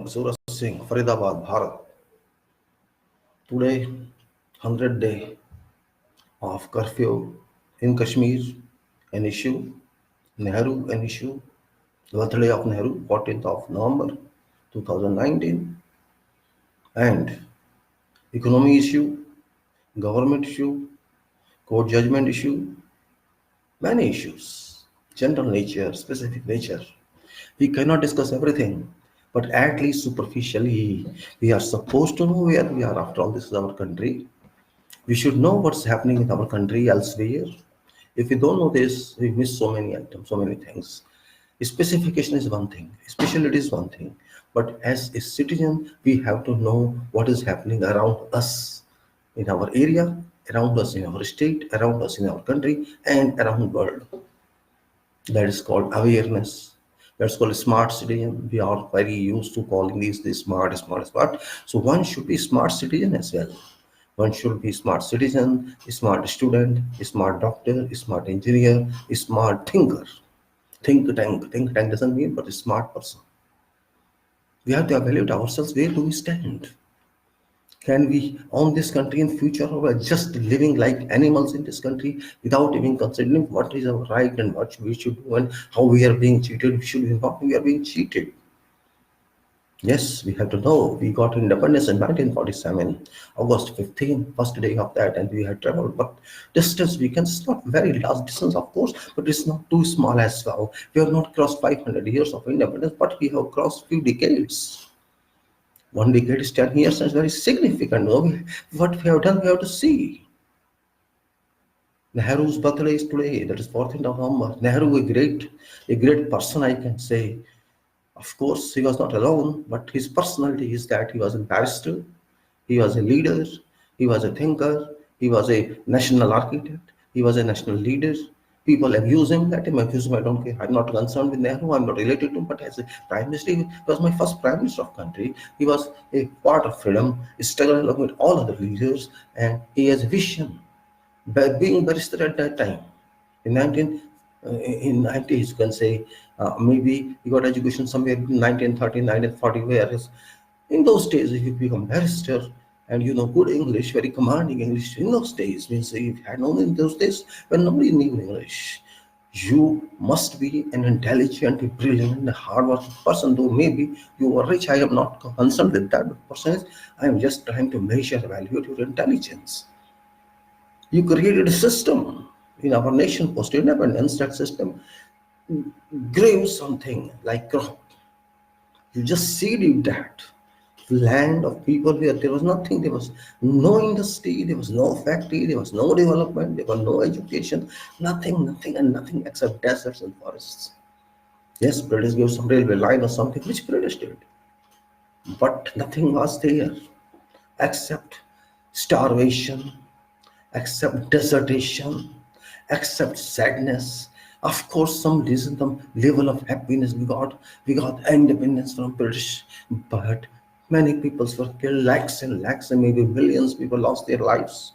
Suraj Singh, Faridabad, Bharat. Today, 100th day of curfew in Kashmir, an issue. Nehru, an issue. Birthday of Nehru, 14th of November 2019. And economy issue, government issue, court judgment issue, many issues. General nature, specific nature. We cannot discuss everything, but at least superficially, we are supposed to know where we are. After all, this is our country. We should know what's happening in our country elsewhere. If we don't know this, we miss so many items, so many things. Specification is one thing, specialty is one thing, but as a citizen, we have to know what is happening around us, in our area, around us in our state, around us in our country, and around the world. That is called awareness. That's called smart citizen. We are very used to calling these smart, smart, smart. So one should be smart citizen as well. One should be smart citizen, smart student, smart doctor, smart engineer, smart thinker. Think tank. Think tank doesn't mean but a smart person. We have to evaluate ourselves. Where do we stand? Can we own this country in future, or we're just living like animals in this country without even considering what is our right and what we should do and how we are being cheated? We should be not we are being cheated. Yes, we have to know. We got independence in 1947, August 15, first day of that, and we had traveled. But distance, we can, it's not very large distance, of course, but it's not too small as well. We have not crossed 500 years of independence, but we have crossed few decades. One decade is 10 years, and it's very significant. What we have done, we have to see. Nehru's birthday is today, that is 14th of November. Nehru, a great person, I can say. Of course, he was not alone, but his personality is that he was a barrister, he was a leader, he was a thinker, he was a national architect, he was a national leader. People abuse him, let him abuse him, I don't care. I'm not concerned with Nehru, I'm not related to him, but as a prime minister, he was my first prime minister of country. He was a part of freedom, he struggled along with all other leaders, and he has a vision. By being barrister at that time, in in 90s, you can say, maybe he got education somewhere between 1930 1940, whereas in those days, if you become barrister and you know good English, very commanding English in those days, means if you had known in those days when nobody knew English, you must be an intelligent, brilliant, hardworking person. Though maybe you are rich, I am not concerned with that person. I am just trying to measure, evaluate your intelligence. You created a system in our nation post independence. That system grew something like crop. You just seeded that land of people where there was nothing, there was no industry, there was no factory, there was no development, there was no education, nothing and nothing except deserts and forests. Yes, British gave some railway line or something which British did, but nothing was there except starvation, except desertation, except sadness. Of course, some reason, some level of happiness we got independence from British, but many people were killed, lakhs and lakhs, and maybe millions of people lost their lives.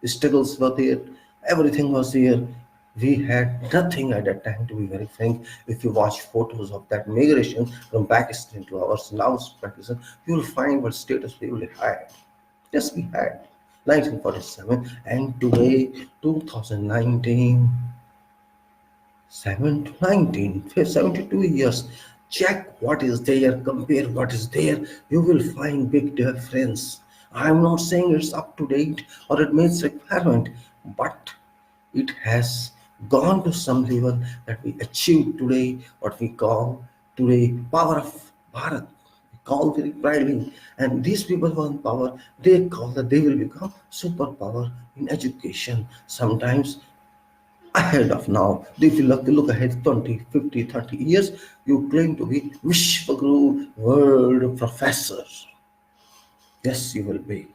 The struggles were there, everything was there. We had nothing at that time, to be very frank. If you watch photos of that migration from Pakistan to our Laos, Pakistan, you will find what status we really had. Yes, we had 1947, and today, 2019, 7 to 19, 72 years. Check what is there, compare what is there. You will find big difference. I'm not saying it's up to date or it meets requirement, but it has gone to some level that we achieved today, what we call today power of Bharat. We call very proudly, and these people who are in power, they call that they will become superpower in education. Sometimes ahead of now. If you look ahead 20, 50, 30 years, you claim to be Vishwaguru world professor. Yes, you will be.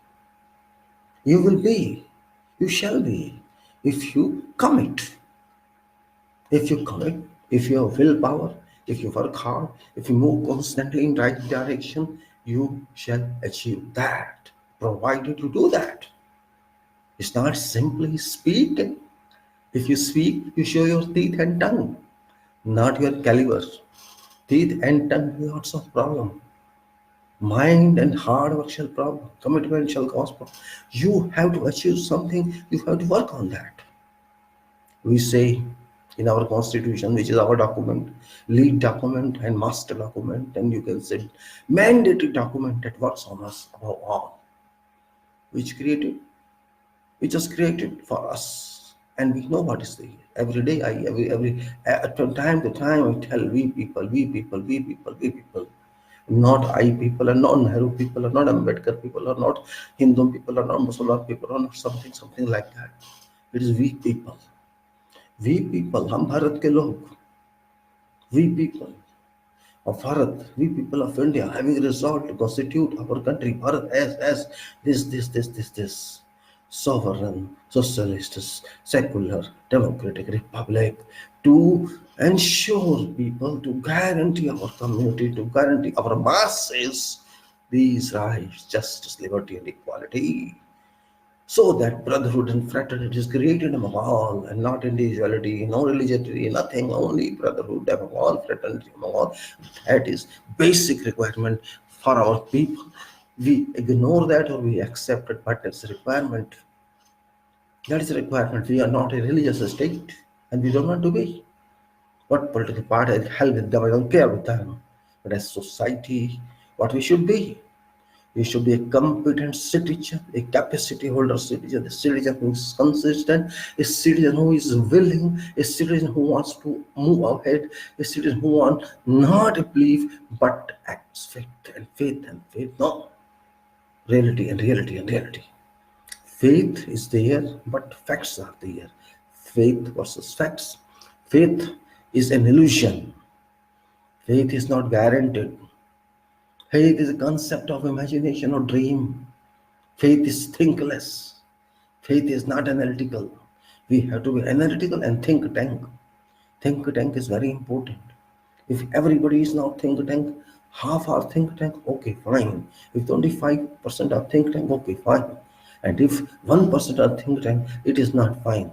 You will be. You shall be. If you commit. If you commit, if you have willpower, if you work hard, if you move constantly in right direction, you shall achieve that, provided you do that. It's not simply speaking. If you speak, you show your teeth and tongue, not your caliber. Teeth and tongue, lots of problem. Mind and hard work shall prosper. Commitment shall prosper. You have to achieve something. You have to work on that. We say in our constitution, which is our document, lead document and master document, and you can say mandatory document that works on us above all, which created, which was created for us, and we know what is there. Every day, from time to time, I tell we people, we people, we people, we people. Not I people, and not Nehru people, or not Ambedkar people, or not Hindu people, or not Muslim people, or not something like that. It is we people. We people, हम भारत के लोग, we people of Bharat, we people of India, having resolved to constitute our country, Bharat, as this sovereign, socialist, secular, democratic republic, to ensure people, to guarantee our community, to guarantee our masses these rights, justice, liberty, and equality. So that brotherhood and fraternity is created among all, and not individuality, no religiosity, nothing, only brotherhood among all, fraternity among all. That is basic requirement for our people. We ignore that or we accept it, but it's a requirement. That is a requirement. We are not a religious state, and we don't want to be. What political party, hell with them, I don't care with them. But as society, what we should be. You should be a competent citizen, a capacity holder citizen, a citizen who is consistent, a citizen who is willing, a citizen who wants to move ahead, a citizen who wants not to believe but acts faith and faith and faith. No, reality and reality and reality. Faith is there, but facts are there. Faith versus facts. Faith is an illusion. Faith is not guaranteed. Faith is a concept of imagination or dream. Faith is thinkless. Faith is not analytical. We have to be analytical and think tank. Think tank is very important. If everybody is now think tank, half our think tank, okay, fine. If 25% are think tank, okay, fine. And if 1% are think tank, it is not fine.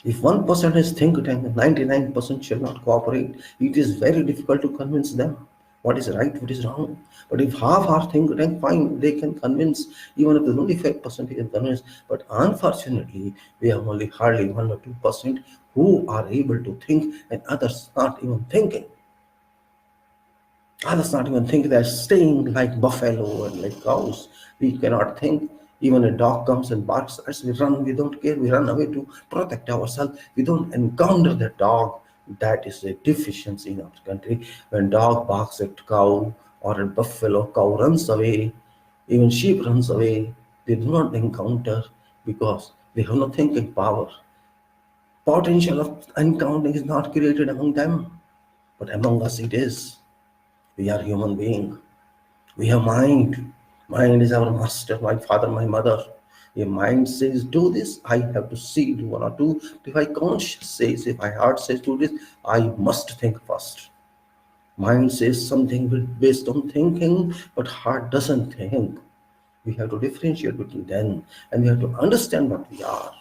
If 1% is think tank, 99% shall not cooperate. It is very difficult to convince them what is right, what is wrong. But if half are think tank, fine, they can convince. Even if there's only 5%, they can convince. But unfortunately, we have only hardly 1 or 2% who are able to think, and others not even thinking. Others not even think. They're staying like buffalo and like cows. We cannot think. Even a dog comes and barks at us, we run, we don't care, we run away to protect ourselves. We don't encounter the dog. That is a deficiency in our country. When dog barks at cow or a buffalo, cow runs away, even sheep runs away. They do not encounter because they have no thinking power. Potential of encountering is not created among them, but among us it is. We are human beings. We have mind. Mind is our master, my father, my mother. If mind says do this, I have to see, do one or two. If my conscience says, if my heart says do this, I must think first. Mind says something based on thinking, but heart doesn't think. We have to differentiate between them, and we have to understand what we are.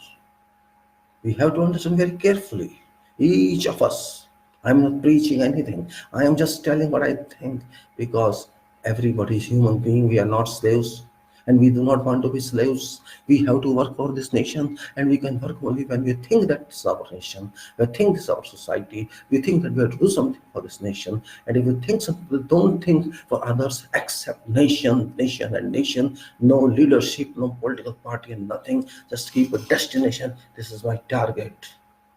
We have to understand very carefully. Each of us. I'm not preaching anything. I am just telling what I think, because everybody is human being. We are not slaves, and we do not want to be slaves. We have to work for this nation, and we can work only when we think that it's our nation, we think it's our society, we think that we have to do something for this nation. And if we think something, don't think for others except nation, nation, and nation. No leadership, no political party, and nothing. Just keep a destination. This is my target.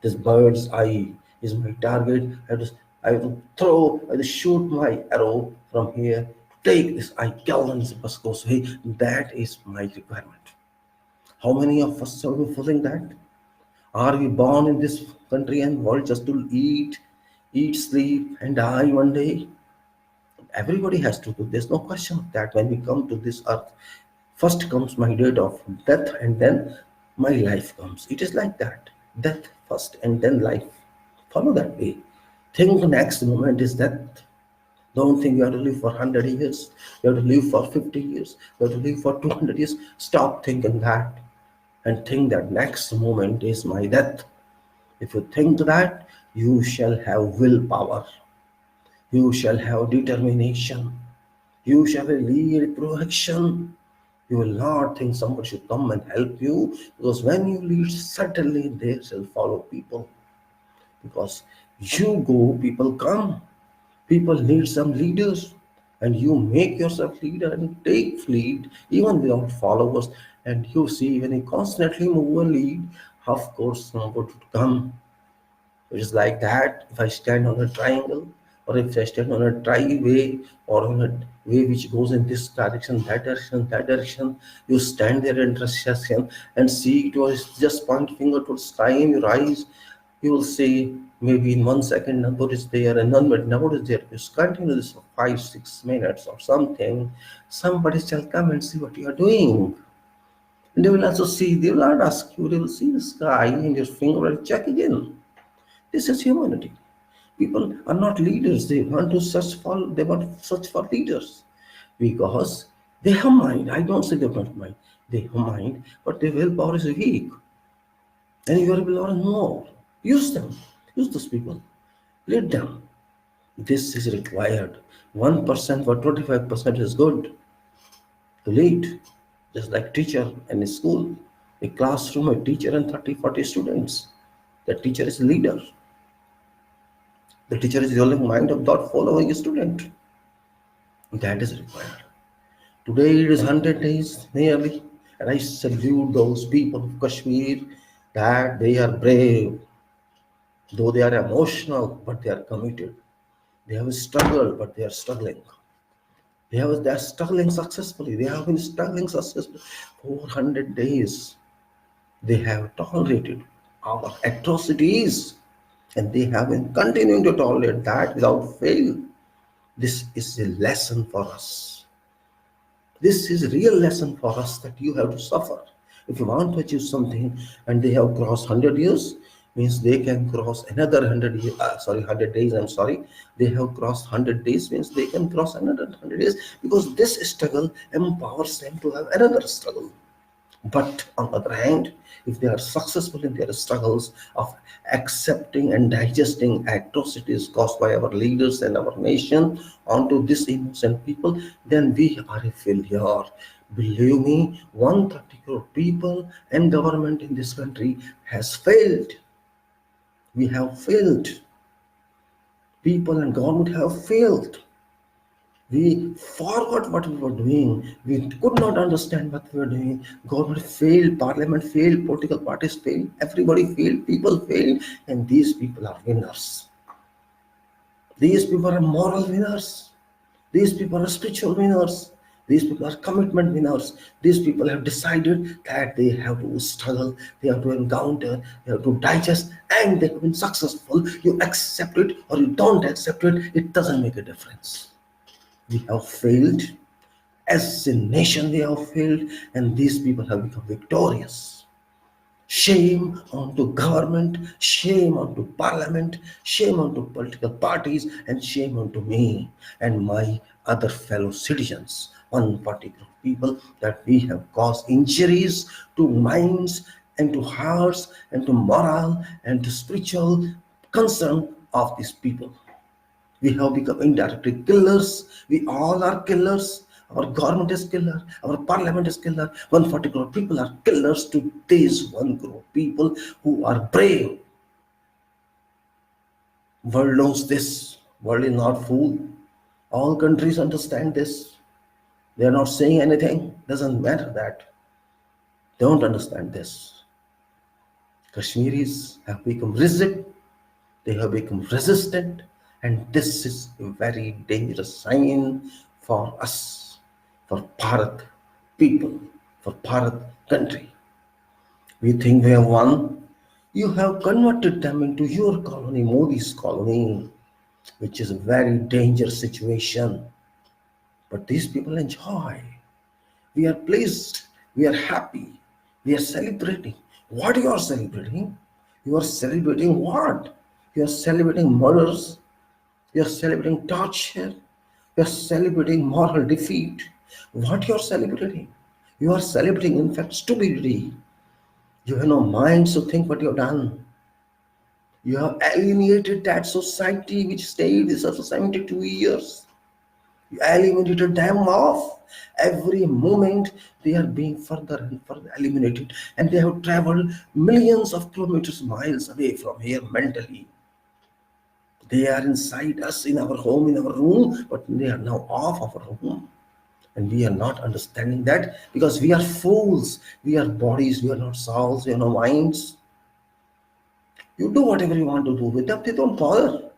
This bird's eye is my target. I have to throw, I have to shoot my arrow from here. Take this, I kill and the bus goes away. That is my requirement. How many of us are fulfilling that? Are we born in this country and world just to eat, sleep, and die one day? Everybody has to do. There's no question of that. When we come to this earth, first comes my date of death, and then my life comes. It is like that. Death first, and then life. Follow that way. Think the next moment is death. Don't think you have to live for 100 years. You have to live for 50 years. You have to live for 200 years. Stop thinking that, and think that next moment is my death. If you think that, you shall have willpower. You shall have determination. You shall lead through action. You will not think somebody should come and help you, because when you lead, certainly they shall follow people. Because you go, people come. People need some leaders, and you make yourself leader and take lead even without followers. And you see, when you constantly move a lead, of course, somebody would come. It is like that. If I stand on a triangle, or if I stand on a tri-way, or on a way which goes in this direction, that direction, you stand there in intersection and see it was just point finger towards sky in your eyes. You will see maybe in 1 second number is there and number is there. You continue this for 5-6 minutes or something. Somebody shall come and see what you are doing. And they will also see, they will not ask you, they will see the sky and your finger and check again. This is humanity. People are not leaders. They want to search for leaders because they have mind. I don't say they don't have mind. They have mind, but their willpower is weak. And your willpower is more. Use them. Use those people. Lead them. This is required. 1% for 25% is good to lead. Just like teacher in a school, a classroom, a teacher and 30-40 students. The teacher is a leader. The teacher is rolling mind of thought following a student. That is required. Today it is 100 days nearly, and I salute those people of Kashmir that they are brave, though they are emotional, but they are committed. They have struggled, but they are struggling. They are struggling successfully. They have been struggling successfully for 100 days. They have tolerated our atrocities, and they have been continuing to tolerate that without fail. This is a lesson for us. This is a real lesson for us that you have to suffer. If you want to achieve something and they have crossed 100 years, means they can cross another 100 years, 100 days, I'm sorry. They have crossed 100 days means they can cross another 100 days, because this struggle empowers them to have another struggle. But on the other hand, if they are successful in their struggles of accepting and digesting atrocities caused by our leaders and our nation onto this innocent people, then we are a failure. Believe me, 130 crore people and government in this country has failed. We have failed. People and government have failed. We forgot what we were doing. We could not understand what we were doing. Government failed, parliament failed, political parties failed, everybody failed, people failed, and these people are winners. These people are moral winners. These people are spiritual winners. These people are commitment winners. These people have decided that they have to struggle, they have to encounter, they have to digest, and they have been successful. You accept it or you don't accept it, it doesn't make a difference. We have failed. As a nation, we have failed, and these people have become victorious. Shame onto government, shame onto parliament, shame onto political parties, and shame onto me and my other fellow citizens. One particular people that we have caused injuries to minds and to hearts and to morale and to spiritual concern of these people. We have become indirectly killers. We all are killers. Our government is killer. Our parliament is killer. 140 crore people are killers to these 1 crore people who are brave. World knows this. World is not fool. All countries understand this. They are not saying anything. Doesn't matter that. Don't understand this. Kashmiris have become rigid. They have become resistant, and this is a very dangerous sign for us, for Bharat people, for Bharat country. We think we have won. You have converted them into your colony, Modi's colony, which is a very dangerous situation. But these people enjoy. We are pleased. We are happy. We are celebrating. What you are celebrating? You are celebrating what? You are celebrating murders. You are celebrating torture. You are celebrating moral defeat. What you are celebrating? You are celebrating, in fact, stupidity. You have no mind to think what you have done. You have alienated that society which stayed for 72 years. You eliminated them off. Every moment they are being further and further eliminated, and they have traveled millions of kilometers, miles away from here mentally. They are inside us, in our home, in our room, but they are now off our home. And we are not understanding that because we are fools. We are bodies, we are not souls, we are not minds. You do whatever you want to do with them, they don't bother.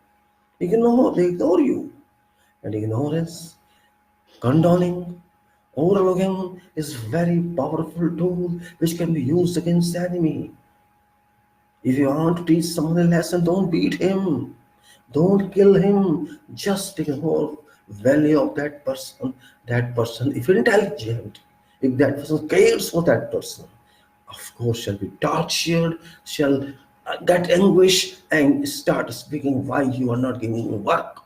They ignore you. And ignorance, condoning, overlooking is very powerful tool which can be used against the enemy. If you want to teach someone a lesson, don't beat him. Don't kill him. Just ignore value of that person. That person, if intelligent, if that person cares for that person, of course shall be tortured, shall get anguish and start speaking why you are not giving me work,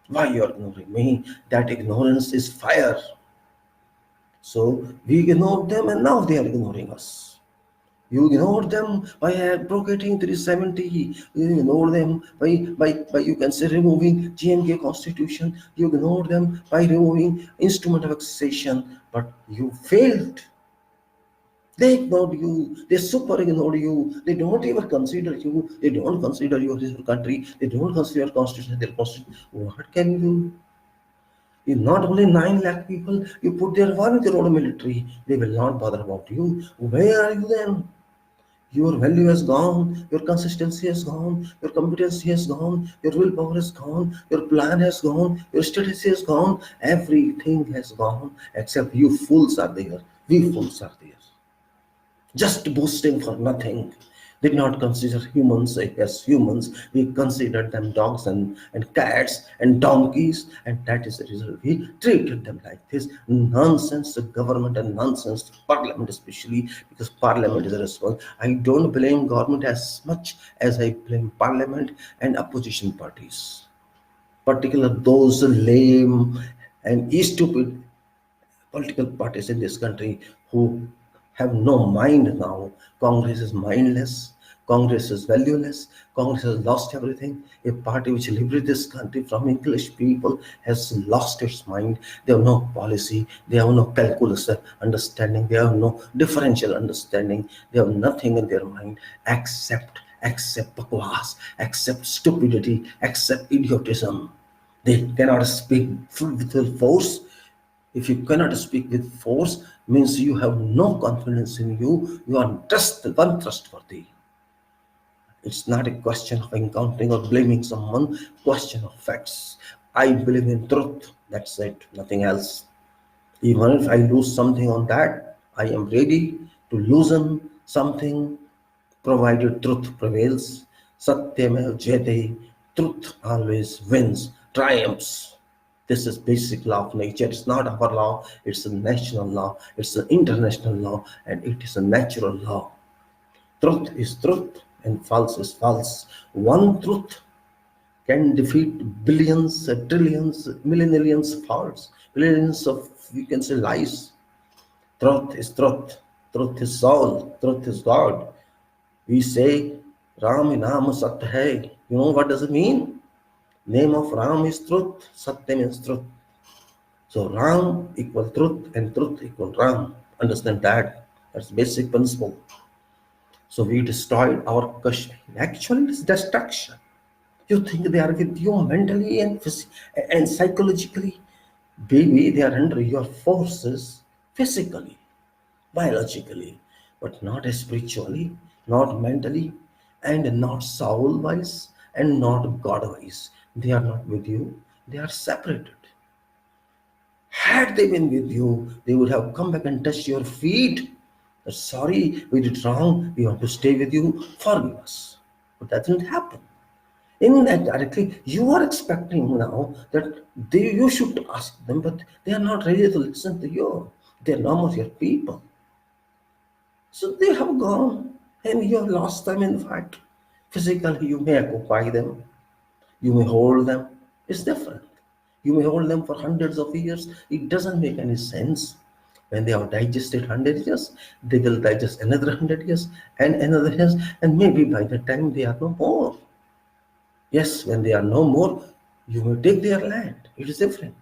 why you are ignoring me. That ignorance is fire. So we ignored them and now they are ignoring us. You ignore them by abrogating 370. You ignore them by you can say removing GMK constitution. You ignore them by removing instrument of accession. But you failed. They ignored you. They super ignored you. They don't even consider you. They don't consider you as your country. They don't consider constitution their constitution. What can you do? You not only 9 lakh people, you put there 1 crore military. They will not bother about you. Where are you then? Your value has gone, your consistency has gone, your competency has gone, your willpower has gone, your plan has gone, your strategy has gone, everything has gone except you fools are there. We fools are there. Just boasting for nothing. Did not consider humans as humans. We considered them dogs and cats and donkeys, and that is the result. We treated them like this. Nonsense government and nonsense parliament, especially because parliament is a response. I don't blame government as much as I blame parliament and opposition parties. Particularly those lame and stupid political parties in this country who have no mind now. Congress is mindless. Congress is valueless. Congress has lost everything. A party which liberated this country from English people has lost its mind. They have no policy. They have no calculus understanding. They have no differential understanding. They have nothing in their mind except bakwas, except stupidity, except idiotism. They cannot speak with force. If you cannot speak with force, means you have no confidence in you. You are just untrustworthy. It's not a question of encountering or blaming someone. Question of facts. I believe in truth. That's it. Nothing else. Even if I lose something on that, I am ready to loosen something, provided truth prevails. Satyamev Jayate. Truth always wins, triumphs. This is basic law of nature. It's not our law, it's a national law, it's an international law, and it is a natural law. Truth is truth and false is false. One truth can defeat billions, trillions, millennials false, billions of, you can say, lies. Truth is truth. Truth is soul. Truth is God. We say Ram Naam Sat Hai. You know what does it mean? Name of Ram is truth. Satya means truth. So Ram equal truth and truth equal Ram. Understand that. That's basic principle. So we destroyed our Kashmir. Actually, it's destruction. You think they are with you mentally and psychologically. Baby, they are under your forces physically, biologically, but not spiritually, not mentally, and not soul wise, and not God wise. They are not with you, they are separated. Had they been with you, they would have come back and touched your feet. Sorry, we did wrong, we want to stay with you, forgive us. But that didn't happen. Indirectly, you are expecting now that you should ask them, but they are not ready to listen to you. They are no more your people. So they have gone, and you have lost them in fact. Physically, you may occupy them, you may hold them. It's different. You may hold them for hundreds of years. It doesn't make any sense. When they have digested 100 years, they will digest another 100 years and another years, and maybe by the time they are no more. Yes, when they are no more, you may take their land. It is different.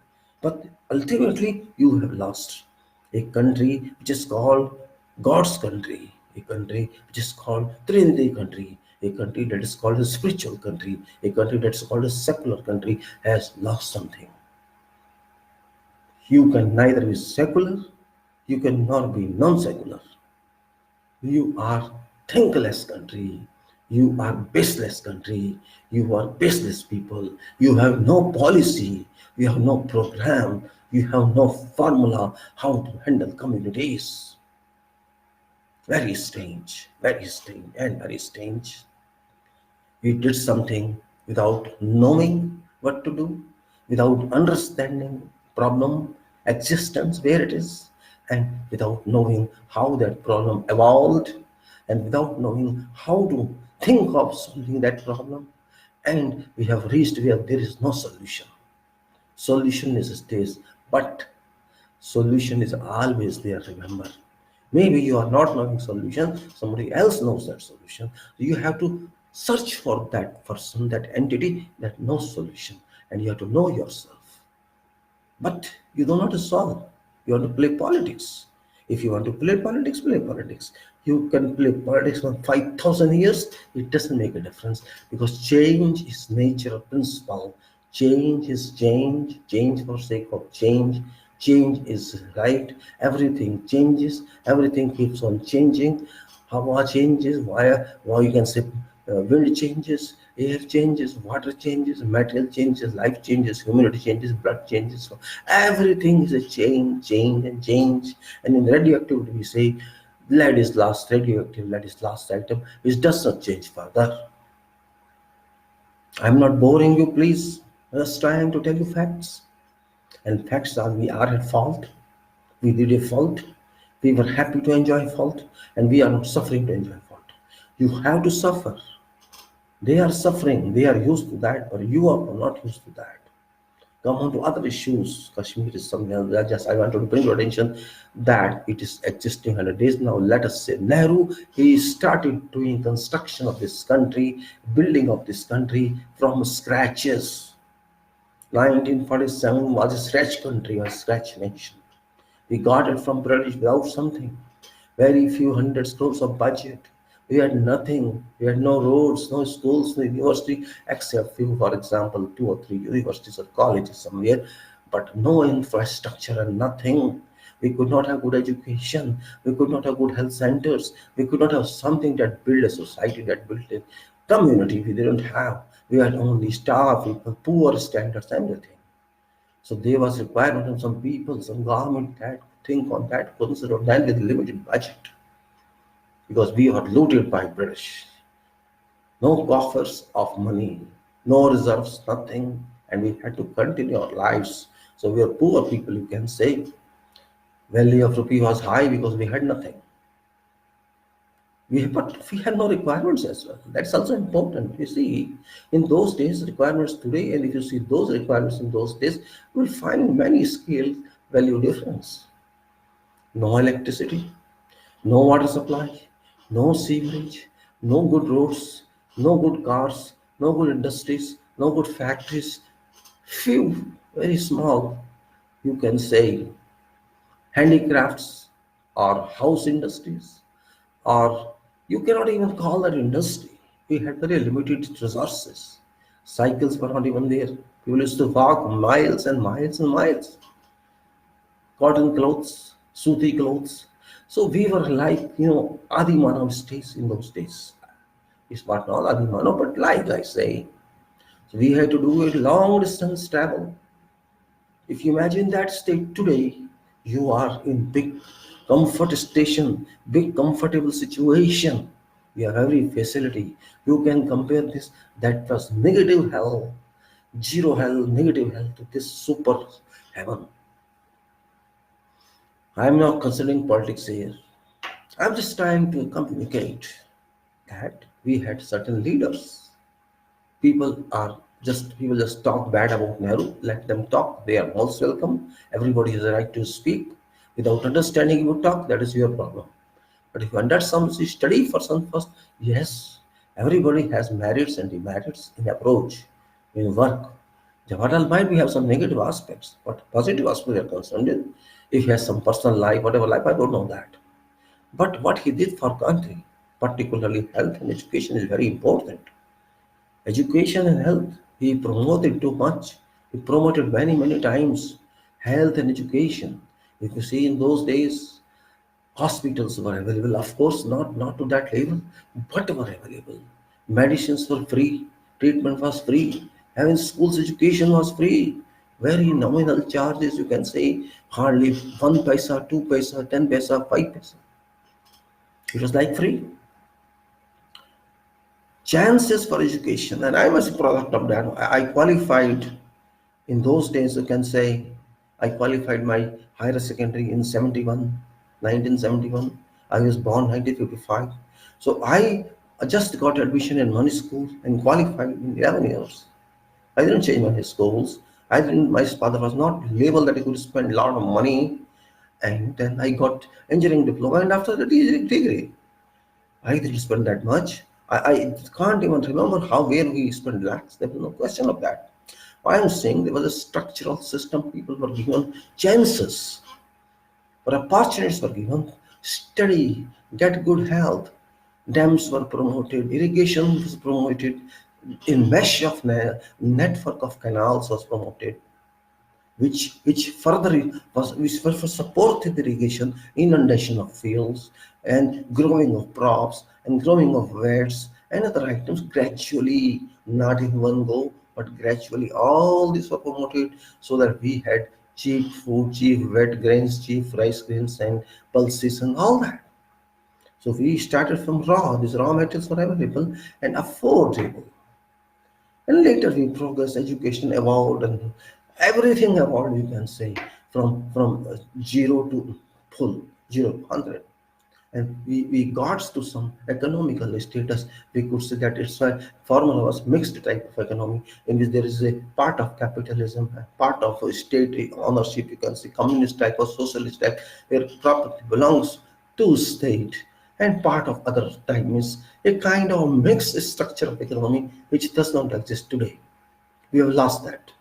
But ultimately, you have lost a country which is called God's country, a country which is called Trinity country, a country that is called a spiritual country, a country that's called a secular country has lost something. You can neither be secular, you cannot be non-secular. You are thinkless country. You are baseless country. You are baseless people. You have no policy. You have no program. You have no formula how to handle communities. Very strange, and very strange. We did something without knowing what to do, without understanding problem existence where it is, and without knowing how that problem evolved, and without knowing how to think of solving that problem. And we have reached where there is no solution. Solution is stays, but solution is always there, remember. Maybe you are not knowing solution, somebody else knows that solution. You have to search for that person, that entity that knows solution, and you have to know yourself. But you don't want to solve. You want to play politics. If you want to play politics, play politics. You can play politics for 5,000 years. It doesn't make a difference because change is nature principle. Change is change. Change for sake of change. Change is right. Everything changes. Everything keeps on changing. Hawa changes. Why you can say wind changes, air changes, water changes, material changes, life changes, humanity changes, blood changes. So everything is a change, change, and change. And in radioactivity, we say lead is last radioactive, lead is last item, which does not change further. I'm not boring you, please. Just trying to tell you facts. And facts are we are at fault. We did a fault. We were happy to enjoy fault, and we are not suffering to enjoy fault. You have to suffer. They are suffering, they are used to that, but you are not used to that. Come on to other issues. Kashmir is something else. I wanted to bring your attention that it is existing 100 days now. Let us say Nehru, he started doing construction of this country, building of this country from scratches. 1947 was a scratch country, a scratch nation. We got it from British without something. Very few hundreds crores of budget. We had nothing. We had no roads, no schools, no university, except few, for example, 2 or 3 universities or colleges somewhere, but no infrastructure and nothing. We could not have good education. We could not have good health centers. We could not have something that built a society, that built a community. We didn't have. We had only starved people, poor standards, everything. So there was requirement of some people, some government that think on that, consider that with limited budget. Because we were looted by British. No coffers of money, no reserves, nothing, and we had to continue our lives. So we are poor people, you can say. Value of rupee was high because we had nothing. But we had no requirements as well. That's also important. You see, in those days, requirements today, and if you see those requirements in those days, you will find many scale value difference. No electricity, no water supply, no sewerage, no good roads, no good cars, no good industries, no good factories. Few, very small, you can say, handicrafts or house industries, or you cannot even call that industry. We had very limited resources. Cycles were not even there. People used to walk miles and miles and miles. Cotton clothes, suti clothes. So we were like, Adi Manav stays in those days. It's not all Adi Manav, but like I say. So we had to do a long distance travel. If you imagine that state today, you are in big comfort station, big comfortable situation. You have every facility. You can compare this, that was negative hell, zero hell, negative hell to this super heaven. I'm not considering politics here. I'm just trying to communicate that we had certain leaders. People just talk bad about Nehru. Let them talk. They are most welcome. Everybody has a right to speak. Without understanding you talk, that is your problem. But if you understand some study for some first, yes, everybody has merits and demerits in approach, in work. Jawahirlal might be have some negative aspects, but positive aspects we are concerned with. If he has some personal life, whatever life, I don't know that. But what he did for country, particularly health and education, is very important. Education and health, he promoted too much. He promoted many, many times health and education. If you see in those days, hospitals were available, of course, not to that level, but were available. Medicines were free, treatment was free, having schools education was free. Very nominal charges, you can say, hardly 1 paisa, 2 paisa, 10 paisa, 5 paisa. It was like free. Chances for education, and I was a product of that. I qualified in those days, you can say, I qualified my higher secondary in 71, 1971. I was born 1955. So I just got admission in one school and qualified in 11 years. I didn't change my schools. My father was not labeled that he could spend a lot of money. And then I got engineering diploma, and after that degree. I didn't spend that much. I can't even remember where we spent lakhs. There was no question of that. I am saying there was a structural system. People were given chances, or opportunities were given. Study, get good health. Dams were promoted, irrigation was promoted, in mesh of network of canals was promoted, which further which further supported irrigation, inundation of fields, and growing of crops and growing of wets and other items gradually, not in one go, but gradually all these were promoted so that we had cheap food, cheap wet grains, cheap rice grains and pulses and all that. So we started from these raw materials were available and affordable. And later we progress, education evolved, and everything evolved, you can say, from zero to full, 0 to 100. And we got to some economical status. We could say that its a formula was mixed type of economy, in which there is a part of capitalism, a part of state ownership, you can say communist type or socialist type, where property belongs to state, and part of other type means a kind of mixed structure of economy which does not exist today. We have lost that.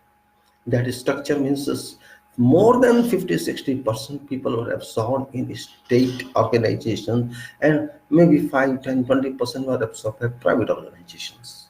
That structure means more than 50-60% people were absorbed in state organization, and maybe 5, 10, 20% were absorbed by private organizations.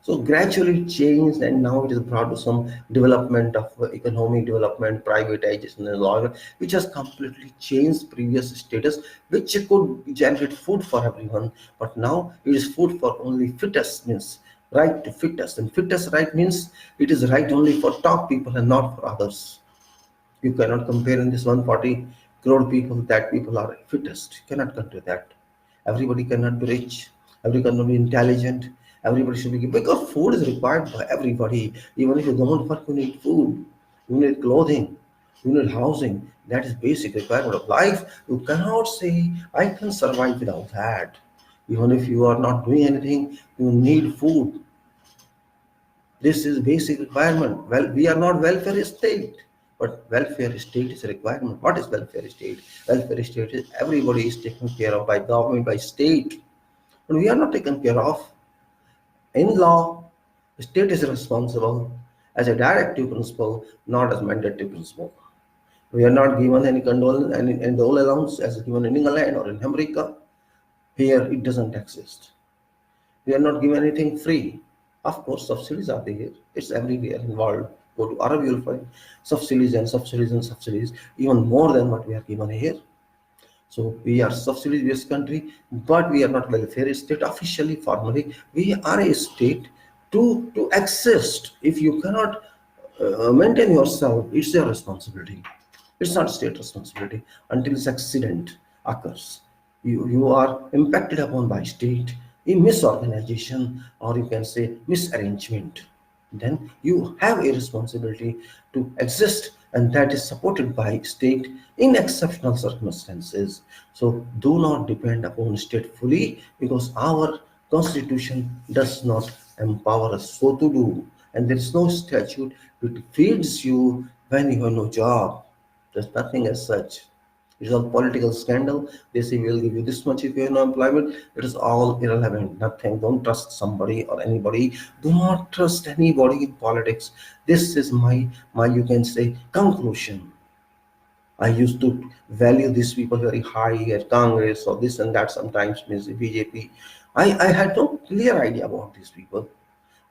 So gradually it changed, and now it is brought to some development of economic development, privatization and all, which has completely changed previous status, which could generate food for everyone. But now it is food for only fittest, means right to fittest. And fittest right means it is right only for top people and not for others. You cannot compare in this 140 crore people that people are fittest. You cannot compare that. Everybody cannot be rich. Everybody cannot be intelligent. Everybody should be, because food is required by everybody. Even if you don't work, you need food. You need clothing. You need housing. That is basic requirement of life. You cannot say I can survive without that. Even if you are not doing anything, you need food. This is basic requirement. Well, we are not welfare state, but welfare state is a requirement. What is welfare state? Welfare state is everybody is taken care of by government, by state, and we are not taken care of. In law, the state is responsible as a directive principle, not as mandatory principle. We are not given any condolence and dole allowance as given in England or in America. Here, it doesn't exist. We are not given anything free. Of course, subsidies are there. It's everywhere in the world. Go to Arab, you'll find subsidies and subsidies and subsidies, even more than what we are given here. So we are subsidy-based country, but we are not welfare state officially, formally. We are a state to exist. If you cannot maintain yourself, it's your responsibility. It's not state responsibility until this accident occurs. You are impacted upon by state in misorganization, or you can say misarrangement. Then you have a responsibility to exist, and that is supported by state in exceptional circumstances. So do not depend upon state fully, because our constitution does not empower us so to do, and there is no statute which feeds you when you have no job. There's nothing as such. It is all political scandal. They say we'll give you this much if you have no employment. It is all irrelevant. Nothing. Don't trust somebody or anybody. Do not trust anybody in politics. This is my you can say conclusion. I used to value these people very high at Congress or this and that sometimes means BJP. I had no clear idea about these people.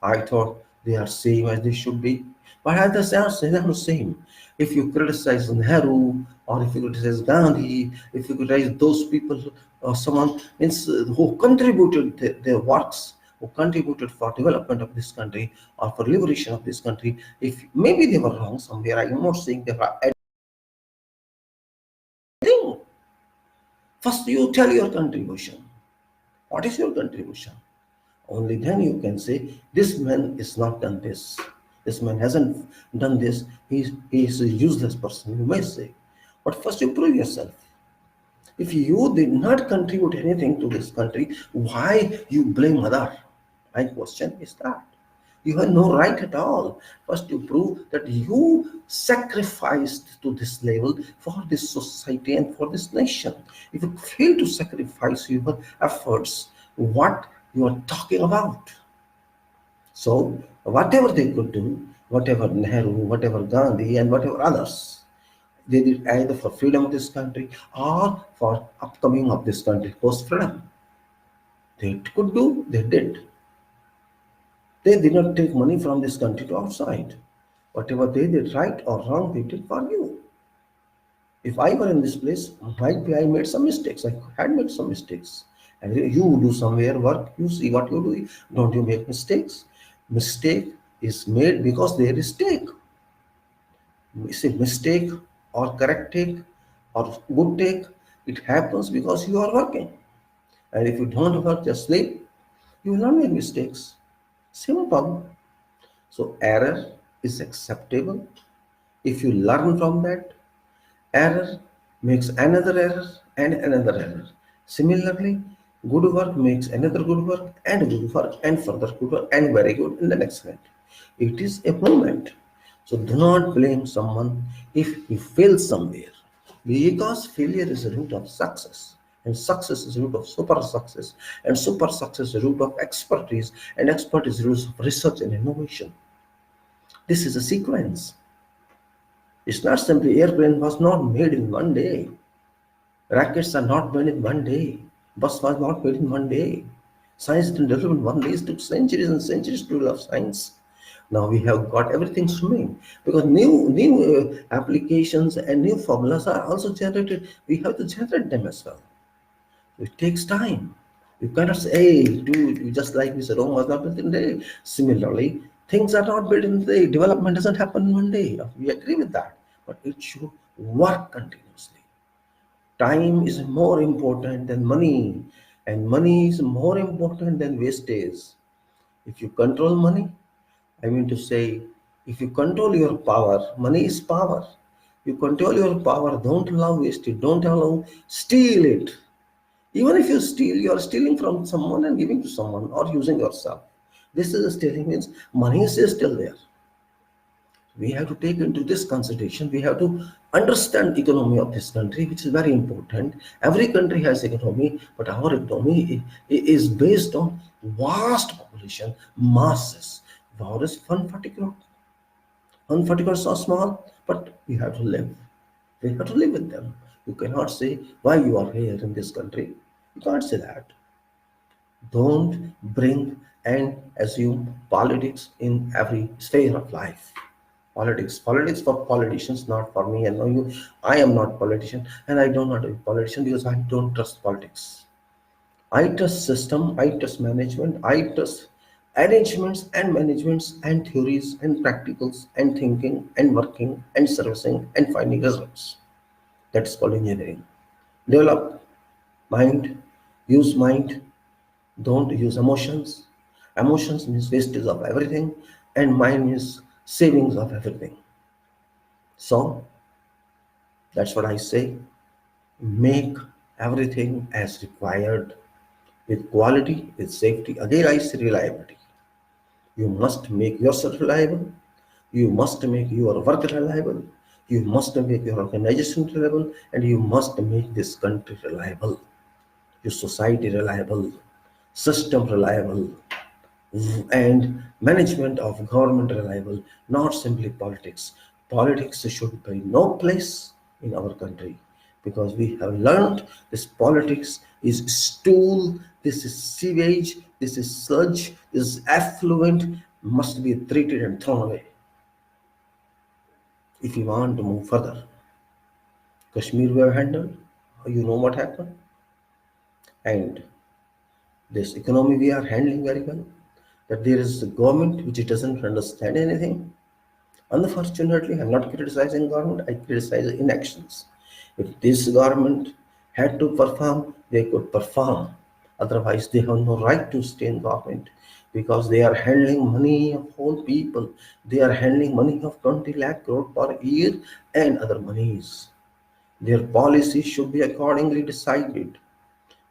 I thought they are same as they should be. But at the same time, they are the same. If you criticize Nehru or if you criticize Gandhi, if you criticize those people or someone means who contributed their works, who contributed for development of this country or for liberation of this country, if maybe they were wrong somewhere, I am not saying they were anything. First, you tell your contribution. What is your contribution? Only then you can say, this man is not done this. This man hasn't done this. He is a useless person, you may say. But first you prove yourself. If you did not contribute anything to this country, why you blame other? My question is that. You have no right at all. First you prove that you sacrificed to this level for this society and for this nation. If you fail to sacrifice your efforts, what you are talking about? So whatever they could do, whatever Nehru, whatever Gandhi, and whatever others, they did either for freedom of this country or for upcoming of this country post freedom. They could do, they did. They did not take money from this country to outside. Whatever they did right or wrong, they did for you. If I were in this place, might be I made some mistakes. I had made some mistakes. And you do somewhere work, you see what you do. Don't you make mistakes? Mistake is made because there is take. It's a mistake or correct take or good take. It happens because you are working. And if you don't work, just sleep, you will not make mistakes. Simple. So error is acceptable. If you learn from that, error makes another error and another error. Similarly, good work makes another good work and good work and further good work and very good in the next minute. It is a movement. So do not blame someone if you fail somewhere, because failure is the root of success. And success is the root of super success, and super success is the root of expertise, and expertise is the root of research and innovation. This is a sequence. It's not simply airplane was not made in one day. Rockets are not made in one day. Bus was not made in one day. Science didn't develop in one day. It took centuries and centuries to develop science. Now we have got everything swimming because new applications and new formulas are also generated. We have to generate them as well. It takes time. You cannot say, hey, dude, you just like Mr. Rome was not built in a day. Similarly, things are not built in a day. Development doesn't happen in one day. We agree with that. But it should work continuously. Time is more important than money, and money is more important than wastage. If you control money, I mean to say, if you control your power, money is power. You control your power, don't allow wastage, don't allow steal it. Even if you steal, you are stealing from someone and giving to someone or using yourself. This is a stealing means money is still there. We have to take into this consideration. We have to understand economy of this country, which is very important. Every country has economy, but our economy is based on vast population, masses. Ours is 140 crore. 140 crore is so small, but we have to live. We have to live with them. You cannot say why you are here in this country. You can't say that. Don't bring and assume politics in every sphere of life. Politics for politicians, not for me and no you. I am not politician and I don't want to be politician because I don't trust politics. I trust system, I trust management, I trust arrangements and managements and theories and practicals and thinking and working and servicing and finding results. That's called engineering. Develop mind, use mind, don't use emotions. Emotions means wastage of everything, and mind means savings of everything. So that's what I say. Make everything as required with quality, with safety. Again, I say reliability. You must make yourself reliable. You must make your work reliable. You must make your organization reliable, and you must make this country reliable, your society reliable, system reliable, and management of government reliable, not simply politics. Politics should be no place in our country, because we have learned this politics is stool, this is sewage, this is sludge, this is effluent, must be treated and thrown away if we want to move further. Kashmir we have handled, you know what happened, and this economy we are handling very well. That there is a government which doesn't understand anything. Unfortunately, I'm not criticizing government, I criticize inactions. If this government had to perform, they could perform. Otherwise, they have no right to stay in government, because they are handling money of whole people. They are handling money of 20 lakh crore per year and other monies. Their policy should be accordingly decided.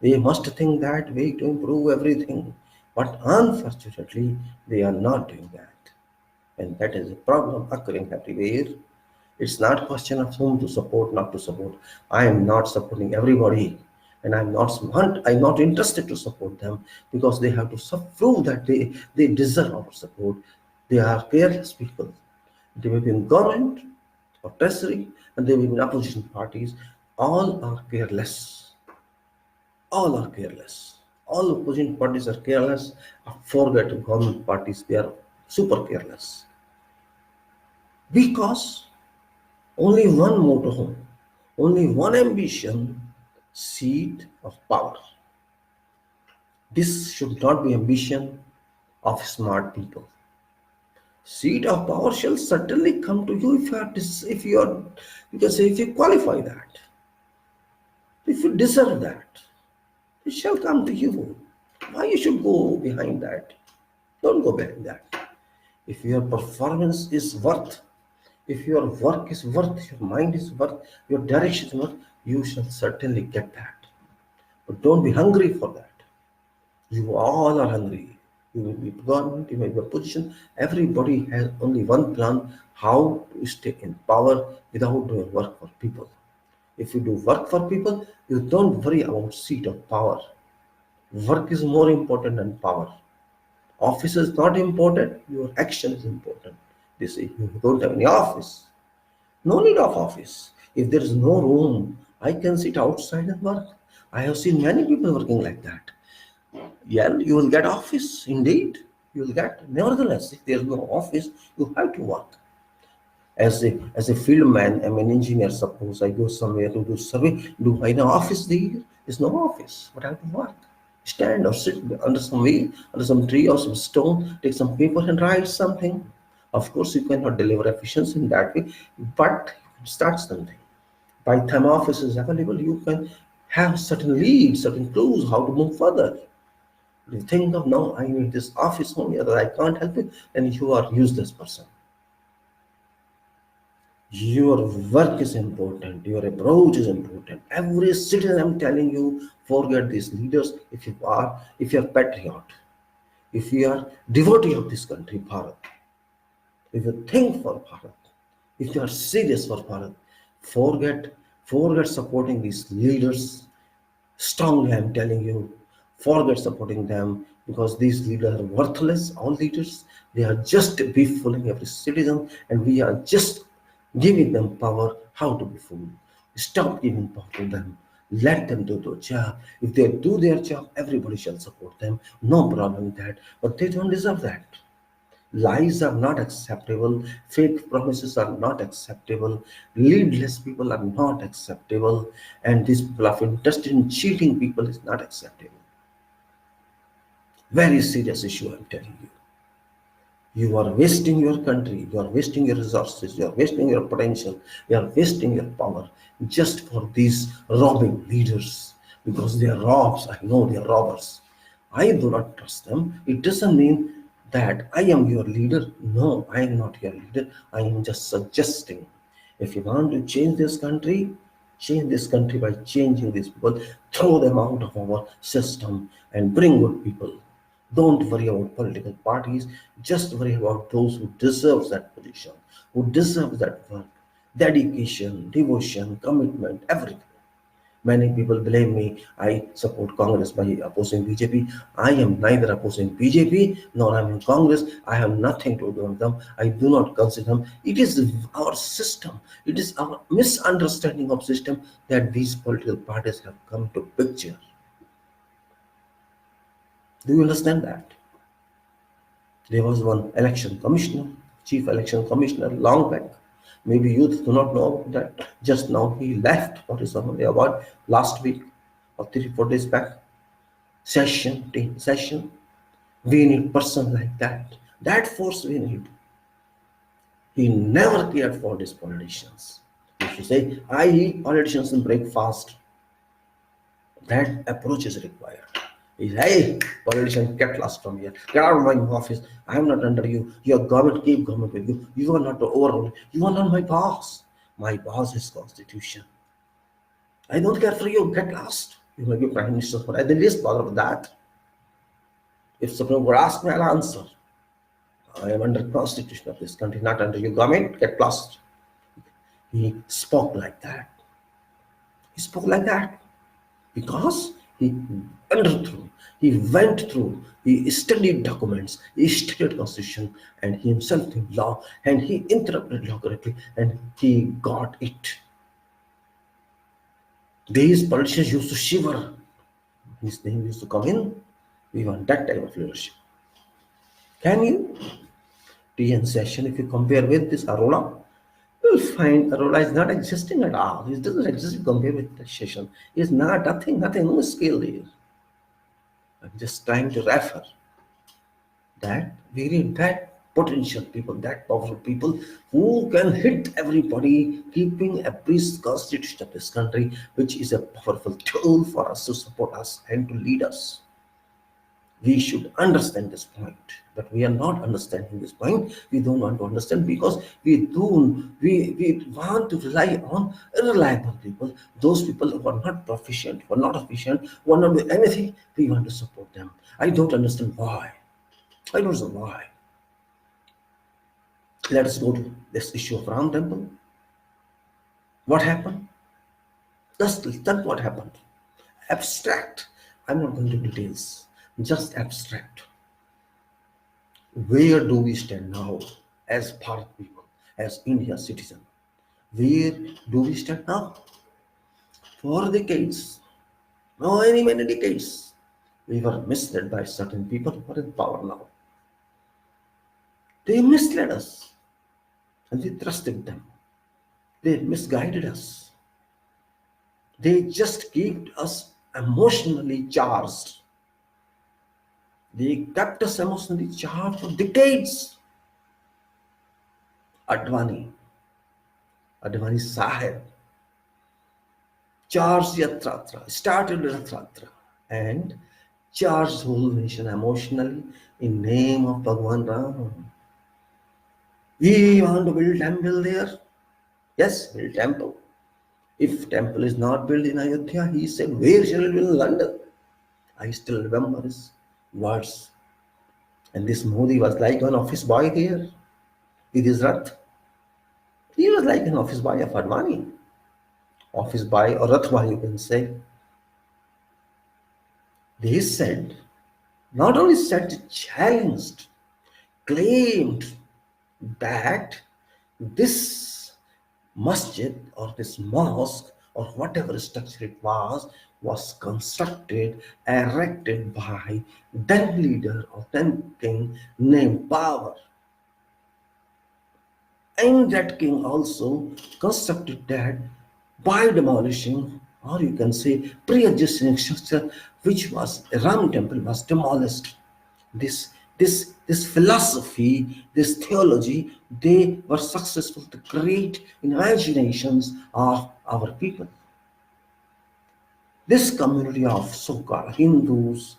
They must think that way to improve everything. But unfortunately, they are not doing that. And that is a problem occurring everywhere. It's not a question of whom to support, not to support. I am not supporting everybody, and I'm not interested to support them, because they have to prove that they deserve our support. They are careless people. They may be in government or treasury, and they may be in opposition parties. All are careless. All are careless. All opposition parties are careless. Forget government parties, they are super careless. Because only one motto, only one ambition, seat of power. This should not be ambition of smart people. Seat of power shall certainly come to you you can say if you qualify that, if you deserve that, it shall come to you. Why you should go behind that? Don't go behind that. If your performance is worth, if your work is worth, your mind is worth, your direction is worth, you shall certainly get that. But don't be hungry for that. You all are hungry. You may be government, you may be opposition. Everybody has only one plan: how to stay in power without doing work for people. If you do work for people, you don't worry about seat of power. Work is more important than power. Office is not important, your action is important. They say you don't have any office. No need of office. If there is no room, I can sit outside and work. I have seen many people working like that. Yeah, you will get office, indeed. You will get. Nevertheless, if there is no office, you have to work. As a field man, I'm an engineer. Suppose I go somewhere to do survey. Do I know office there? There's no office, but I have to work. Stand or sit under some way, under some tree or some stone, take some paper and write something. Of course, you cannot deliver efficiency in that way, but you can start something. By the time office is available, you can have certain leads, certain clues how to move further. If you think of, no, I need this office only, other I can't help it, then you are useless person. Your work is important, your approach is important. Every citizen, I'm telling you, forget these leaders. If you are patriot, if you are devotee of this country, Bharat, if you think for Bharat, if you are serious for Bharat, forget supporting these leaders. Strongly, I'm telling you, forget supporting them, because these leaders are worthless. All leaders, they are just befooling every citizen, and we are just giving them power how to be fooled. Stop giving power to them. Let them do their job. If they do their job, everybody shall support them. No problem with that. But they don't deserve that. Lies are not acceptable. Fake promises are not acceptable. Leadless people are not acceptable. And this people of interest in cheating people is not acceptable. Very serious issue, I'm telling you. You are wasting your country, you are wasting your resources, you are wasting your potential, you are wasting your power just for these robbing leaders, because they are robs. I know they are robbers. I do not trust them. It doesn't mean that I am your leader. No, I am not your leader. I am just suggesting. If you want to change this country by changing these people, throw them out of our system and bring good people. Don't worry about political parties. Just worry about those who deserve that position, who deserve that work. dedication, devotion, commitment, everything. Many people blame me. I support Congress by opposing BJP. I am neither opposing BJP nor I am in Congress. I have nothing to do with them. I do not consider them. It is our system. It is our misunderstanding of system that these political parties have come to picture. Do you understand that? There was one election commissioner, chief election commissioner, long back. Maybe youth do not know that just now he left for his Somali award last week or 3 4 days back. Session. We need person like that. That force we need. He never cared for these politicians. If you say, I eat politicians in breakfast, that approach is required. He's, hey, politician, get lost from here. Get out of my office. I am not under you. Your government, keep government with you. You are not the overall. You are not my boss. My boss is constitution. I don't care for you. Get lost. You may be prime minister, but I the least bother with that. If Supreme Court asks me, I'll answer. I am under constitution of this country, not under your government. Get lost. He spoke like that. He spoke like that because he underthrew, he went through, he studied documents, he studied constitution, and he himself knew law, and he interpreted law correctly, and he got it. These politicians used to shiver. His name used to come in. We want that type of leadership. Can you? TN session, if you compare with this Arora, you'll find Arora is not existing at all. It doesn't exist compared with the session. It's not, nothing, no skill there. I'm just trying to refer that we need that potential people, that powerful people who can hit everybody, keeping a peace constitution of this country, which is a powerful tool for us to support us and to lead us. We should understand this point, but we are not understanding this point. We don't want to understand because we want to rely on unreliable people, those people who are not proficient, who are not efficient, who are not doing anything. We want to support them. I don't understand why. I don't know why. Let us go to this issue of Ram Temple. What happened? That's what happened. Abstract. I'm not going to details. Just abstract. Where do we stand now as Bharat people, as India citizen? Where do we stand now? For decades, many decades, we were misled by certain people who are in power now. They misled us and we trusted them. They misguided us. They just kept us emotionally charged. They kept us emotionally charged for decades. Advani Sahib charged Yatratra, started Yatratra and charged whole nation emotionally in name of Bhagwan Ram. We want to build temple there. Yes, build temple. If temple is not built in Ayodhya, he said, where shall it be in London? I still remember his words. And this Modi was like an office boy there with his Rath. He was like an office boy of Advani. Office boy or Rath boy, you can say. They said, not only said, challenged, claimed that this masjid or this mosque or whatever structure it was constructed, erected by then leader or then king named Power. And that king also constructed that by demolishing, or you can say pre-existing structure, which was Ram temple was demolished. This philosophy, this theology, they were successful to create imaginations of our people. This community of so-called Hindus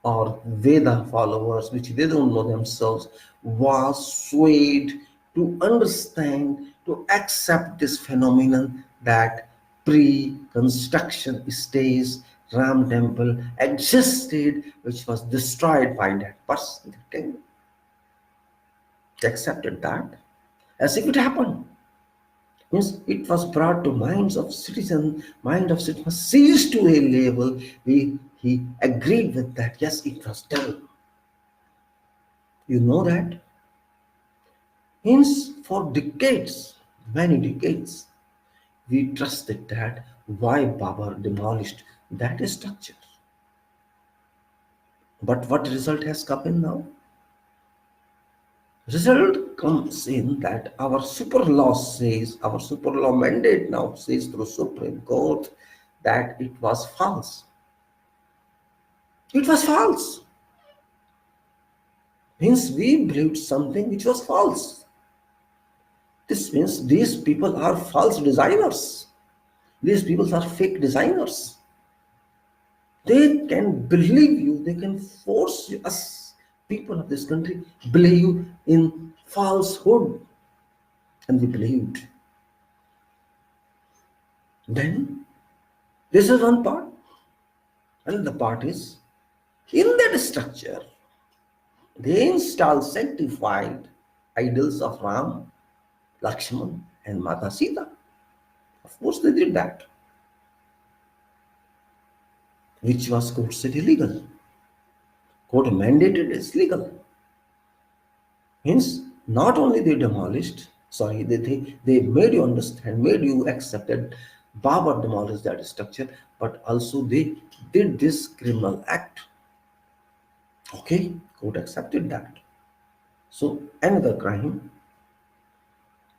or Veda followers, which they don't know themselves, was swayed to understand, to accept this phenomenon that pre-construction stage Ram temple existed, which was destroyed by that person, the king. They accepted that as if it happened. Means it was brought to mind of citizens seized to a level. He agreed with that. Yes, it was done. You know that? Hence, for decades, many decades, we trusted that why Baba demolished that structure. But what result has come in now? Result comes in that our super law mandate now says through Supreme Court that it was false. It was false. Means we believed something which was false. This means these people are false designers. These people are fake designers. They can believe you, they can force you, us people of this country, believe in falsehood. And we believed. Then, this is one part. Another part is, in that structure, they install sanctified idols of Ram, Lakshman, and Mata Sita. Of course, they did that, which was court said illegal. Court mandated it's legal. Hence, not only they demolished, they made you understand, made you accept that Baba demolished that structure, but also they did this criminal act. Okay, court accepted that. So, another crime.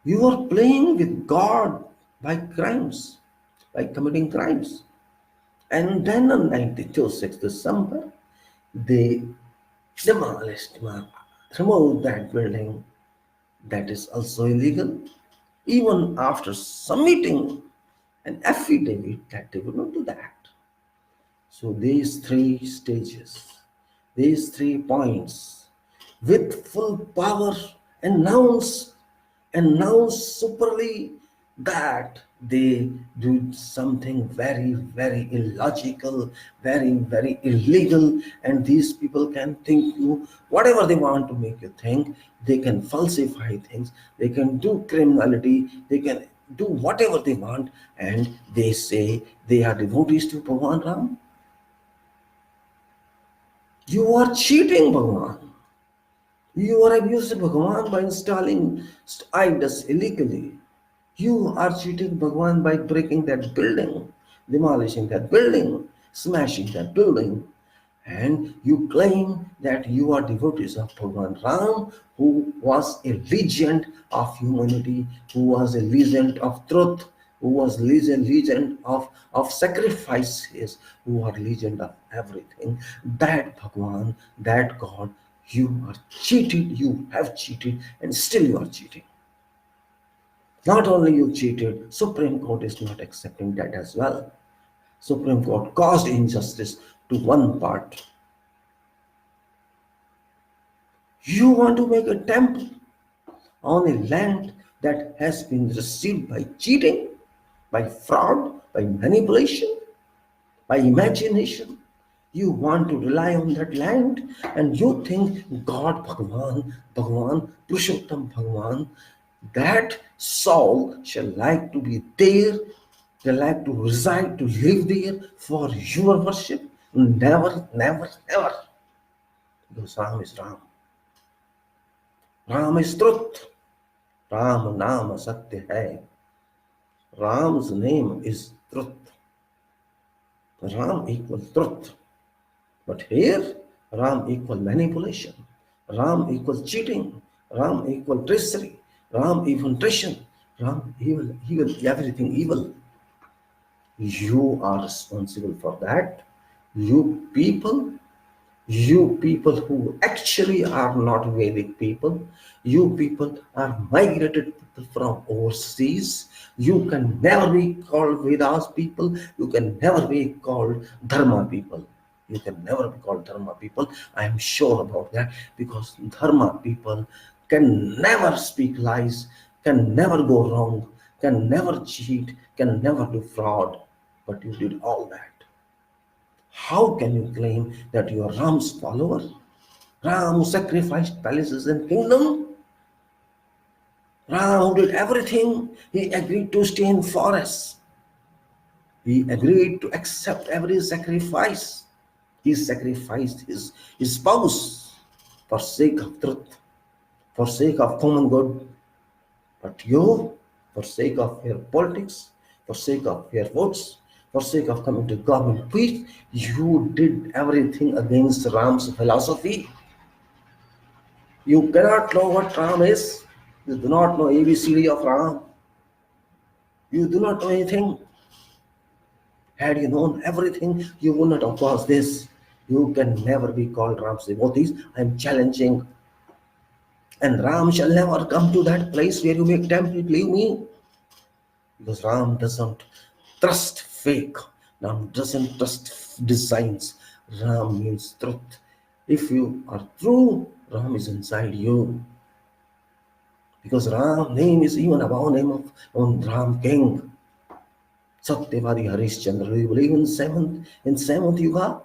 You are playing with God by crimes, by committing crimes. And then on 6th December, they demolished, removed that building. That is also illegal. Even after submitting an affidavit that they would not do that. So these three stages, these 3 points, with full power, announce superly that they do something very, very illogical, very, very illegal, and these people can think you whatever they want to make you think. They can falsify things, they can do criminality, they can do whatever they want, and they say they are devotees to Bhagwan Ram. You are cheating Bhagwan. You are abusing Bhagwan by installing idols illegally. You are cheating Bhagwan by breaking that building, demolishing that building, smashing that building. And you claim that you are devotees of Bhagwan Ram, who was a legend of humanity, who was a legend of truth, who was legend of sacrifices, who are legend of everything. That Bhagwan, that God, you are cheated, you have cheated, and still you are cheating. Not only you cheated, Supreme Court is not accepting that as well. Supreme Court caused injustice to one part. You want to make a temple on a land that has been received by cheating, by fraud, by manipulation, by imagination. You want to rely on that land, and you think God, Bhagwan, Purushottam Bhagwan, that soul shall like to be there, they like to reside, to live there for your worship. Never, never, never. Because Ram is Ram. Ram is truth. Ram Naam Satya Hai. Ram's name is truth. Ram equals truth. But here, Ram equals manipulation. Ram equals cheating. Ram equals treachery. Ram equals treason. Ram evil, everything evil. You are responsible for that. You people who actually are not Vedic people, you people are migrated people from overseas. You can never be called Vedas people. You can never be called Dharma people. You can never be called Dharma people. I am sure about that, because Dharma people can never speak lies, can never go wrong, can never cheat, can never do fraud. But you did all that. How can you claim that you are Ram's follower? Ram sacrificed palaces and kingdom. Ram, who did everything, he agreed to stay in forests. He agreed to accept every sacrifice. He sacrificed his spouse for sake of truth, for sake of common good. But you, for sake of your politics, for sake of your votes, for sake of coming to government peace, you did everything against Ram's philosophy. You cannot know what Ram is. You do not know ABCD of Ram. You do not know anything. Had you known everything, you would not have caused this. You can never be called Ram's devotees. I am challenging. And Ram shall never come to that place where you make temple, believe me. Because Ram doesn't trust fake. Ram doesn't trust designs. Ram means truth. If you are true, Ram is inside you. Because Ram name is even above name of Ram King. Satyavadi Harishchandra. Do you believe in seventh yuga?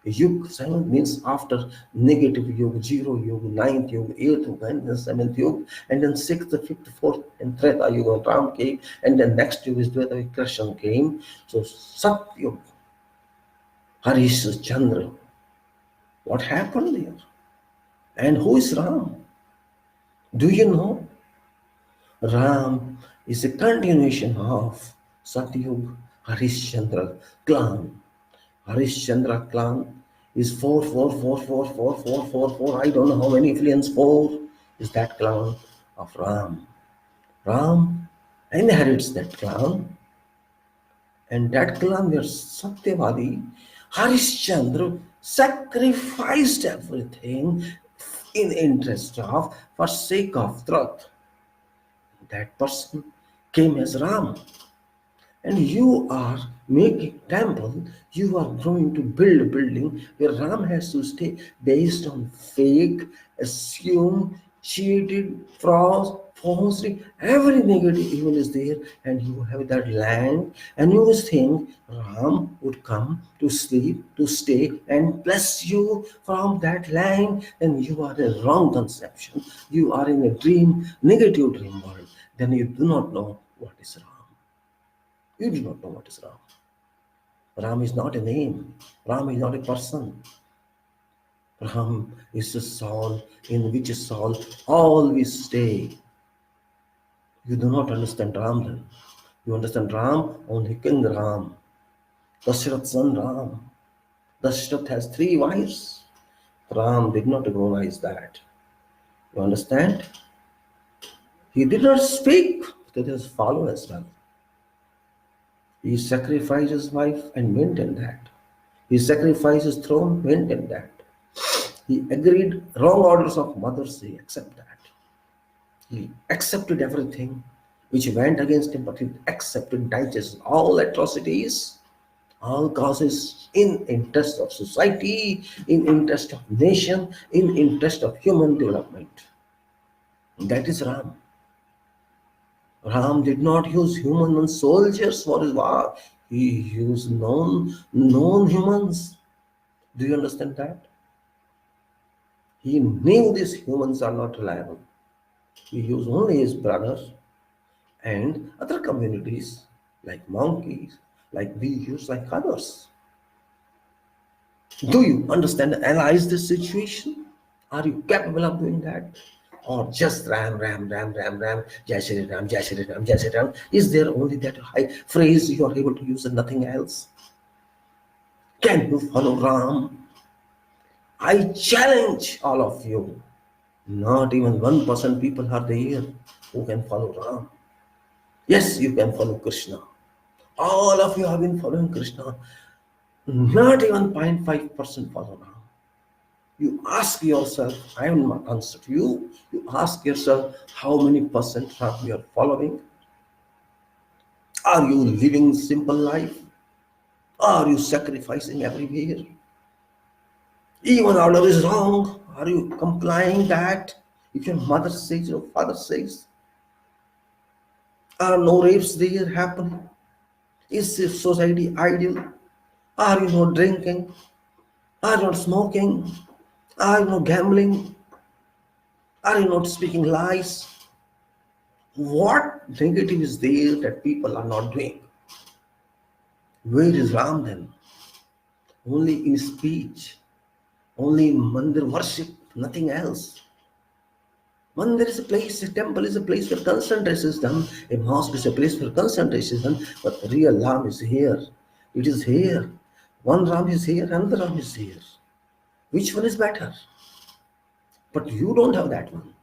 Yug, seventh means after negative yuga, zero yuga, ninth yuga, eighth yuga, and then seventh yuga, and then sixth, fifth, fourth, and Treta yuga, Ram came, and then next yuga is Dweta Krishna came. So Sat yuga, Harish Chandra. What happened there? And who is Ram? Do you know? Ram is a continuation of Satyug Harishchandra clan. Harishchandra clan is 4. I don't know how many millions. 4 is that clan of Ram. Ram inherits that clan, and that clan where Satyavadi Harishchandra sacrificed everything in interest of, for sake of truth. That person came as Ram. And you are making temple, you are going to build a building where Ram has to stay based on fake, assumed, cheated, fraud, falsely, every negative evil is there, and you have that land, and you think Ram would come to sleep, to stay, and bless you from that land, and you are in a wrong conception. You are in a dream, negative dream world. Then you do not know what is Ram. You do not know what is Ram. Ram is not a name. Ram is not a person. Ram is a soul in which a soul always stay. You do not understand Ram then. You understand Ram, only King Ram. Dashrath's son Ram. Dashrath has 3 wives. Ram did not recognize that. You understand? He did not speak to his followers as well. He sacrificed his wife and maintained that. He sacrificed his throne, maintained that. He agreed wrong orders of mothers, he accepted that. He accepted everything which went against him, but he accepted, digested all atrocities, all causes in interest of society, in interest of nation, in interest of human development. That is Ram. Ram did not use human soldiers for his war. He used known humans. Do you understand that? He knew these humans are not reliable. He used only his brothers and other communities like monkeys, like bees, like others. Do you understand and analyze this situation? Are you capable of doing that? Or just Ram, Jai Shri Ram, Jai Shri Ram, Jai Shri Ram? Is there only that high phrase you are able to use and nothing else? Can you follow Ram? I challenge all of you. Not even 1% people are there who can follow Ram. Yes, you can follow Krishna. All of you have been following Krishna. Not even 0.5% follow Ram. You ask yourself, I am not answer to you. You ask yourself, how many percent are you following? Are you living simple life? Are you sacrificing everywhere? Even order is wrong. Are you complying that? If your mother says, your father says, are no rapes there happening? Is this society ideal? Are you not drinking? Are you not smoking? Are you not gambling? Are you not speaking lies? What negative is there that people are not doing? Where is Ram then? Only in speech, only in mandir worship, nothing else. Mandir is a place, a temple is a place where concentration is done, a mosque is a place where concentration is done, but the real Ram is here. It is here. One Ram is here, another Ram is here. Which one is better? But you don't have that one.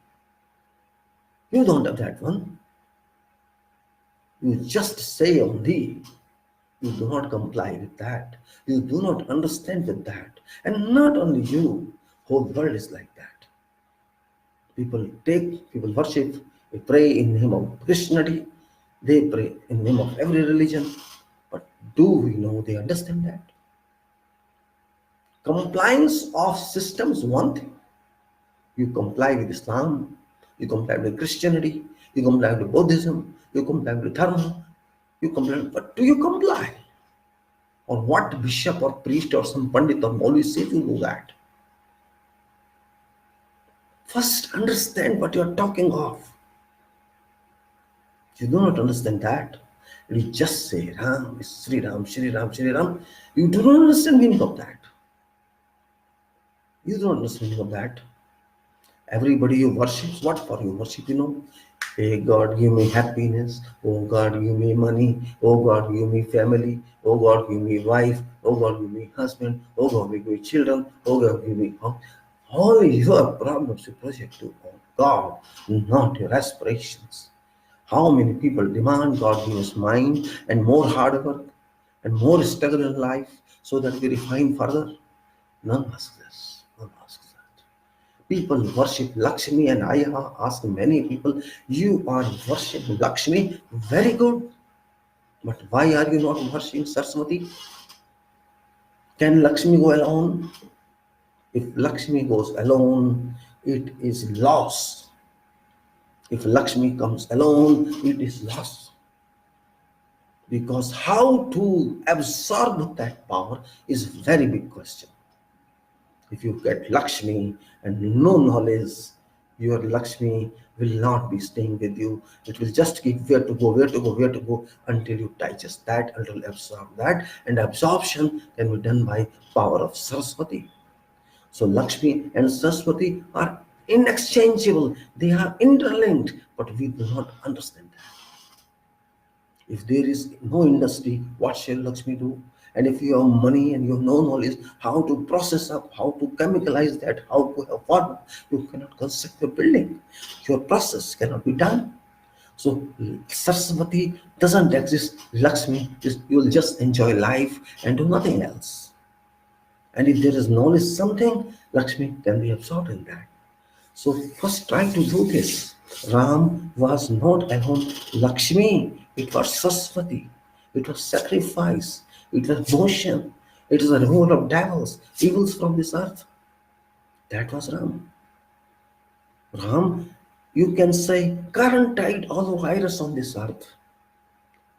You don't have that one. You just say only. You do not comply with that. You do not understand with that. And not only you, whole world is like that. People worship, they pray in the name of Christianity, they pray in the name of every religion. But do we know they understand that? Compliance of systems, one thing. You comply with Islam, you comply with Christianity, you comply with Buddhism, you comply with Dharma, you comply, but do you comply? Or what bishop or priest or some pandit or maulvi says you do that? First understand what you are talking of. You do not understand that. You just say Ram, Sri Ram, Shri Ram, Shri Ram. You do not understand meaning of that. You don't understand meaning of that. Everybody you worship, what for you worship, Hey God, give me happiness. Oh God, give me money. Oh God, give me family. Oh God, give me wife. Oh God, give me husband. Oh God, give me children. Oh God, give me all your problems you project to God, not your aspirations. How many people demand God give us mind and more hard work and more struggle in life so that we refine further? None asks this. None asks that. People worship Lakshmi, and I have asked many people, you are worshiping Lakshmi, very good. But why are you not worshiping Saraswati? Can Lakshmi go alone? If Lakshmi goes alone, it is loss. If Lakshmi comes alone, it is loss. Because how to absorb that power is very big question. If you get Lakshmi and no knowledge, your Lakshmi will not be staying with you. It will just keep where to go, where to go, where to go until you digest that, until you absorb that. And absorption can be done by power of Saraswati. So Lakshmi and Saraswati are inexchangeable. They are interlinked, but we do not understand that. If there is no industry, what shall Lakshmi do? And if you have money and you have no knowledge how to process up, how to chemicalize that, how to have water, you cannot construct a building. Your process cannot be done. So Saraswati doesn't exist. Lakshmi, you will just enjoy life and do nothing else. And if there is knowledge something, Lakshmi can be absorbed in that. So first try to do this. Ram was not alone Lakshmi, it was Saraswati, it was sacrifice, it was motion, it was a removal of devils, evils from this earth. That was Ram. Ram, you can say, quarantined all the virus on this earth.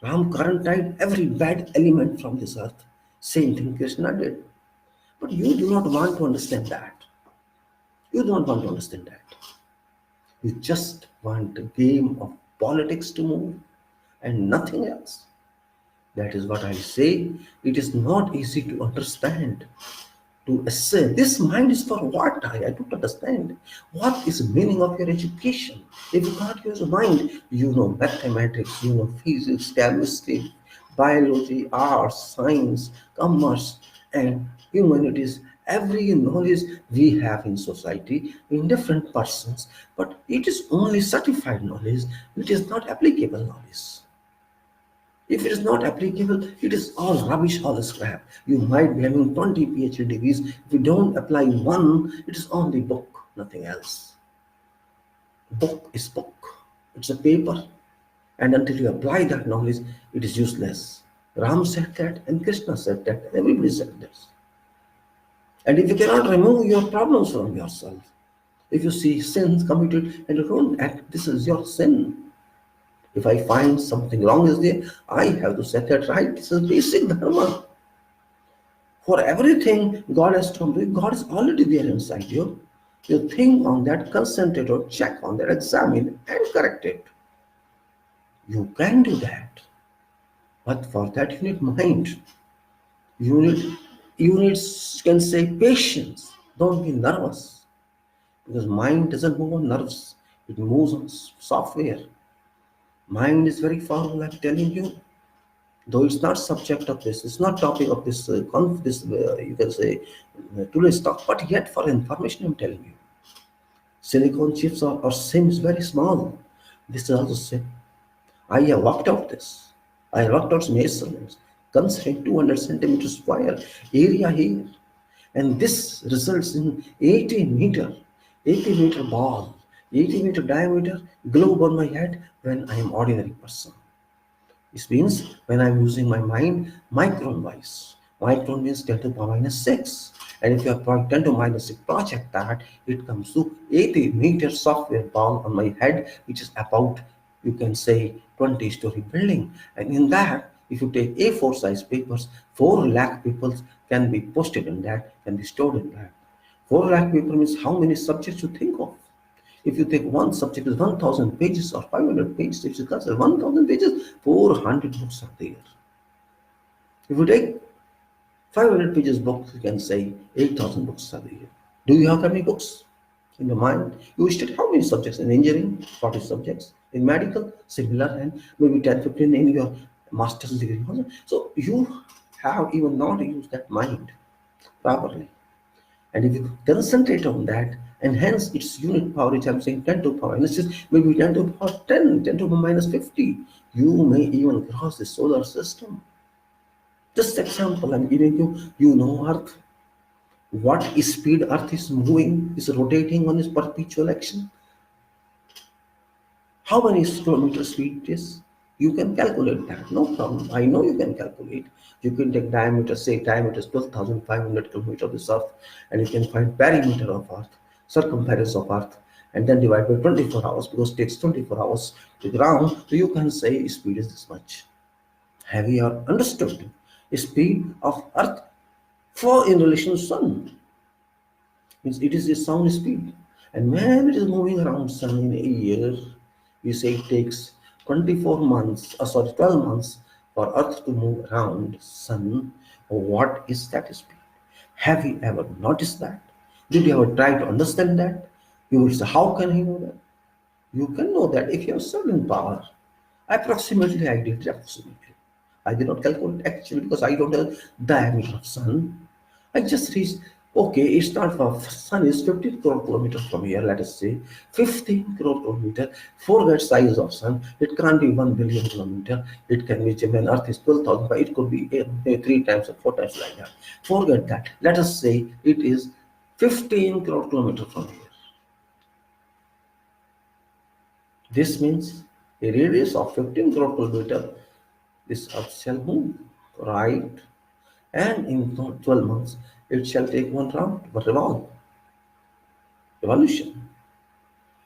Ram quarantined every bad element from this earth. Same thing Krishna did. But you do not want to understand that. You don't want to understand that. You just want a game of politics to move and nothing else. That is what I say. It is not easy to understand. To say this mind is for what? I don't understand. What is the meaning of your education? If you can't use a mind, you know mathematics, you know physics, chemistry, biology, arts, science, commerce, and humanities. Every knowledge we have in society in different persons, but it is only certified knowledge, it is not applicable knowledge. If it is not applicable, it is all rubbish, all scrap. You might be having 20 PhD degrees. If you don't apply one, it is only book, nothing else. Book is book. It's a paper. And until you apply that knowledge, it is useless. Ram said that, and Krishna said that, and everybody said this. And if you cannot remove your problems from yourself, if you see sins committed and you don't act, this is your sin. If I find something wrong is there, I have to set that right. This is basic dharma. For everything God has told you, God is already there inside you. You think on that, concentrate or check on that, examine and correct it. You can do that, but for that you need mind. You need, you need, can say, patience. Don't be nervous, because mind doesn't move on nerves. It moves on software. Mind is very powerful, I'm telling you. Though it's not subject of this, it's not topic of this, you can say, today's talk, but yet for information I'm telling you. Silicon chips are seems very small. This is also same. I have worked out this. I have worked out measurements considering 200 centimeters square area here. And this results in 80 meter ball, 80-meter diameter globe on my head when I am ordinary person. This means when I'm using my mind micron wise. Micron means 10 to the power minus 6. And if you have 10 to the minus 6 project that, it comes to 80-meter software ball on my head, which is about, you can say, 20-story building. And in that, if you take A4 size papers, 4 lakh people can be posted in that, can be stored in that. 4 lakh paper means how many subjects you think of. If you take one subject is 1000 pages or 500 pages, if you consider 1000 pages, 400 books are there. If you take 500 pages book, you can say 8000 books are there. Do you have any books in your mind? You study how many subjects? In engineering, 40 subjects. In medical, similar, and maybe 10, 15 in your master's degree. So you have even not used that mind properly. And if you concentrate on that, and hence its unit power, which I'm saying 10 to the power minus 6, maybe 10 to the power 10, 10 to the power minus 50, you may even cross the solar system. Just example I'm giving you, you know Earth. What speed Earth is moving, is rotating on its perpetual action. How many kilometers speed it is? You can calculate that, no problem. I know you can calculate. You can take diameter, say diameter is 12,500 kilometers of this Earth, and you can find perimeter of Earth, circumference of Earth, and then divide by 24 hours, because it takes 24 hours to ground. So you can say speed is this much. Have you understood the speed of Earth for in relation to Sun? Means it is a sound speed. And when it is moving around Sun in a year, we say it takes 24 months, 12 months for Earth to move around Sun. What is that speed? Have you ever noticed that? Did you ever try to understand that? You will say, how can he know that? You can know that if you have certain power. Approximately, I did approximately. I did not calculate actually because I don't have diameter of Sun. I just reached, okay, it's not for Sun is 15 crore kilometers from here, let us say 15 crore kilometer, forget size of Sun, it can't be 1 billion kilometer, it can be, when Earth is 12,000, but it could be 3 times or 4 times like that. Forget that. Let us say it is 15 crore kilometers from here. This means a radius of 15 crore kilometer, this Earth shall move, right? And in 12 months, it shall take one round, but revolve. Evolution.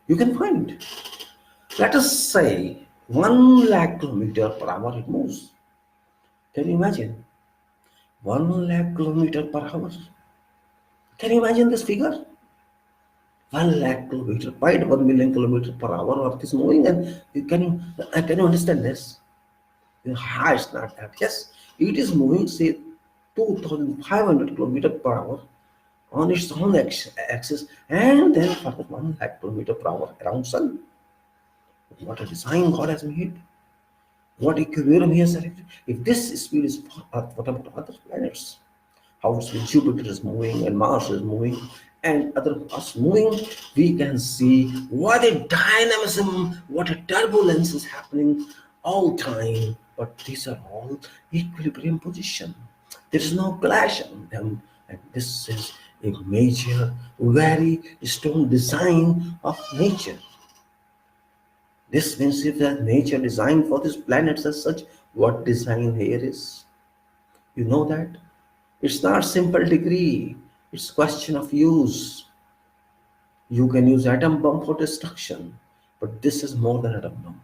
You can find. Let us say 1 lakh kilometer per hour it moves. Can you imagine? 1 lakh kilometer per hour. Can you imagine this figure? 1 lakh kilometer, 0.1 million kilometer per hour Earth is moving, and can you understand this? It's not that. Yes, it is moving, say 2,500 kilometers per hour on its own axis, and then for 1 lakh kilometer per hour around Sun. What a design God has made. What equilibrium he has selected. If this speed is for Earth, what about other planets? How Jupiter is moving and Mars is moving and other planets moving, we can see what a dynamism, what a turbulence is happening all time. But these are all equilibrium position. There is no clash on them, and this is a major, very strong design of nature. This means if the nature designed for these planets as such, what design here is? You know that? It's not simple degree. It's question of use. You can use atom bomb for destruction, but this is more than atom bomb.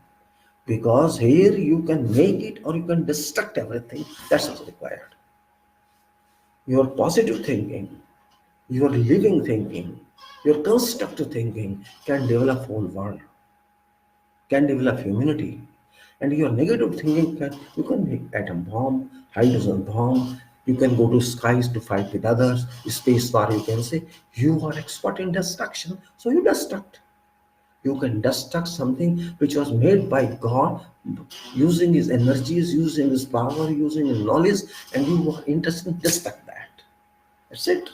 Because here you can make it or you can destruct everything. That's what's required. Your positive thinking, your living thinking, your constructive thinking can develop whole world, can develop humanity, And your negative thinking you can make atom bomb, hydrogen bomb, you can go to skies to fight with others, space war, you can say. You are expert in destruction, so you destruct. You can destruct something which was made by God, using his energies, using his power, using his knowledge, and you are interested in destruct that. That's it.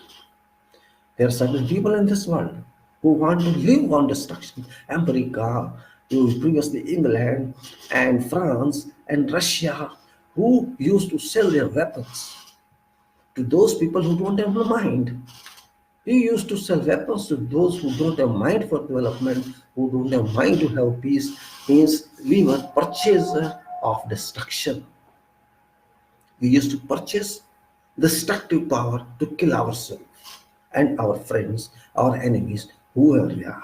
There are certain people in this world who want to live on destruction. America, previously England, and France, and Russia, who used to sell their weapons to those people who don't have a mind. He used to sell weapons to those who don't have mind for development, who don't have mind to have peace. Means we were purchaser of destruction. We used to purchase destructive power to kill ourselves and our friends, our enemies, whoever we are.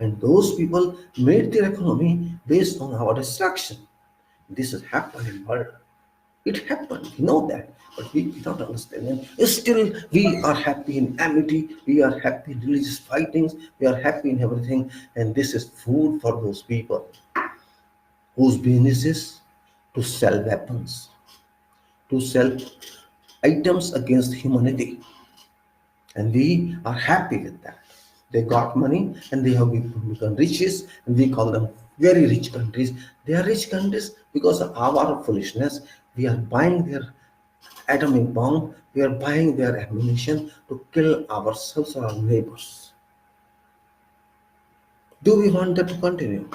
And those people made their economy based on our destruction. This has happened in the world. It happened, we know that, but we cannot understand. And still, we are happy in amity, we are happy in religious fightings, we are happy in everything. And this is food for those people whose business is to sell weapons, to sell items against humanity. And we are happy with that. They got money and they have become riches, and we call them very rich countries. They are rich countries because of our foolishness. We are buying their atomic bomb, we are buying their ammunition to kill ourselves or our neighbors. Do we want that to continue?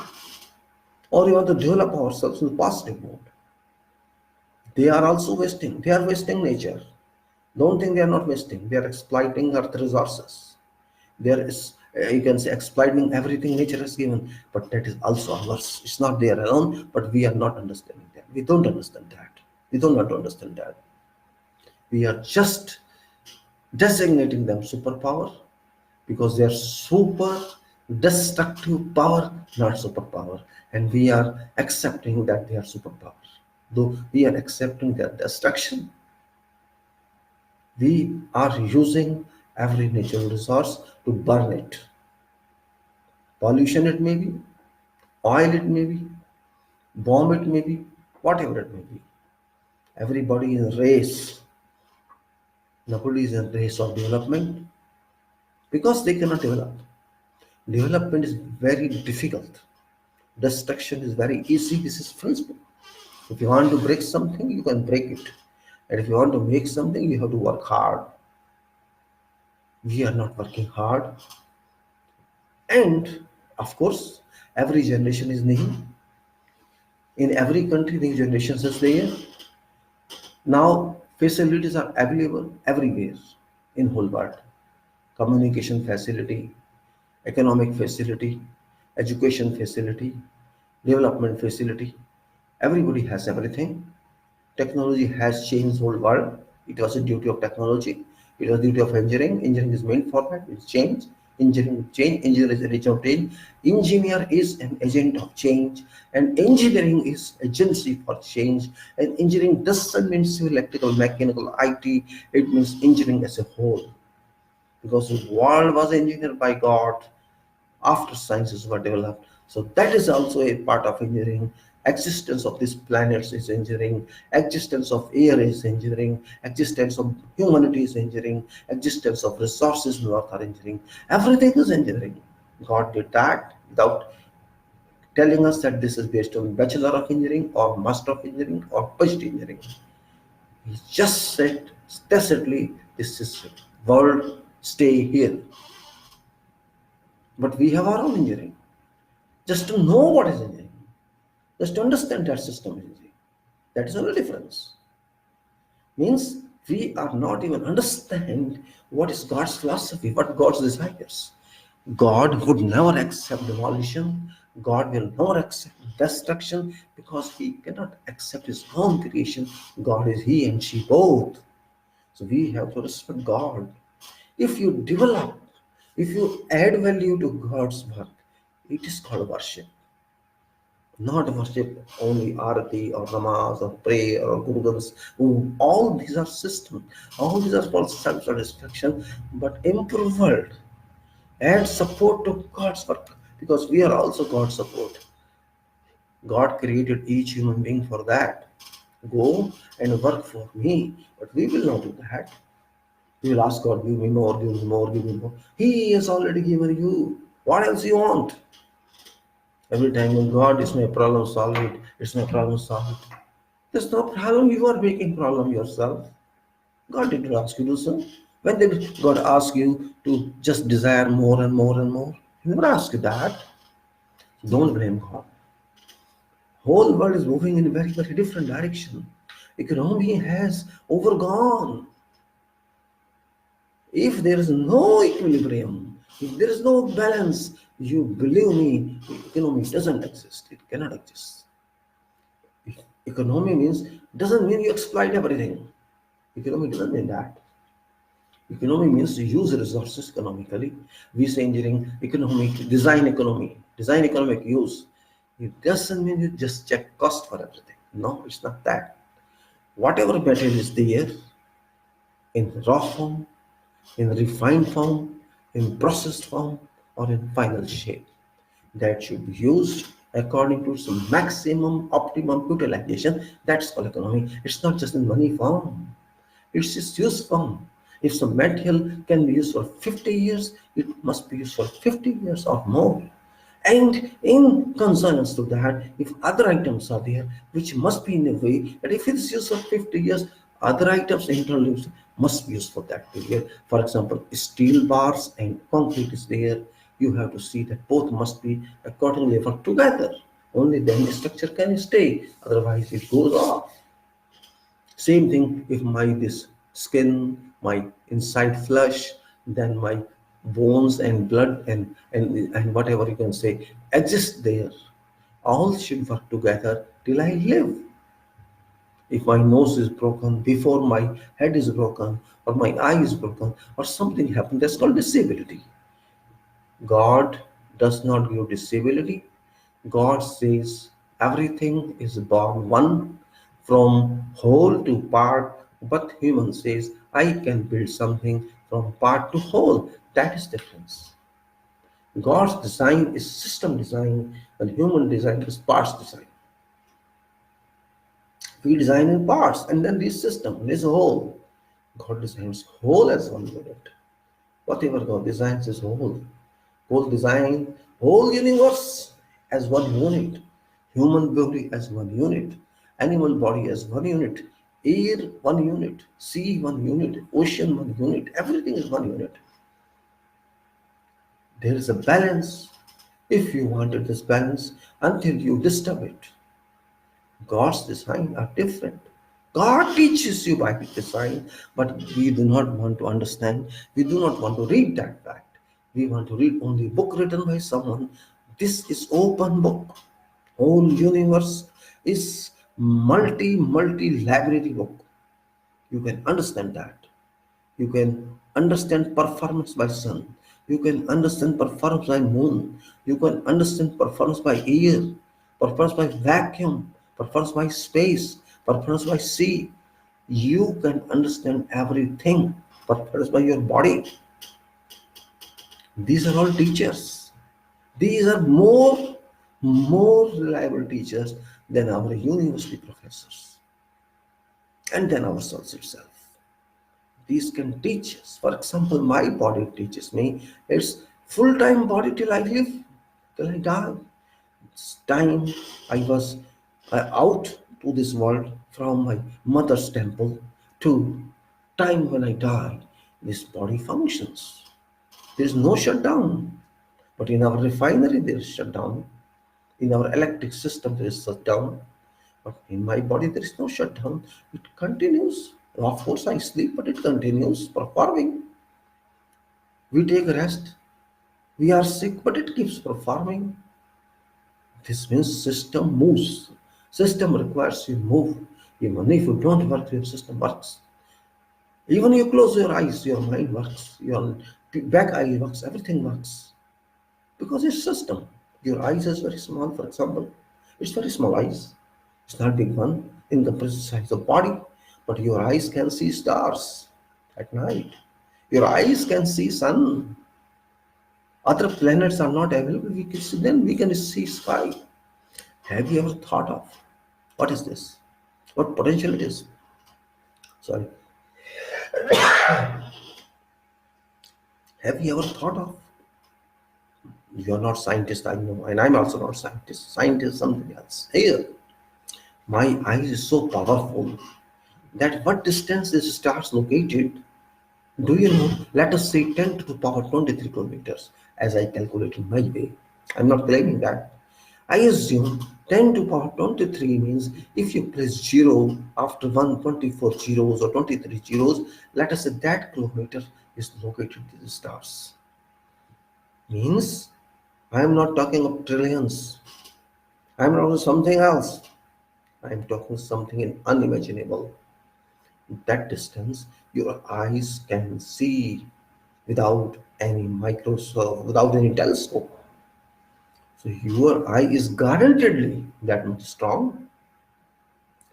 Or we want to develop ourselves in positive mode? They are also wasting. They are wasting nature. Don't think they are not wasting. They are exploiting earth resources. There is, you can say, exploiting everything nature has given, but that is also ours. It's not there alone, but we are not understanding that. We don't understand that. We don't want to understand that. We are just designating them superpower because they are super destructive power, not superpower. And we are accepting that they are superpower. Though we are accepting their destruction, we are using every natural resource to burn it. Pollution it may be, oil it may be, bomb it may be, whatever it may be. Everybody is in race. Nobody is in race of development because they cannot develop. Development is very difficult. Destruction is very easy. This is principle. If you want to break something, you can break it. And if you want to make something, you have to work hard. We are not working hard. And of course, every generation is new. In every country, new generations is there. Now, facilities are available everywhere in whole world. Communication facility, economic facility, education facility, development facility. Everybody has everything. Technology has changed whole world. It was a duty of technology. It was duty of engineering. Engineering is main format. It's change. Engineering change. Engineer is an agent of change. Engineer is an agent of change, and engineering is agency for change. And engineering doesn't mean civil, electrical, mechanical, IT. It means engineering as a whole, because the world was engineered by God after sciences were developed. So that is also a part of engineering. Existence of these planets is engineering. Existence of air is engineering. Existence of humanity is engineering. Existence of resources in earth are engineering. Everything is engineering. God did that without telling us that this is based on Bachelor of Engineering or Master of Engineering or Post Engineering. He just said tacitly, this is world, stay here. But we have our own engineering. Just to know what is engineering, just to understand that system is engineering. That is the only difference. Means we are not even understand what is God's philosophy, what God's desires. God would never accept demolition. God will never accept destruction because he cannot accept his own creation. God is he and she both. So we have to respect God. If you develop, if you add value to God's work, it is called worship. Not worship only arati or namaz or prayer or gurus. All these are systems. All these are for self-satisfaction, but improve world. Add support to God's work because we are also God's support. God created each human being for that. Go and work for me. But we will not do that. We will ask God, give me more, give me more, give me more. He has already given you. What else you want? Every time when God is my problem, solve it. It's my problem, solve it. There's no problem. You are making problem yourself. God didn't ask you to do so. When did God ask you to just desire more and more and more? He never asked you that. Don't blame God. Whole world is moving in a very, very different direction. Economy has overgone. If there is no equilibrium, if there is no balance, you believe me, economy doesn't exist. It cannot exist. Economy means doesn't mean you exploit everything. Economy doesn't mean that. Economy means to use resources economically. We say engineering, economic, design economic use. It doesn't mean you just check cost for everything. No, it's not that. Whatever material is there in raw form, in refined form, in processed form, or in final shape, that should be used according to some maximum optimum utilization. That's called economy. It's not just in money form. It's its use form. If some material can be used for 50 years, it must be used for 50 years or more. And in consonance to that, if other items are there, which must be in a way that if it's used for 50 years, other items introduced must be used for that period. For example, steel bars and concrete is there. You have to see that both must be accordingly worked together. Only then the structure can stay. Otherwise, it goes off. Same thing if my this skin, my inside flesh, then my bones and blood and whatever you can say exist there. All should work together till I live. If my nose is broken before my head is broken, or my eye is broken, or something happened, that's called disability. God does not give disability. God says everything is born one from whole to part, but human says I can build something from part to whole. That is difference. God's design is system design and human design is parts design. We design in parts and then this system is a whole. God designs whole as one unit. Whatever God designs is whole. Whole design, whole universe as one unit, human body as one unit, animal body as one unit, air one unit, sea one unit, ocean one unit, everything is one unit. There is a balance. If you wanted this balance until you disturb it, God's design are different. God teaches you by His design, but we do not want to understand. We do not want to read that fact. We want to read only a book written by someone. This is open book. Whole universe is multi library book. You can understand that. You can understand performance by sun. You can understand performance by moon. You can understand performance by air, performance by vacuum, performance by space, performance by sea. You can understand everything, performance by your body. These are all teachers. These are more reliable teachers than our university professors and than ourselves itself. These can teach us. For example, my body teaches me it's full-time body till I live, till I die. It's time I was out to this world from my mother's temple to time when I die. This body functions. There is no shutdown. But in our refinery, there is shutdown. In our electric system, there is shutdown. But in my body, there is no shutdown. It continues. Of course, I sleep, but it continues performing. We take rest. We are sick, but it keeps performing. This means system moves. System requires you move. Even if you don't work, your system works. Even you close your eyes, your mind works. Your back eye works. Everything works because it's system. Your eyes is very small, for example. It's very small eyes. It's not big one in comparison size of body, but your eyes can see stars at night. Your eyes can see sun. Other planets are not available. We can see, then we can see sky. Have you ever thought of what is this? What potential it is? Sorry. Have you ever thought of? You're not scientist, I know, and I'm also not scientist. Scientist is something else. Here, my eyes is so powerful that what distance this star's located, do you know? Let us say 10 to the power 23 kilometers, as I calculate in my way. I'm not claiming that. I assume 10 to power 23 means if you place 0 after 124 zeros or 23 zeros, let us say that kilometer is located to the stars. Means I am not talking of trillions. I am not something else. I am talking something unimaginable. That distance your eyes can see without any microscope, without any telescope. So your eye is guaranteedly that much strong,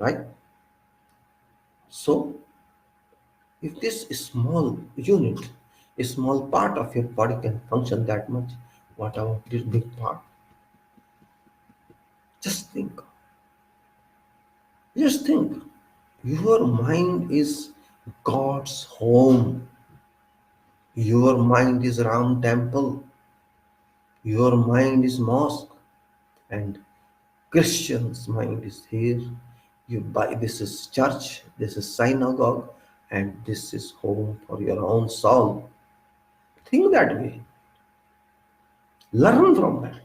right? So if this small unit, a small part of your body can function that much, what about this big part? Just think. Just think. Your mind is God's home. Your mind is Ram temple. Your mind is mosque. And Christian's mind is here. You buy this is church, this is synagogue, and this is home for your own soul. Think that way. Learn from that.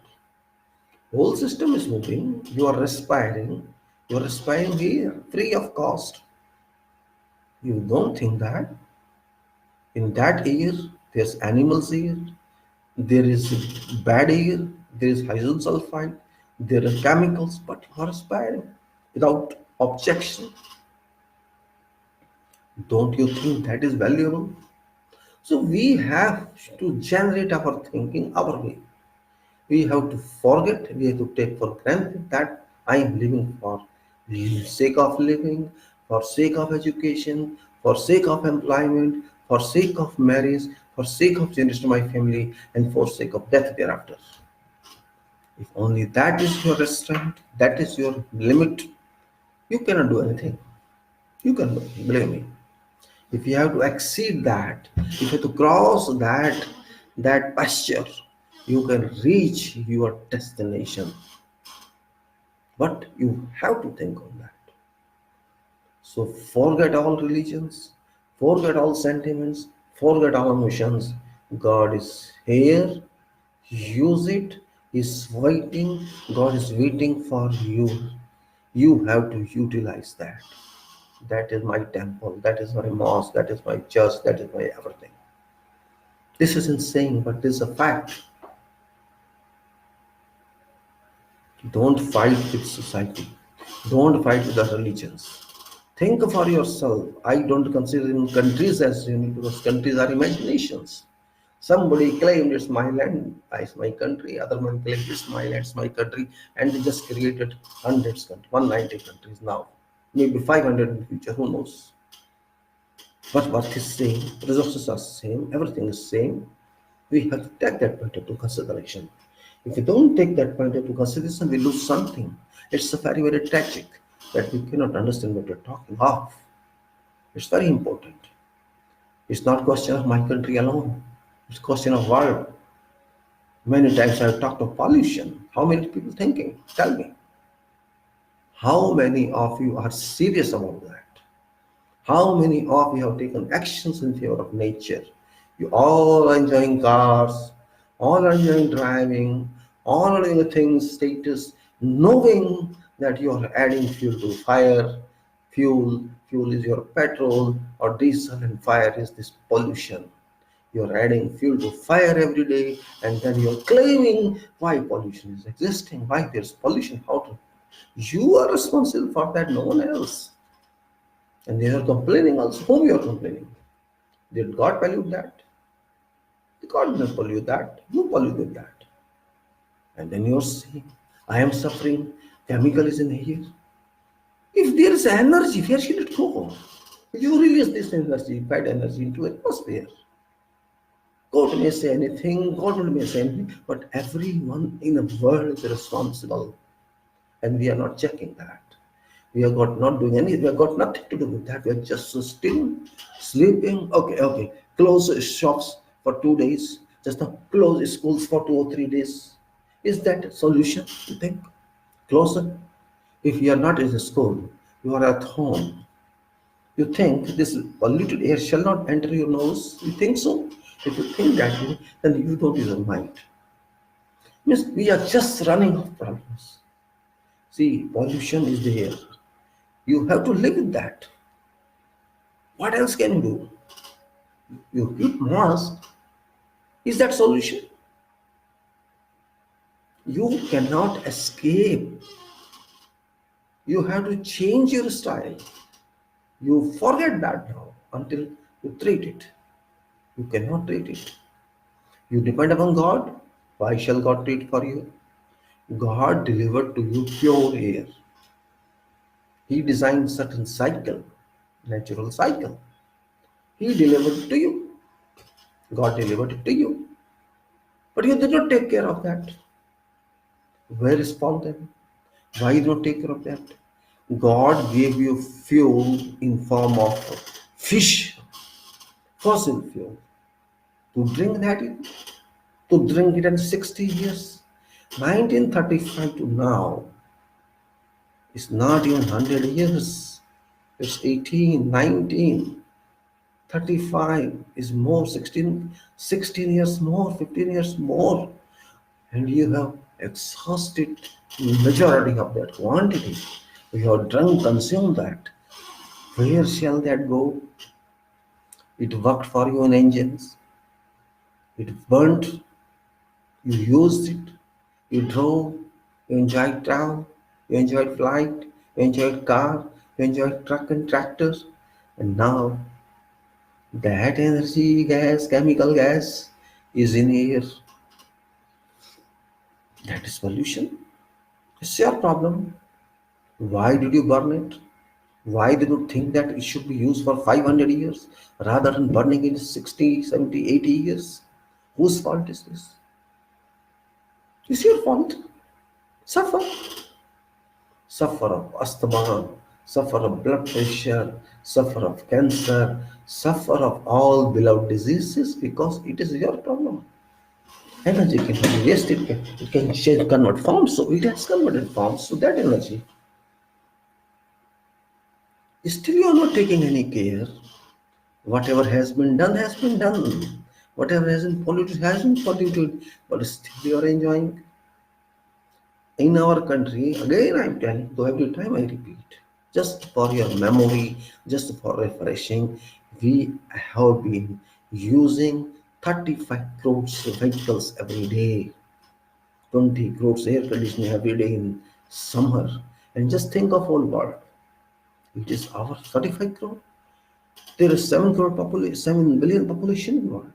Whole system is moving. You are respiring. You are respiring here, free of cost. You don't think that. In that air, there's animals here. There is bad air. There is hydrogen sulfide. There are chemicals, but you are respiring without objection. Don't you think that is valuable? So we have to generate our thinking our way. We have to forget, we have to take for granted that I am living for sake of living, for sake of education, for sake of employment, for sake of marriage, for sake of generation to my family, and for sake of death thereafter. If only that is your restraint, that is your limit, you cannot do anything. You can blame me. If you have to exceed that, if you have to cross that pasture, you can reach your destination. But you have to think on that. So forget all religions, forget all sentiments, forget all emotions. God is here. Use it. He's waiting. God is waiting for you. You have to utilize that. That is my temple. That is my mosque. That is my church. That is my everything. This is insane, but this is a fact. Don't fight with society. Don't fight with the religions. Think for yourself. I don't consider countries as unique because countries are imaginations. Somebody claimed it's my land, it's my country. Other man claimed it's my land, it's my country, and they just created hundreds, 190 countries now, maybe 500 in the future. Who knows? But what is same? Resources are same. Everything is same. We have to take that point into consideration. If we don't take that point into consideration, we lose something. It's a very, very tragic that we cannot understand what we're talking of. It's very important. It's not a question of my country alone. It's a question of world. Many times I've talked of pollution. How many people thinking? Tell me. How many of you are serious about that? How many of you have taken actions in favor of nature? You all are enjoying cars, all are enjoying driving, all are doing the things, status, knowing that you are adding fuel to fire. Fuel is your petrol or diesel, and fire is this pollution. You're adding fuel to fire every day, and then you're claiming why pollution is existing, why there's pollution, how to. You are responsible for that, no one else. And they are complaining also. Whom you are complaining? Did God pollute that? God didn't pollute that. You polluted that. And then you're saying, I am suffering. Chemical is in here. If there is energy, where should it go? You release this energy, bad energy into atmosphere. God may say anything, God may say anything, but everyone in the world is responsible. and we are not checking that. We are got not doing anything. We have got nothing to do with that. We are just still sleeping. Okay. Close shops for 2 days. Just now close schools for 2 or 3 days. Is that a solution? You think? Close it. If you are not in the school, you are at home. You think this polluted air shall not enter your nose? You think so? If you think that way, then you don't use your mind. Means we are just running of problems. See, pollution is there. You have to live with that. What else can you do? You keep mask. Is that solution? You cannot escape. You have to change your style. You forget that now until you treat it. You cannot treat it. You depend upon God. Why shall God treat for you? God delivered to you pure air. He designed certain cycle, natural cycle. He delivered it to you. God delivered it to you. But you did not take care of that. Where is fault then? Why you don't take care of that? God gave you fuel in form of fish, fossil fuel. To drink that, to drink it in 60 years, 1935 to now, it's not even 100 years. It's 18, 19, 35 is more, 16 years more, 15 years more. And you have exhausted majority of that quantity. You have drunk, consumed that. Where shall that go? It worked for you in engines. It burnt. You used it. You drove. You enjoyed travel. You enjoyed flight. You enjoyed car. You enjoyed truck and tractors. And now that energy gas, chemical gas, is in air. That is pollution. It's your problem. Why did you burn it? Why did you think that it should be used for 500 years rather than burning in 60, 70, 80 years? Whose fault is this? It's your fault. Suffer. Suffer of asthma, suffer of blood pressure, suffer of cancer, suffer of all beloved diseases because it is your problem. Energy can be wasted, it can change, convert forms, so it has converted forms to that energy. Still, you are not taking any care. Whatever has been done has been done. Whatever has been polluted has been polluted, but still you are enjoying. In our country, again I am telling, though every time I repeat, just for your memory, just for refreshing, we have been using 35 crores vehicles every day, 20 crores air conditioning every day in summer. And just think of whole world. It is our 35 crore. There is 7 crore population, 7 billion population in the world.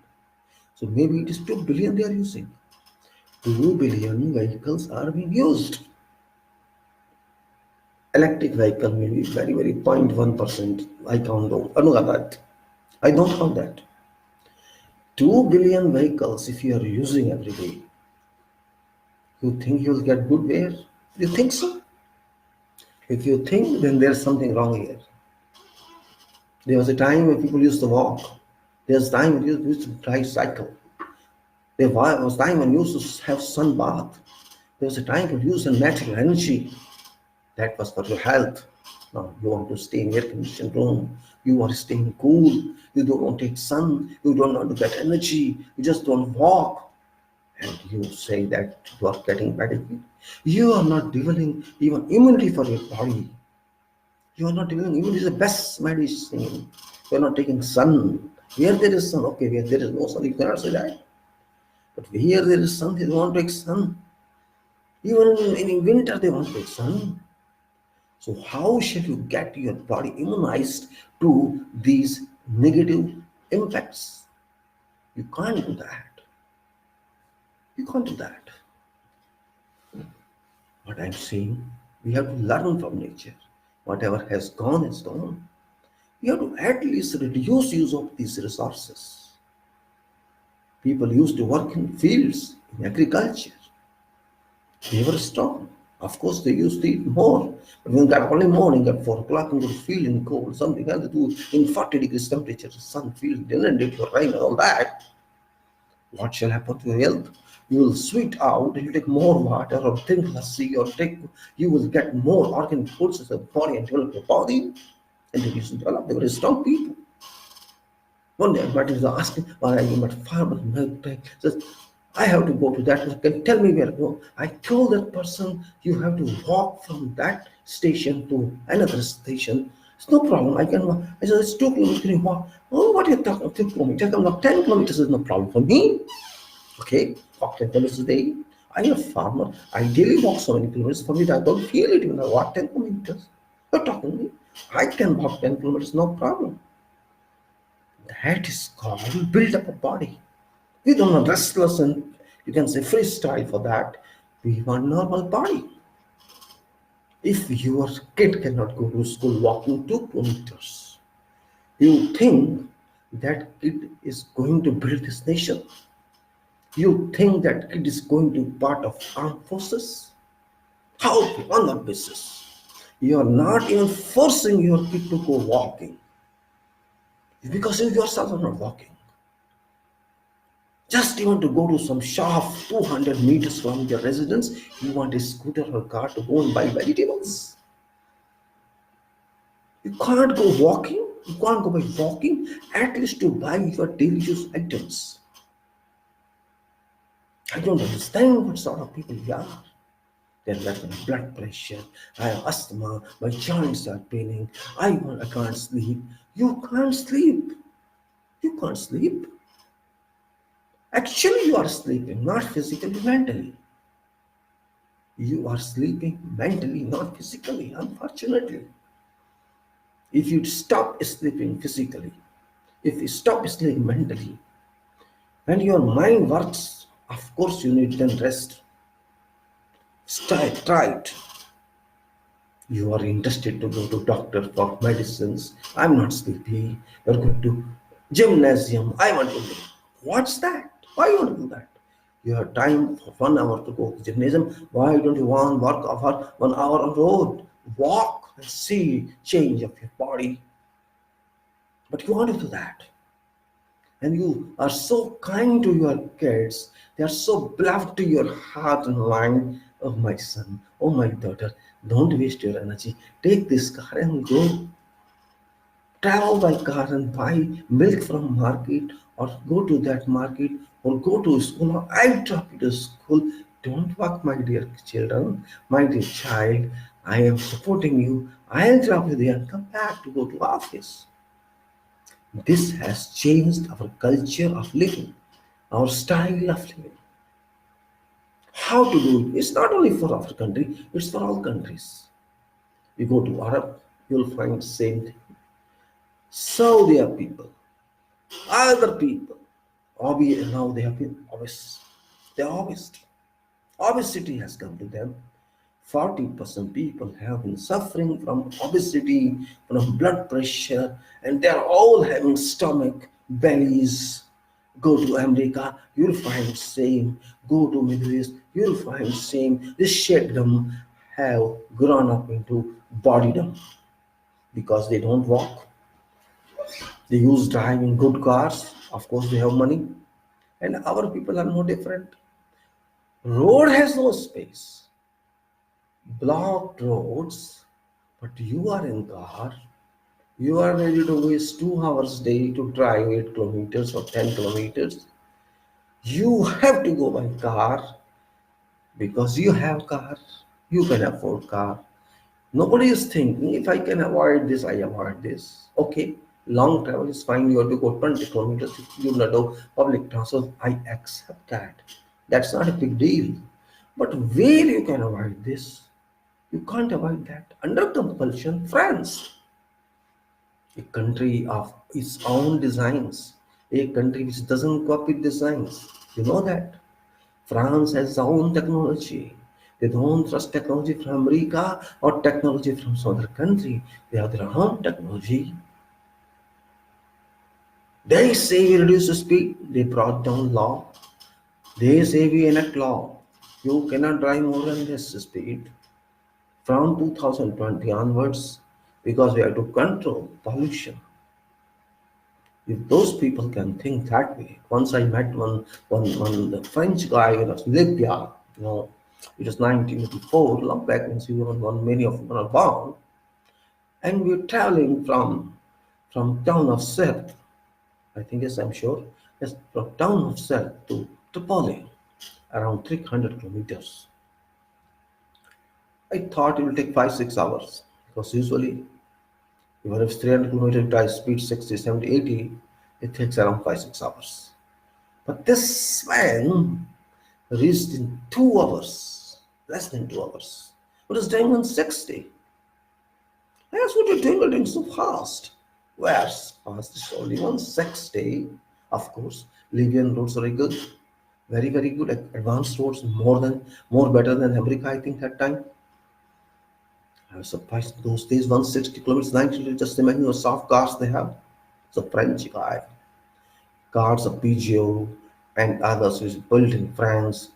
So maybe it is 2 billion they are using. 2 billion vehicles are being used. Electric vehicle may be very, very 0.1%. I count that. I don't count that. 2 billion vehicles if you are using every day. You think you will get good air? You think so? If you think, then there's something wrong here. There was a time when people used to walk. There was a time when you used to tricycle. There was a time when you used to have sun bath. There was a time when you used natural energy. That was for your health. Now you want to stay in air-conditioned room. You are staying cool. You don't want to take sun. You don't want to get energy. You just don't walk. And you say that you are getting better. You are not developing even immunity for your body. You are not developing immunity is the best medicine. You are not taking sun. Where there is sun, okay, where there is no sun, you cannot say that. But where there is sun, they want to take sun. Even in winter, they want to take sun. So how shall you get your body immunized to these negative impacts? You can't do that. You can't do that. What I'm saying, we have to learn from nature. Whatever has gone is gone. We have to at least reduce use of these resources. People used to work in fields, in agriculture. They were strong. Of course, they used to eat more. But when got early morning at 4 o'clock and go feeling cold, something else to do in 40 degrees temperature, sun feeling inundated or rain and all that, what shall happen to your health? You will sweat out, you take more water or drink lassi or take, you will get more organic foods in the body and develop your body. And they used to develop, they were strong people. One day, Martin was asking, why I'm at farmer milk tank. Says, I have to go to that. Can tell me where to go. I told that person, you have to walk from that station to another station. It's no problem. I can walk. I said, it's 2 kilometers. Can you walk? Oh, what are you talking about? 2 kilometers. I'm not 10 kilometers is no problem for me. Okay, walk 10 kilometers a day. I'm a farmer. I daily walk so many kilometers. For me, I don't feel it when I walk 10 kilometers. You're talking to me. I can walk 10 kilometers, no problem. That is called build up a body. We don't want restless and you can say freestyle for that. We want normal body. If your kid cannot go to school walking 2 kilometers, you think that kid is going to build this nation? You think that kid is going to be part of armed forces? How? On that basis. You are not even forcing your kid to go walking because you yourself are not walking. Just you want to go to some shop 200 meters from your residence, you want a scooter or car to go and buy vegetables. You can't go walking, you can't go by walking, at least to buy your daily use items. I don't understand what sort of people we are. They're like my blood pressure, I have asthma, my joints are paining, I can't sleep. You can't sleep. You can't sleep. Actually, you are sleeping, not physically, mentally. You are sleeping mentally, not physically, unfortunately. If you stop sleeping physically, if you stop sleeping mentally, when your mind works, of course you need then rest. Try it. You are interested to go to doctor for medicines. I'm not sleepy. You're going to gymnasium. I want to do. What's that? Why you want to do that? You have time for 1 hour to go to gymnasium. Why don't you want work over 1 hour on road? Walk and see change of your body. But you want to do that. And you are so kind to your kids. They are so beloved to your heart and mind. Oh my son, oh my daughter, don't waste your energy. Take this car and go. Travel by car and buy milk from market or go to that market or go to school or I'll drop you to school. Don't walk, my dear children, my dear child. I am supporting you. I'll drop you there and come back to go to office. This has changed our culture of living, our style of living. How to do it? It's not only for our country, it's for all countries. You go to Arab, you'll find the same thing. Saudi people, other people, now they have been obese. They're obese. Obesity has come to them. 40% people have been suffering from obesity, from blood pressure, and they're all having stomach, bellies. Go to America, you'll find same. Go to Middle East, you'll find same. This shedom have grown up into bodydom because they don't walk. They use driving good cars. Of course, they have money. And our people are no different. Road has no space. Blocked roads, but you are in car. You are ready to waste 2 hours a day to drive 8 kilometers or 10 kilometers. You have to go by car because you have car. You can afford car. Nobody is thinking if I can avoid this, I avoid this. Okay, long travel is fine. You have to go 20 kilometers. You will not do public transport. I accept that. That's not a big deal. But where you can avoid this, you can't avoid that. Under compulsion, France, a country of its own designs, a country which doesn't copy designs. You know that. France has its own technology. They don't trust technology from America or technology from some other country. They have their own technology. They say we reduce the speed. They brought down law. They say we enact law. You cannot drive more than this speed. from 2020 onwards, because we have to control pollution. If those people can think that way, once I met one the French guy in Libya, it was 1984, long back means we were many of them are born, and we were traveling from town of Sirte, I think yes, I'm sure, yes, from town of Sirte to Tripoli, around 300 kilometers. I thought it will take 5-6 hours because usually even if it's 300 kilometers by speed 60, 70, 80, it takes around 5-6 hours. But this man reached in 2 hours, less than 2 hours. But it's doing 160. That's what you're doing, so fast. Where's fast? It's only 160. Of course, Libyan roads are very good, very, very good. Advanced roads, more better than America, I think, that time. I was surprised those days, 160 kilometers, 90, just imagine what soft cars they have. It's a French guy. Cars of Peugeot and others is built in France,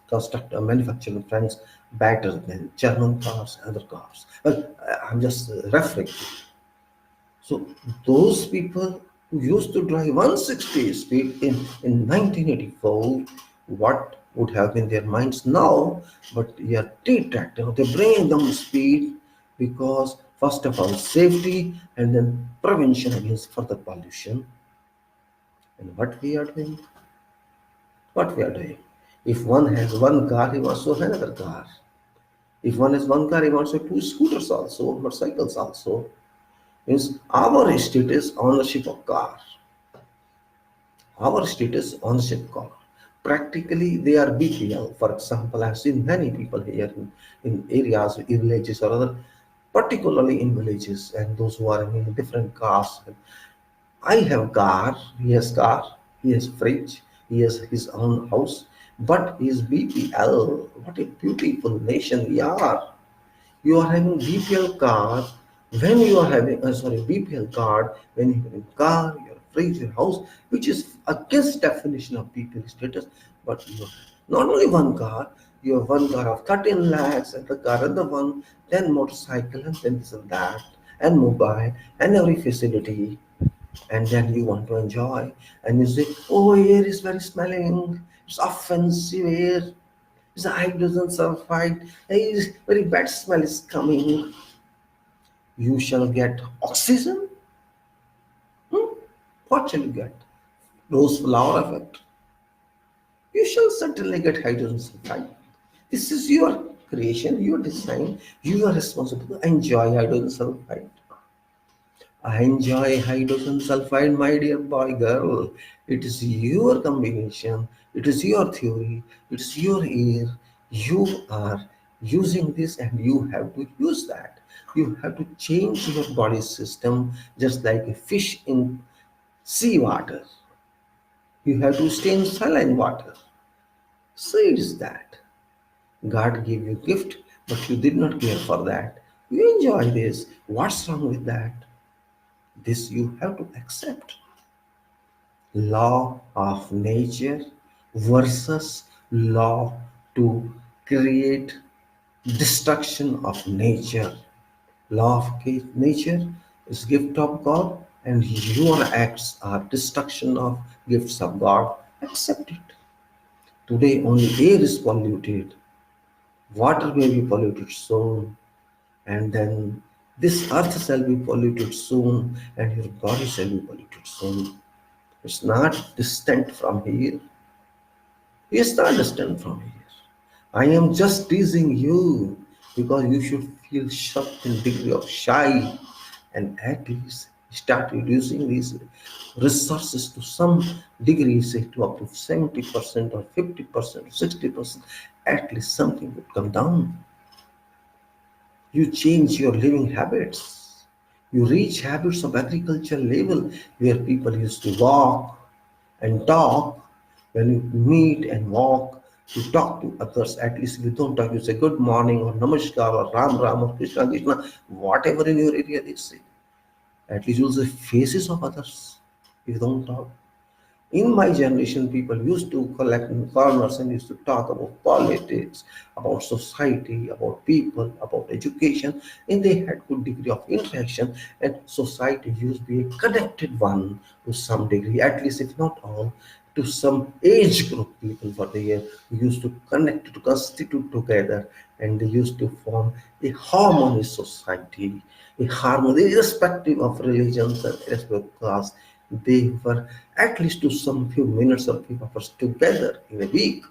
manufactured in France, better than German cars and other cars. But I'm just referring to. So those people who used to drive 160 speed in 1984, what would have been their minds now? But they are detracting, they're bringing down speed because first of all safety and then prevention against further pollution. And what we are doing? What we are doing? If one has one car, he wants to have another car. If one has one car, he wants to have two scooters also, motorcycles also. Means our state is ownership of car. Our state is ownership car. Practically, they are BPL. For example, I've seen many people here in areas, in villages or other, particularly in villages, and those who are in different cars. I have car, he has fridge, he has his own house, but he is BPL. What a beautiful nation we are. You are having BPL card when you are having BPL card when you have a car, your fridge, your house, which is against definition of BPL status. But you have not only one car, you have one car of 13 lakhs and the car and the one, then motorcycle and then this and that, and mobile and every facility, and then you want to enjoy, and you say, oh, air is very smelling, it's offensive air, it's hydrogen sulfide, is very bad smell is coming. You shall get oxygen. What shall you get? Rose flower effect. You shall certainly get hydrogen sulfide. This is your creation, your design. You are responsible to enjoy hydrogen sulfide. I enjoy hydrogen sulfide, my dear boy, girl. It is your combination, it is your theory, it is your air. You are using this and you have to use that. You have to change your body system just like a fish in seawater. You have to stay in saline water. So it is that. God gave you gift, but you did not care for that. You enjoy this. What's wrong with that? This you have to accept. Law of nature versus law to create destruction of nature. Law of nature is gift of God, and your acts are destruction of gifts of God. Accept it. Today only air is polluted, water may be polluted soon, and then this earth shall be polluted soon, and your body shall be polluted soon. It's not distant from here. It's not distant from here. I am just teasing you because you should feel certain degree of shy and at least start reducing these resources to some degree, say to up to 70% or 50% or 60%. At least something would come down. You change your living habits. You reach habits of agriculture level where people used to walk and talk. When you meet and walk, you talk to others. At least if you don't talk, you say good morning or namaskar or ram ram or krishna krishna, whatever in your area they say. At least you'll say faces of others if you don't talk. In my generation, people used to collect in corners and used to talk about politics, about society, about people, about education, and they had good degree of interaction. And society used to be a connected one to some degree, at least if not all, to some age group people for the year who used to connect to constitute together, and they used to form a harmonious society, a harmony irrespective of religions and irrespective of class. They were at least to some few minutes or few hours together in a week.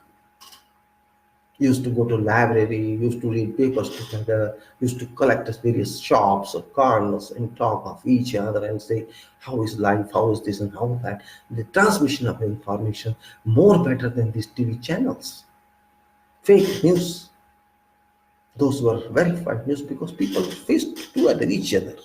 Used to go to library, used to read papers together, used to collect at various shops or corners and talk of each other and say, how is life, how is this and how that. The transmission of information more better than these TV channels. Fake news, those were verified news because people faced together each other.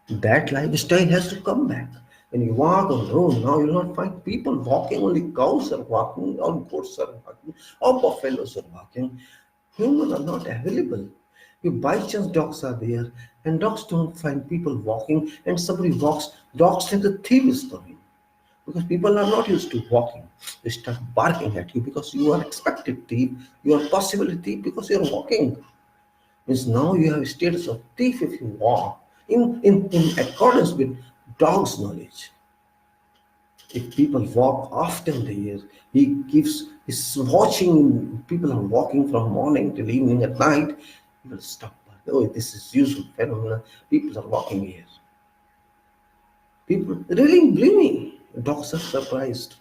That lifestyle has to come back. When you walk on the road now, you'll not find people walking, only cows are walking, or goats are walking, or buffaloes are walking. Humans are not available. If by chance dogs are there, and dogs don't find people walking, and somebody walks, dogs think the thief is coming. Because people are not used to walking. They start barking at you because you are expected thief, you are possible thief because you are walking. Means now you have a status of thief if you walk in accordance with dog's knowledge. If people walk often the year, he gives is watching people are walking from morning till evening at night, he will stop. Oh, this is usual phenomenon. People are walking here. People really believe me. Dogs are surprised.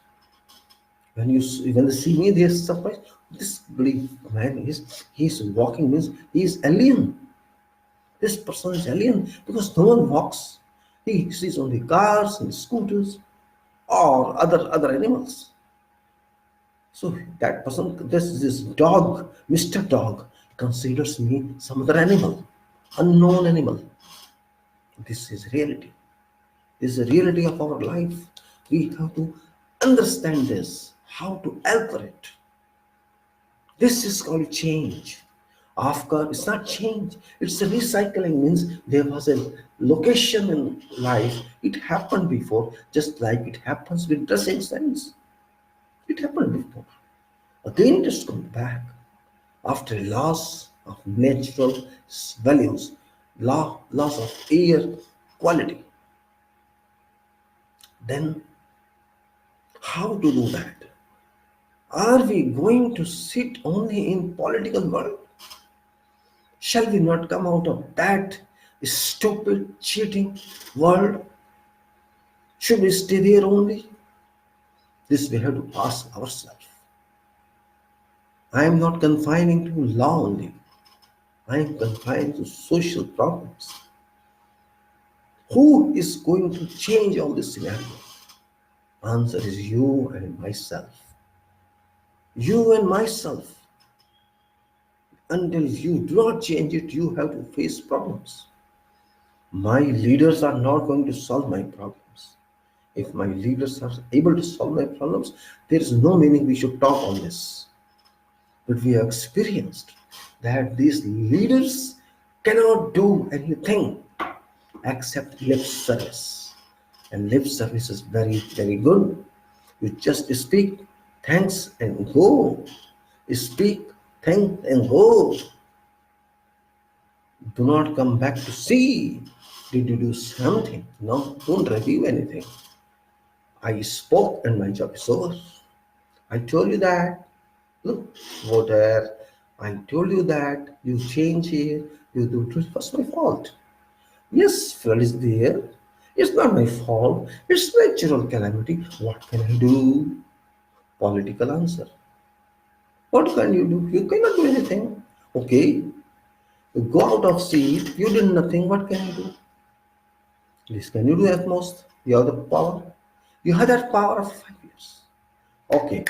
When they see me, they are surprised. This believe man is he's walking means he is alien. This person is alien because no one walks. He sees only cars and scooters or other animals. So that person, this dog, Mr. Dog, considers me some other animal, unknown animal. This is reality. This is the reality of our life. We have to understand this, how to alter it. This is called change. After it's not change, it's a recycling means there was a location in life. It happened before, just like it happens with dressing sense. It happened before. Again, it has come back after a loss of natural values, loss of air quality. Then, how to do that? Are we going to sit only in political world? Shall we not come out of that stupid, cheating world? Should we stay there only? This we have to ask ourselves. I am not confining to law only. I am confined to social problems. Who is going to change all this scenario? Answer is you and myself. You and myself. Until you do not change it, you have to face problems. My leaders are not going to solve my problems. If my leaders are able to solve my problems, there is no meaning we should talk on this. But we have experienced that these leaders cannot do anything except lip service. And lip service is very, very good. You just speak, thanks, and go. Speak, thank, and go. Do not come back to see. Did you do something? No, don't review anything. I spoke and my job is over. I told you that. Look, voter, I told you that. You change here. You do it was my fault. Yes, flood is there. It's not my fault. It's natural calamity. What can I do? Political answer. What can you do? You cannot do anything. Okay. You go out of seat. You did nothing. What can you do? This can you do at most? You have the power. You have that power of 5 years. Okay.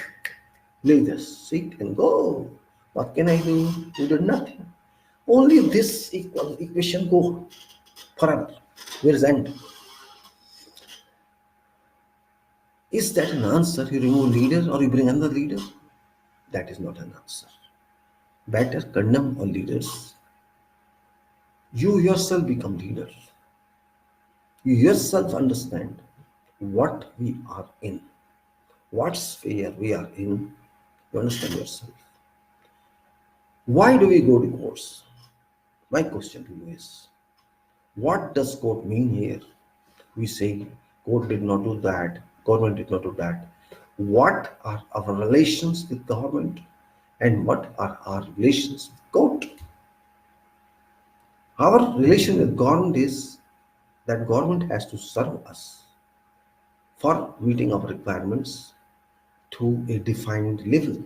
Leave this seat and go. What can I do? You did nothing. Only this equation go forever. Where is end? Is that an answer? You remove leader or you bring another leader? That is not an answer. Better condemn all leaders. You yourself become leader. You yourself understand what we are in. what sphere we are in. You understand yourself. Why do we go to courts? My question to you is, what does court mean here? We say court did not do that, government did not do that. What are our relations with government and what are our relations with court? Our relation with government is that government has to serve us for meeting our requirements to a defined level.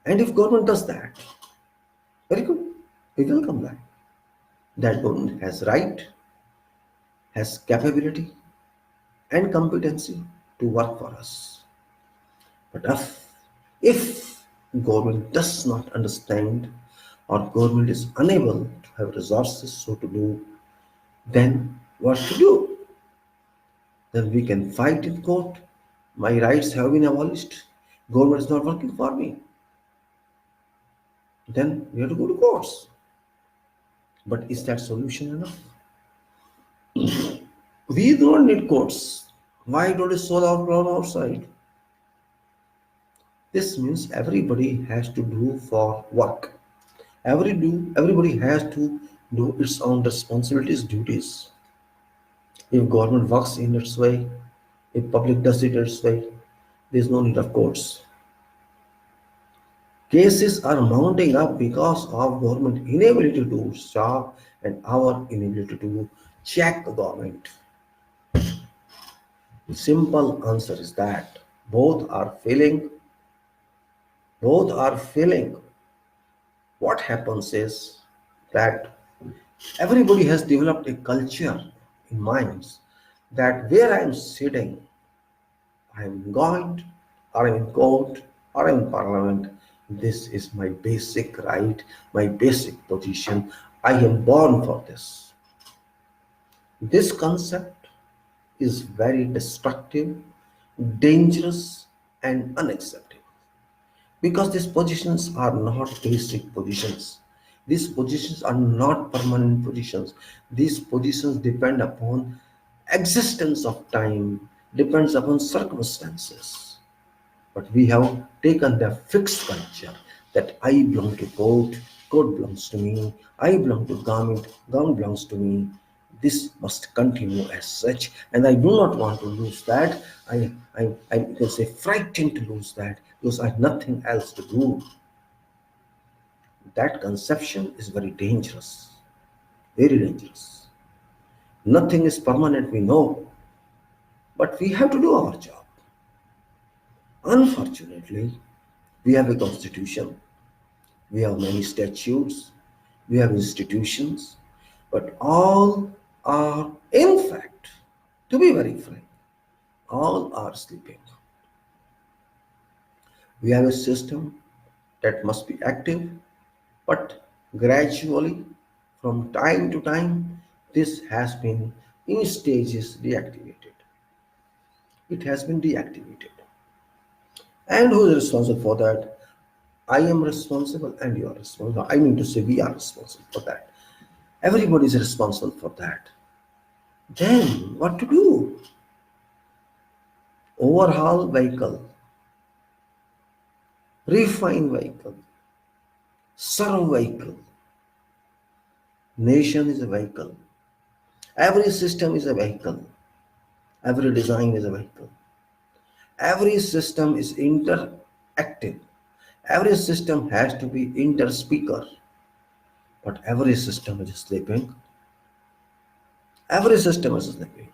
And if government does that, very good, we welcome that. That government has right, has capability and competency to work for us. But if government does not understand or government is unable to have resources so to do, then what to do? Then we can fight in court. My rights have been abolished. Government is not working for me. Then we have to go to courts. But is that solution enough? We don't need courts. Why don't we solve our problem outside? This means everybody has to do for work. Everybody has to do its own responsibilities, duties. If government works in its way, if public does it its way, there is no need of courts. Cases are mounting up because of government inability to do its job and our inability to check the government. The simple answer is that both are failing. Both are failing. What happens is that everybody has developed a culture in minds that where I am sitting, I am in God, or I am in court, or I am in parliament. This is my basic right, my basic position. I am born for this. This concept is very destructive, dangerous, and unacceptable. Because these positions are not basic positions. These positions are not permanent positions. These positions depend upon existence of time, depends upon circumstances. But we have taken the fixed culture that I belong to court, court belongs to me, I belong to government, government belongs to me. This must continue as such, and I do not want to lose that. I can say frightened to lose that because I have nothing else to do. That conception is very dangerous, very dangerous. Nothing is permanent, we know, but we have to do our job. Unfortunately, we have a constitution, we have many statutes, we have institutions, but all are, in fact, to be very frank, all are sleeping. We have a system that must be active, but gradually, from time to time, this has been in stages deactivated. It has been deactivated. And who is responsible for that? I am responsible and you are responsible. I mean to say we are responsible for that. Everybody is responsible for that. Then what to do? Overhaul vehicle, refine vehicle, serve vehicle. Nation is a vehicle. Every system is a vehicle. Every design is a vehicle. Every system is interactive. Every system has to be inter-speaker. But every system is sleeping. Every system is sleeping.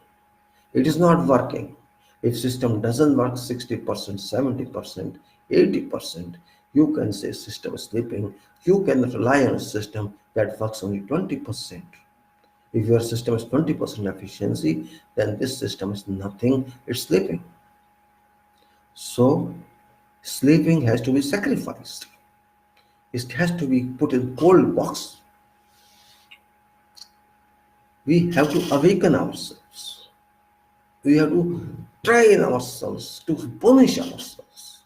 It is not working. If system doesn't work 60%, 70%, 80%, you can say system is sleeping. You can rely on a system that works only 20%. If your system is 20% efficiency, then this system is nothing, it's sleeping. So, sleeping has to be sacrificed. It has to be put in cold box. We have to awaken ourselves. We have to train ourselves to punish ourselves.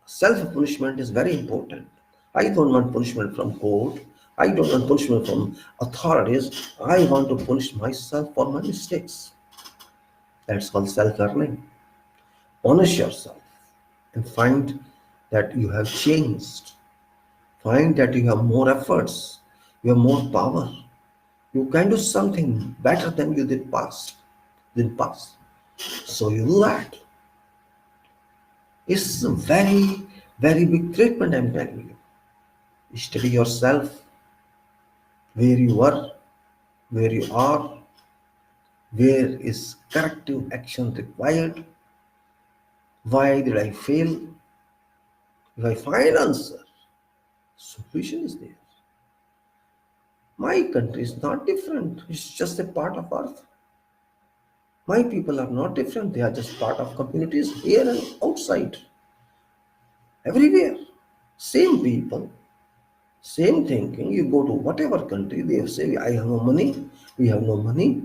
Self-punishment is very important. I don't want punishment from court. I don't want punishment from authorities. I want to punish myself for my mistakes. That's called self-learning. Honest yourself and find that you have changed. Find that you have more efforts, you have more power. You can do something better than you did past. So you do that. It's a very, very big treatment, I'm telling you. Study yourself, where you were, where you are, where is corrective action required, why did I fail? If I find answer, solution is there. My country is not different. It's just a part of earth. My people are not different. They are just part of communities here and outside. Everywhere. Same people, same thinking. You go to whatever country, they say, I have no money, we have no money,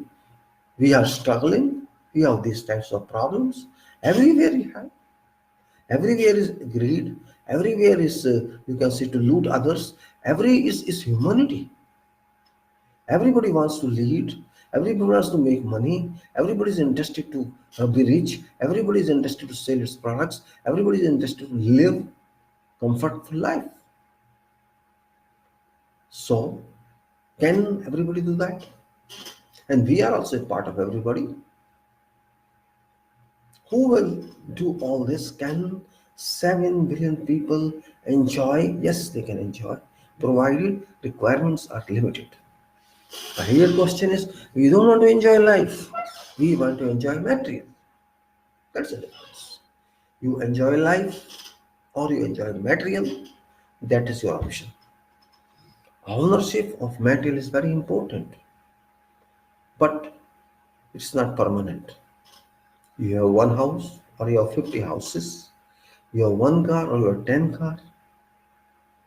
we are struggling, we have these types of problems. Everywhere you have. Everywhere is greed. Everywhere is, you can say, to loot others. Every is humanity. Everybody wants to lead. Everybody wants to make money. Everybody is interested to be rich. Everybody is interested to sell its products. Everybody is interested to live comfortable life. So, can everybody do that? And we are also a part of everybody. Who will do all this? Can 7 billion people enjoy? Yes, they can enjoy, provided requirements are limited. The real question is, we don't want to enjoy life. We want to enjoy material. That's the difference. You enjoy life or you enjoy material, that is your option. Ownership of material is very important, but it's not permanent. You have one house or you have 50 houses, you have one car or you have 10 cars.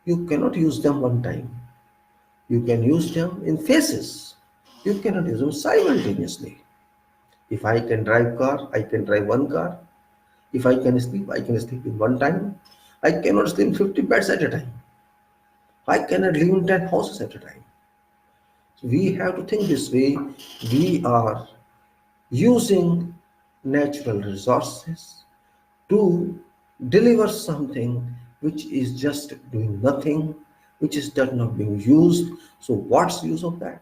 You cannot use them one time. You can use them in phases. You cannot use them simultaneously. If I can drive car, I can drive one car. If I can sleep in one time. I cannot sleep in 50 beds at a time. I cannot live in 10 houses at a time. So we have to think this way. We are using natural resources to deliver something which is just doing nothing, which is not being used. So what's the use of that?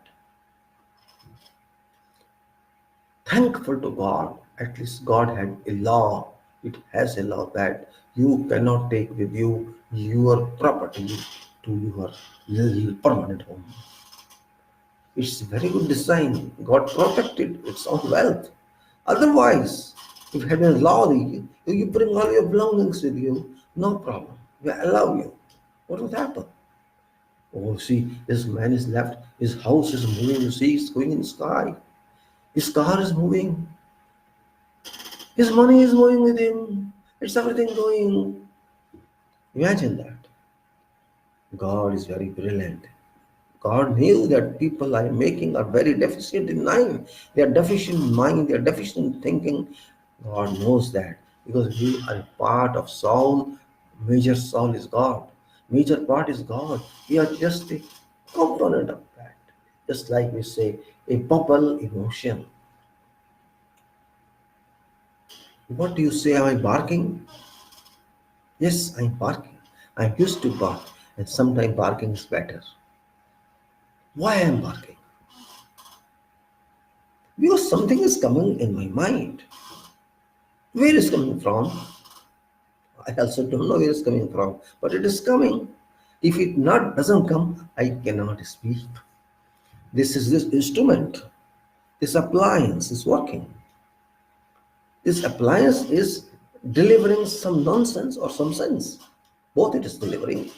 Thankful to God, at least God had a law. It has a law that you cannot take with you your property to your little permanent home. It's a very good design. God protected its own wealth. Otherwise, if you had a law, you bring all your belongings with you, no problem. We allow you. What would happen? Oh, see, this man is left, his house is moving, you see, it's going in the sky. His car is moving. His money is moving with him. It's everything going. Imagine that. God is very brilliant. God knew that people are making are very deficient in mind. They are deficient in mind. They are deficient in thinking. God knows that because we are a part of soul. Major soul is God. Major part is God. We are just a component of that. Just like we say, a bubble emotion. What do you say? Am I barking? Yes, I'm barking. I'm used to bark, and sometimes barking is better. Why I'm barking? Because something is coming in my mind. Where is coming from? I also don't know where it's coming from, but it is coming. If it not doesn't come, I cannot speak. This is this instrument. This appliance is working. This appliance is delivering some nonsense or some sense. Both it is delivering.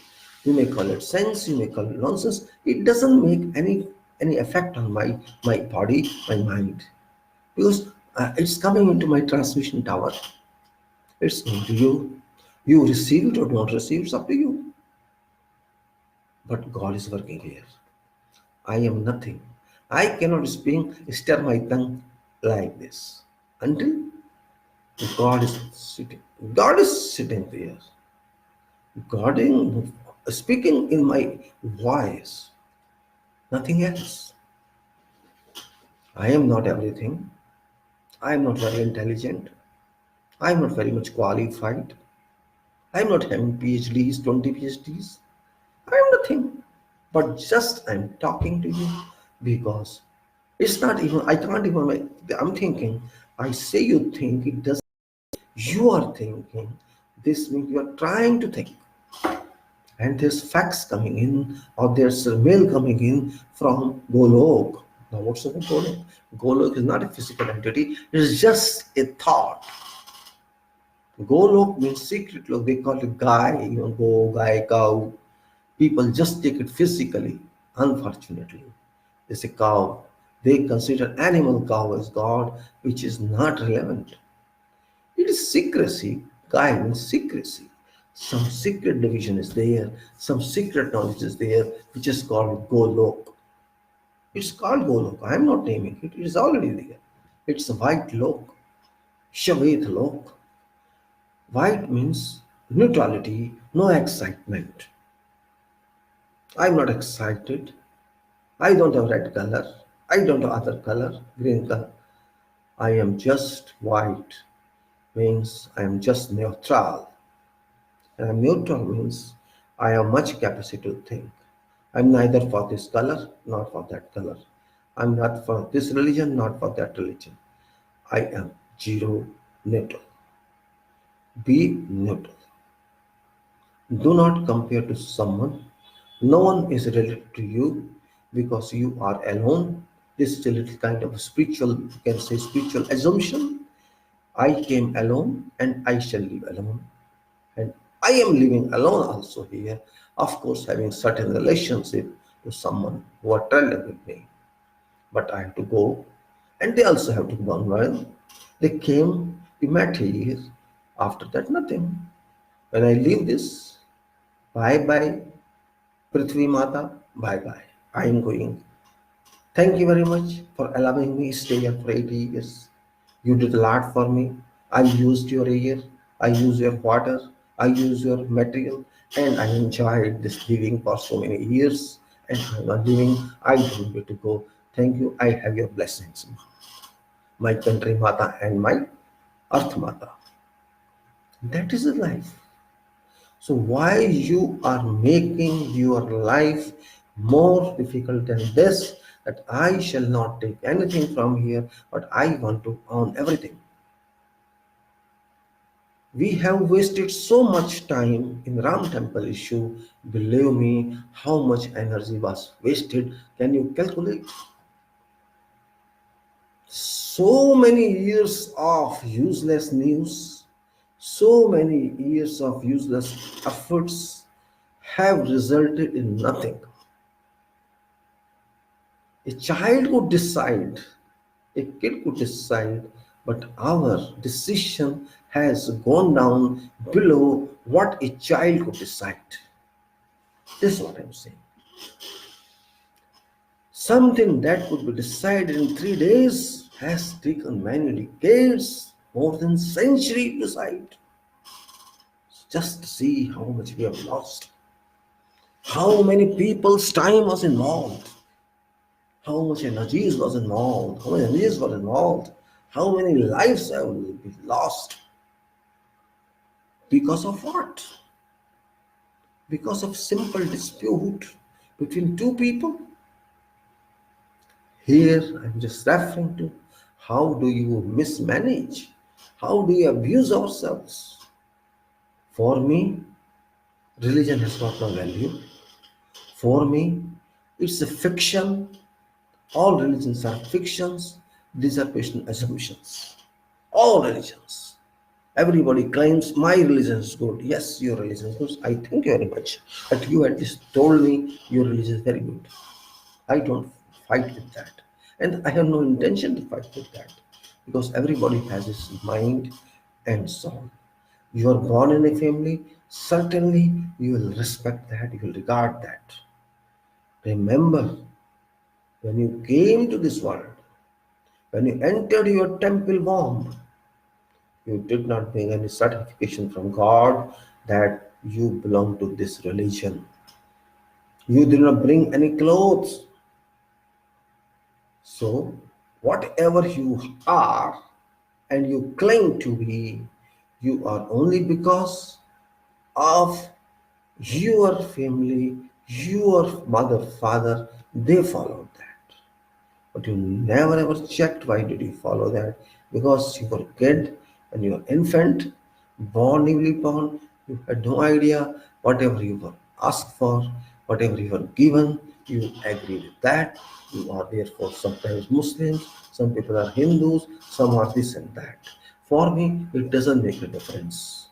You may call it sense, you may call it nonsense. It doesn't make any effect on my body, my mind, because it's coming into my transmission tower. It's going to you. You receive it or don't receive it's up to you. But God is working here. I am nothing. I cannot stir my tongue like this until God is sitting. God is sitting there. God is speaking in my voice. Nothing else. I am not everything. I am not very intelligent. I'm not very much qualified. I'm not having PhDs, 20 PhDs. I'm nothing. But just I'm talking to you because it's not even, I can't even, I'm thinking, I say you think, it does, you are thinking, this means you are trying to think. And there's facts coming in, or there's a mail coming in from Golok. Now, what's about Golok? Golok is not a physical entity, it's just a thought. Golok means secret lok. They call it guy, go, guy, cow. People just take it physically, unfortunately. They say cow. They consider animal cow as God, which is not relevant. It is secrecy. Guy means secrecy. Some secret division is there, some secret knowledge is there, which is called Golok. It's called Golok. I am not naming it, it is already there. It's a white lok, Shavet lok. White means neutrality, no excitement. I'm not excited. I don't have red color. I don't have other color, green color. I am just white, means I am just neutral. And I'm neutral means I have much capacity to think. I'm neither for this color nor for that color. I'm not for this religion, not for that religion. I am zero neutral. Be neutral. Do not compare to someone. No one is related to you because you are alone. This is a little kind of a spiritual, you can say spiritual assumption. I came alone and I shall live alone. And I am living alone also here. Of course, having certain relationship to someone who are traveling with me. But I have to go and they also have to go. Well, they came, we met here. After that, nothing. When I leave this, bye bye. Prithvi Mata, bye bye. I am going. Thank you very much for allowing me to stay here for 80 years. You did a lot for me. I used your air, I used your water, I used your material, and I enjoyed this living for so many years. And I'm not living, I don't need to go. Thank you. I have your blessings, my country Mata and my Earth Mata. That is the life. So why you are making your life more difficult than this, that I shall not take anything from here, but I want to own everything. We have wasted so much time in Ram temple issue. Believe me, how much energy was wasted. Can you calculate? So many years of useless news, so many years of useless efforts have resulted in nothing. A child could decide, a kid could decide, but our decision has gone down below what a child could decide. This is what I'm saying. Something that could be decided in 3 days has taken many decades, more than a century to decide. Just see how much we have lost. How many people's time was involved. How much energy was involved. How many energies were involved. How many lives have been lost. Because of what? Because of simple dispute between two people. Here I'm just referring to how do you mismanage? How do you abuse ourselves? For me, religion has got no value. For me, it's a fiction. All religions are fictions. These are Christian assumptions. All religions. Everybody claims my religion is good. Yes, your religion is good. I thank you very much. But you at least told me your religion is very good. I don't fight with that. And I have no intention to fight with that. Because everybody has his mind and soul. You are born in a family, certainly you will respect that, you will regard that. Remember, when you came to this world, when you entered your temple womb, you did not bring any certification from God that you belong to this religion. You did not bring any clothes. So, whatever you are and you claim to be, You are only because of your family, your mother, father, they followed that. But you never ever checked why did you follow that? Because you were a kid and you were infant, born, newly born, you had no idea. Whatever you were asked for, whatever you were given, you agree with that. You are therefore sometimes Muslims, some people are Hindus, some are this and that. For me, it doesn't make a difference.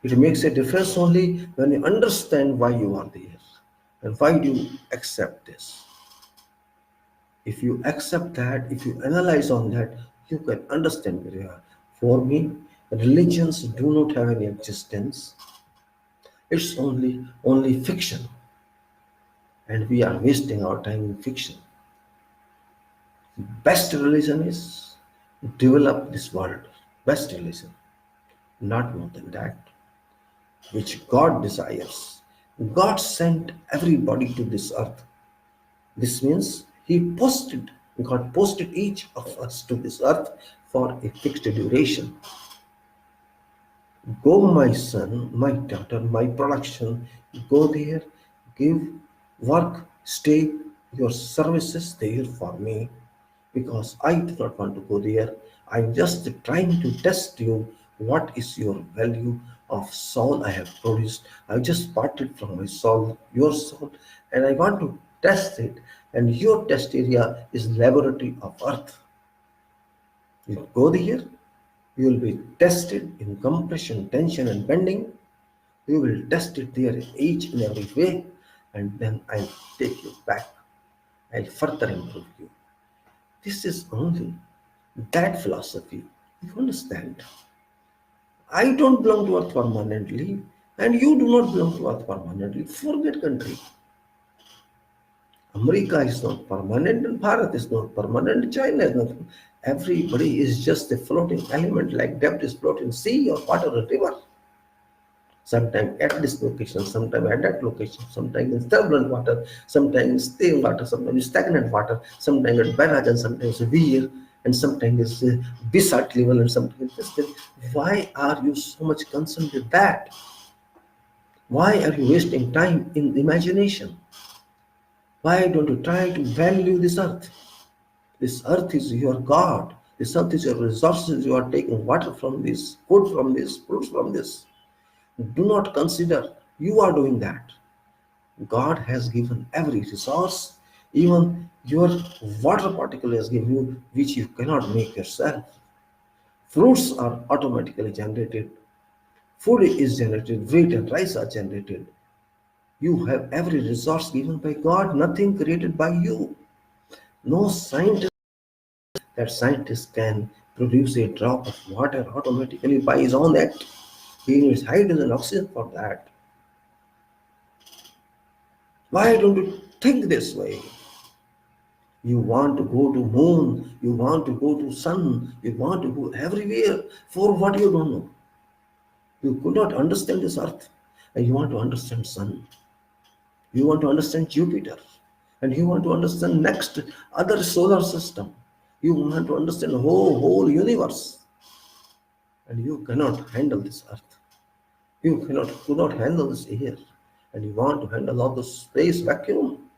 It makes a difference only when you understand why you are there and why do you accept this. If you accept that, if you analyze on that, you can understand where you are. For me, religions do not have any existence. It's only fiction, and we are wasting our time in fiction. Best religion is develop this world. Best religion, not more than that, which God desires. God sent everybody to this earth. This means God posted each of us to this earth for a fixed duration. Go, my son, my daughter, my production, go there, give work, stay your services there for me because I do not want to go there. I'm just trying to test you. What is your value of soul I have produced? I just parted from my soul, your soul, and I want to test it. And your test area is laboratory of earth. You go there, you will be tested in compression, tension, and bending. You will test it there in each and every way, and then I'll take you back. I'll further improve you. This is only that philosophy. You understand? I don't belong to earth permanently, and you do not belong to earth permanently. Forget country. America is not permanent, and Bharat is not permanent, China is not. Everybody is just a floating element like depth is floating sea or water or river. Sometimes at this location, sometimes at that location, sometimes in turbulent water, sometimes in stable water, sometimes in stagnant water, sometimes at barrage and sometimes weir, and sometimes it's basalt level and sometimes this thing. Why are you so much concerned with that? Why are you wasting time in imagination? Why don't you try to value this earth? This earth is your God. This earth is your resources. You are taking water from this, food from this, fruits from this. Do not consider you are doing that. God has given every resource, even your water particle has given you, which you cannot make yourself. Fruits are automatically generated. Food is generated. Wheat and rice are generated. You have every resource given by God, nothing created by you. No scientist can produce a drop of water automatically by his own act. He needs hydrogen and oxygen for that. Why don't you think this way? You want to go to moon, you want to go to sun, you want to go everywhere for what you don't know. You could not understand this earth, and you want to understand sun. You want to understand Jupiter, and you want to understand next other solar system. You want to understand the whole universe, and you cannot handle this earth. You could not handle this air, and you want to handle all the space vacuum,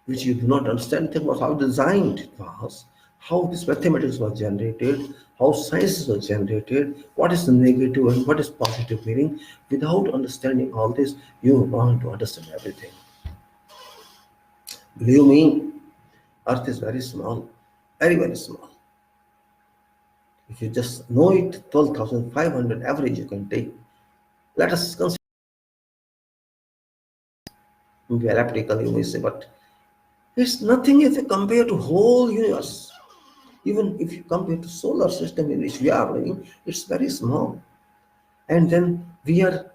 which you do not understand. Think about how designed it was, how this mathematics was generated, how sciences was generated, what is the negative and what is positive meaning. Without understanding all this, you want to understand everything. Believe me, Earth is very small, very, very small. If you just know it, 12,500 average you can take. Let us consider elliptical, you may say, but it's nothing if you compare to whole universe. Even if you compare to solar system in which we are living, it's very small. And then we are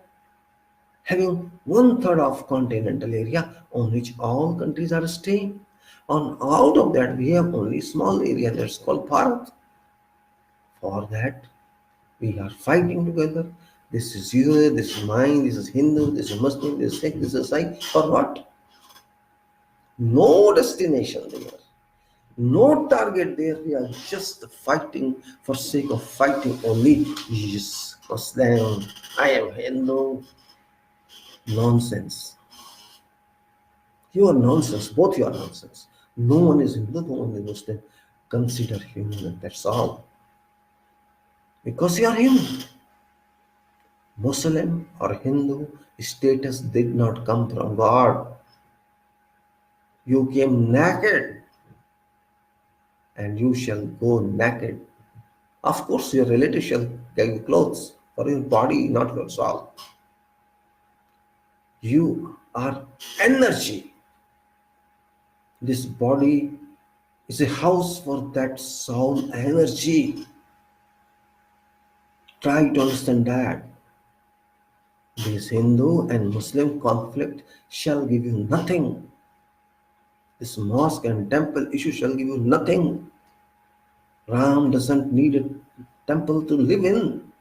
having 1/3 of continental area on which all countries are staying. On out of that, we have only small area that's called Bharat. For that, we are fighting together. This is you, this is mine, this is Hindu, this is Muslim, this is Sikh, For what? No destination there. No target there. We are just fighting for sake of fighting only. Yes, Muslim, I am Hindu. Nonsense. You are nonsense. Both you are nonsense. No one is Hindu, no one is Muslim. Consider human, and that's all. Because you are human. Muslim or Hindu status did not come from God. You came naked and you shall go naked. Of course, your relative shall give you clothes for your body, not your soul. You are energy. This body is a house for that soul energy. Try to understand that. This Hindu and Muslim conflict shall give you nothing. This mosque and temple issue shall give you nothing. Ram doesn't need a temple to live in.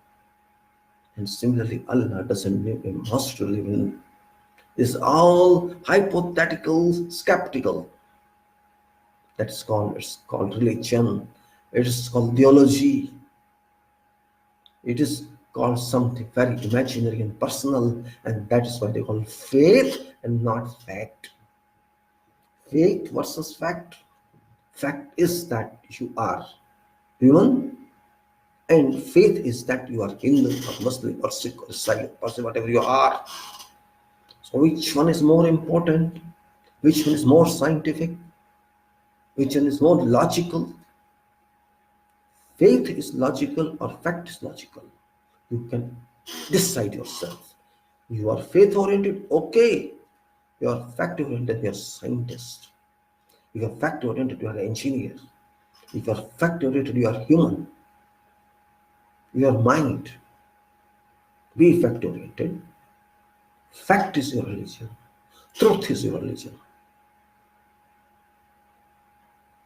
And similarly, Allah doesn't need a mosque to live in. This is all hypothetical, skeptical. It's called religion. It is called theology. It is called something very imaginary and personal, and that is why they call faith and not fact. Faith versus fact. Fact is that you are human, and faith is that you are Hindu or Muslim or Sikh or Sai or whatever you are. So which one is more important? Which one is more scientific? Which one is more logical? Faith is logical or fact is logical. You can decide yourself. You are faith oriented, okay. You are fact oriented, you are a scientist. If you are fact oriented, you are an engineer. If you are fact oriented, you are human. Your mind. Be fact oriented. Fact is your religion. Truth is your religion.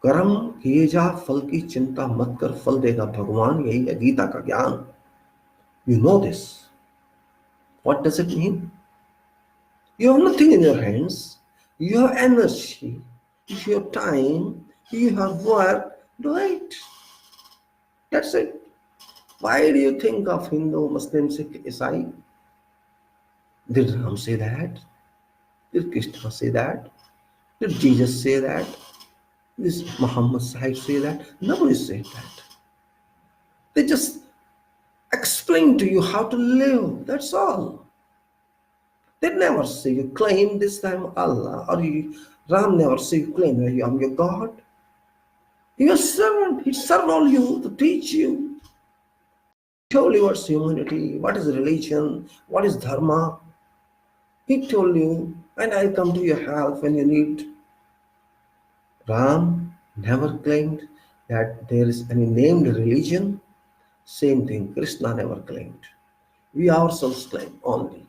कर्म किए जा फल की चिंता मत कर फल देगा भगवान यही है गीता का ज्ञान. You know this. What does it mean? You have nothing in your hands. You have energy. You have time. You have work. Do it. That's it. Why do you think of Hindu, Muslim, Sikh, Isai? Did Ram say that? Did Krishna say that? Did Jesus say that? Did Muhammad Sahib say that? Nobody said that. They just explain to you how to live. That's all. They never say you claim this time Allah, or Ram never say you claim I'm your God. You're a servant. He served all you to teach you. He told you what's humanity, what is religion, what is dharma. He told you, and I'll come to your help when you need. Ram never claimed that there is any named religion. Same thing, Krishna never claimed. We ourselves claim only.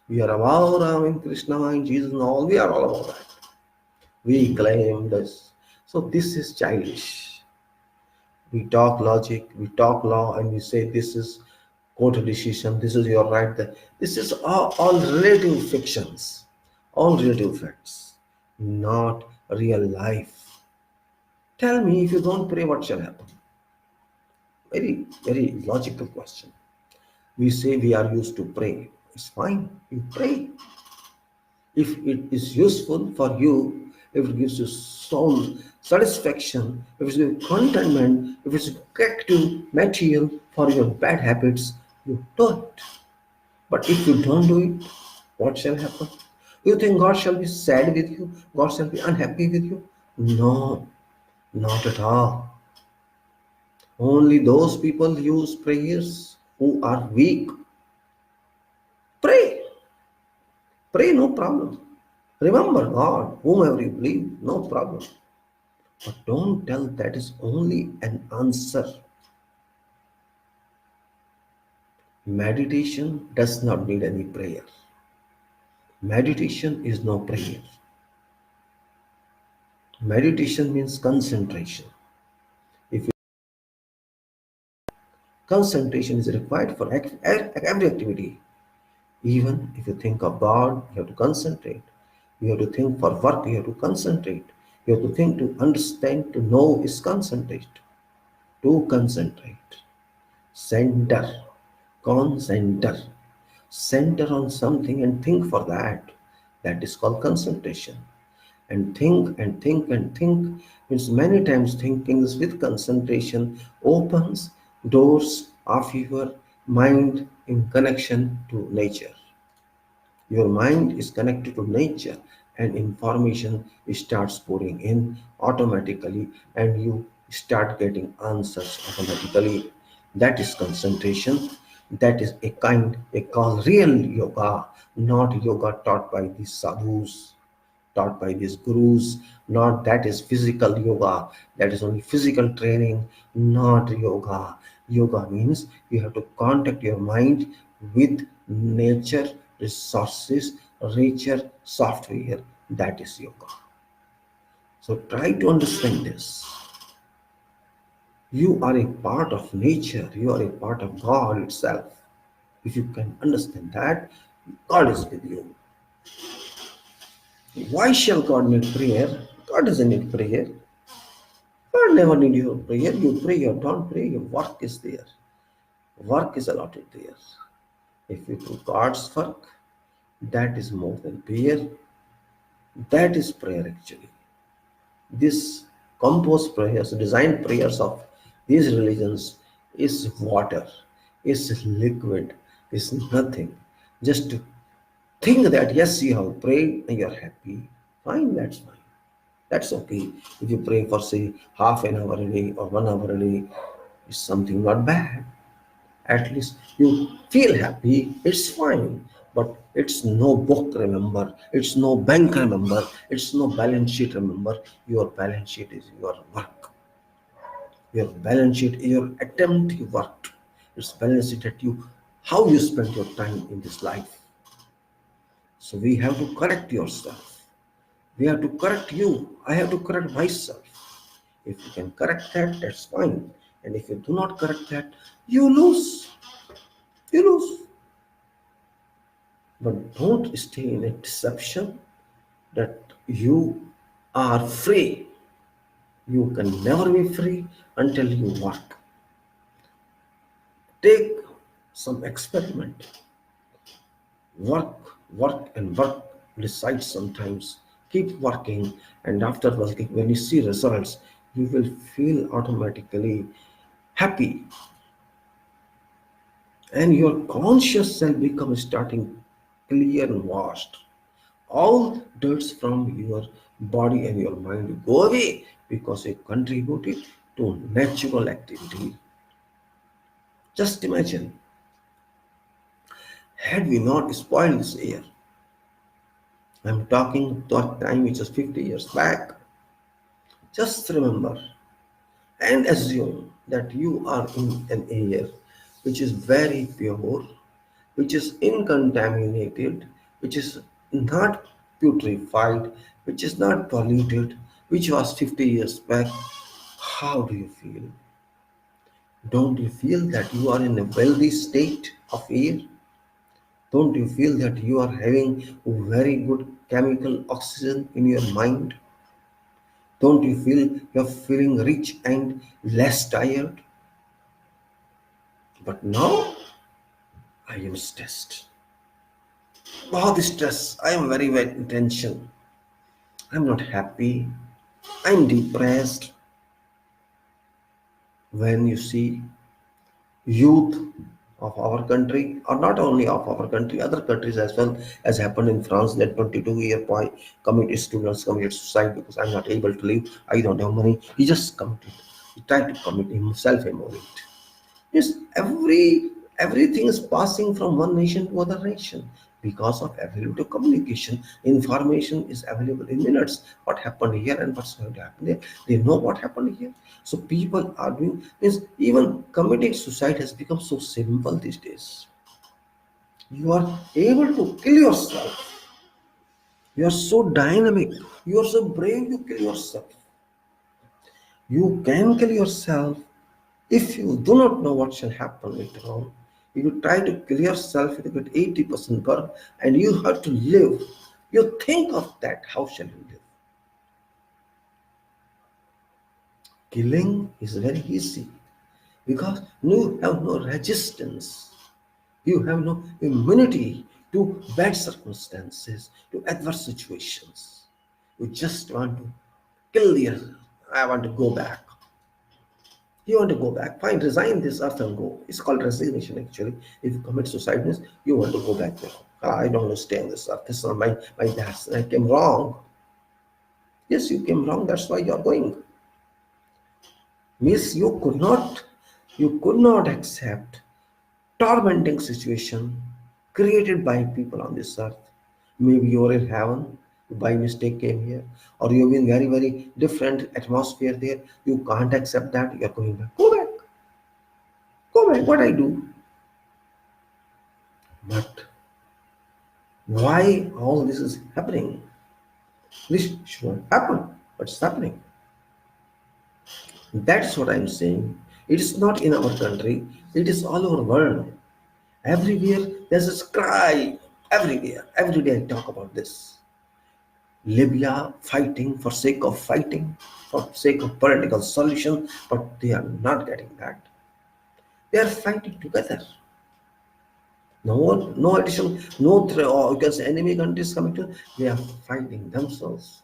We are about Ram and Krishna and Jesus and all. We are all about that. We claim this. So this is childish. We talk logic, we talk law, and we say this is court decision, this is your right. This is all relative fictions, all relative facts, not real life. Tell me, if you don't pray, what shall happen? Very, very logical question. We say we are used to pray. It's fine, you pray. If it is useful for you, if it gives you soul satisfaction, if it's gives you contentment, if it's corrective material for your bad habits, you do it. But if you don't do it, what shall happen? You think God shall be sad with you? God shall be unhappy with you? No, not at all. Only those people use prayers who are weak. Pray. Pray, no problem. Remember God, whomever you believe, no problem. But don't tell that is only an answer. Meditation does not need any prayer. Meditation is no prayer. Meditation means concentration. If concentration is required for every activity, even if you think of God, you have to concentrate. You have to think for work, you have to concentrate. You have to think, to understand, to know is concentrate. To concentrate. Center. Concenter. Center on something and think for that. That is called concentration. And think and think and think means many times thinking is with concentration opens doors of your mind in connection to nature. Your mind is connected to nature and information starts pouring in automatically and you start getting answers automatically. That is concentration. That is a called real yoga, not yoga taught by these sadhus, taught by these gurus. Not that is physical yoga, that is only physical training, not yoga. Yoga means you have to contact your mind with nature resources, richer software. That is yoga. So try to understand this. You are a part of nature, you are a part of God itself. If you can understand that, God is with you. Why shall God need prayer? God doesn't need prayer. God never need your prayer. You pray or don't pray, your work is there. Work is allotted there. If you do God's work, that is more than prayer. That is prayer actually. This composed prayers, designed prayers of these religions is water, is liquid, is nothing. Just to think that yes, you have prayed and you're happy. Fine, that's fine. That's okay. If you pray for say half an hour a day or 1 hour a day, it's something not bad. At least you feel happy, it's fine. But it's no book, remember. It's no bank, remember. It's no balance sheet, remember. Your balance sheet is your work. Your balance sheet is your attempt you worked. It's balance sheet at you, how you spent your time in this life. So we have to correct yourself. We have to correct you. I have to correct myself. If you can correct that, that's fine. And if you do not correct that, you lose. You lose. But don't stay in a deception that you are free. You can never be free until you work. Take some experiment. Work, work, and work. Decide sometimes. Keep working, and after working, when you see results, you will feel automatically happy, and your conscious self becomes starting clear and washed. All dirts from your body and your mind go away because you contributed to natural activity. Just imagine, had we not spoiled this air, I'm talking that time which is 50 years back, just remember and assume that you are in an air which is very pure, which is incontaminated, which is not putrefied, which is not polluted, which was 50 years back. How do you feel? Don't you feel that you are in a wealthy state of air? Don't you feel that you are having very good chemical oxygen in your mind? Don't you feel you're feeling rich and less tired? But now I am stressed. All this stress, I am very, very in tension. I'm not happy. I'm depressed. When you see youth of our country, or not only of our country, other countries as well, as happened in France, that 22-year boy committed students committed suicide because I'm not able to live. I don't have money. He just committed. He tried to commit himself immolate. Yes, everything is passing from one nation to other nation because of availability of communication. Information is available in minutes. What happened here and what's going to happen there. They know what happened here. So people are doing this. Even committing suicide has become so simple these days. You are able to kill yourself. You are so dynamic. You are so brave. You kill yourself. You can kill yourself if you do not know what shall happen later on. If you try to kill yourself, you get 80% burn and you have to live. You think of that, how shall you live? Killing is very easy because you have no resistance. You have no immunity to bad circumstances, to adverse situations. You just want to kill yourself. I want to go back. You want to go back, fine, resign this earth and go. It's called resignation actually. If you commit suicide means you want to go back there. I don't want to stay on this earth. This is not my dad's. I came wrong. Yes, you came wrong, that's why you're going. Means you could not accept tormenting situation created by people on this earth. Maybe you're in heaven, you by mistake came here, or you're in very, very different atmosphere there. You can't accept that, you're going back. Go back. Go back. What I do? But why all this is happening? This should not happen, but it's happening. That's what I'm saying. It is not in our country, it is all over the world. Everywhere there's this cry. Everywhere. Every day I talk about this. Libya fighting for sake of fighting, for sake of political solution, but they are not getting that. They are fighting together. No addition, no threat, or you can say enemy countries coming to, they are fighting themselves.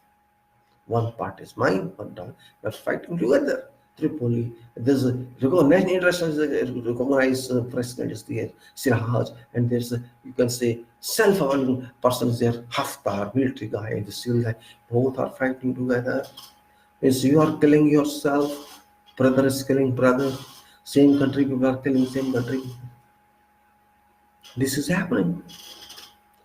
One part is mine, one part, but fighting together. Tripoli, there's a recognized president is there, Siraj, and there's a, you can say, self-aware person is there, Haftar, military guy, and the civil guy. Both are fighting together. Means you are killing yourself, brother is killing brother, same country people are killing same country. This is happening.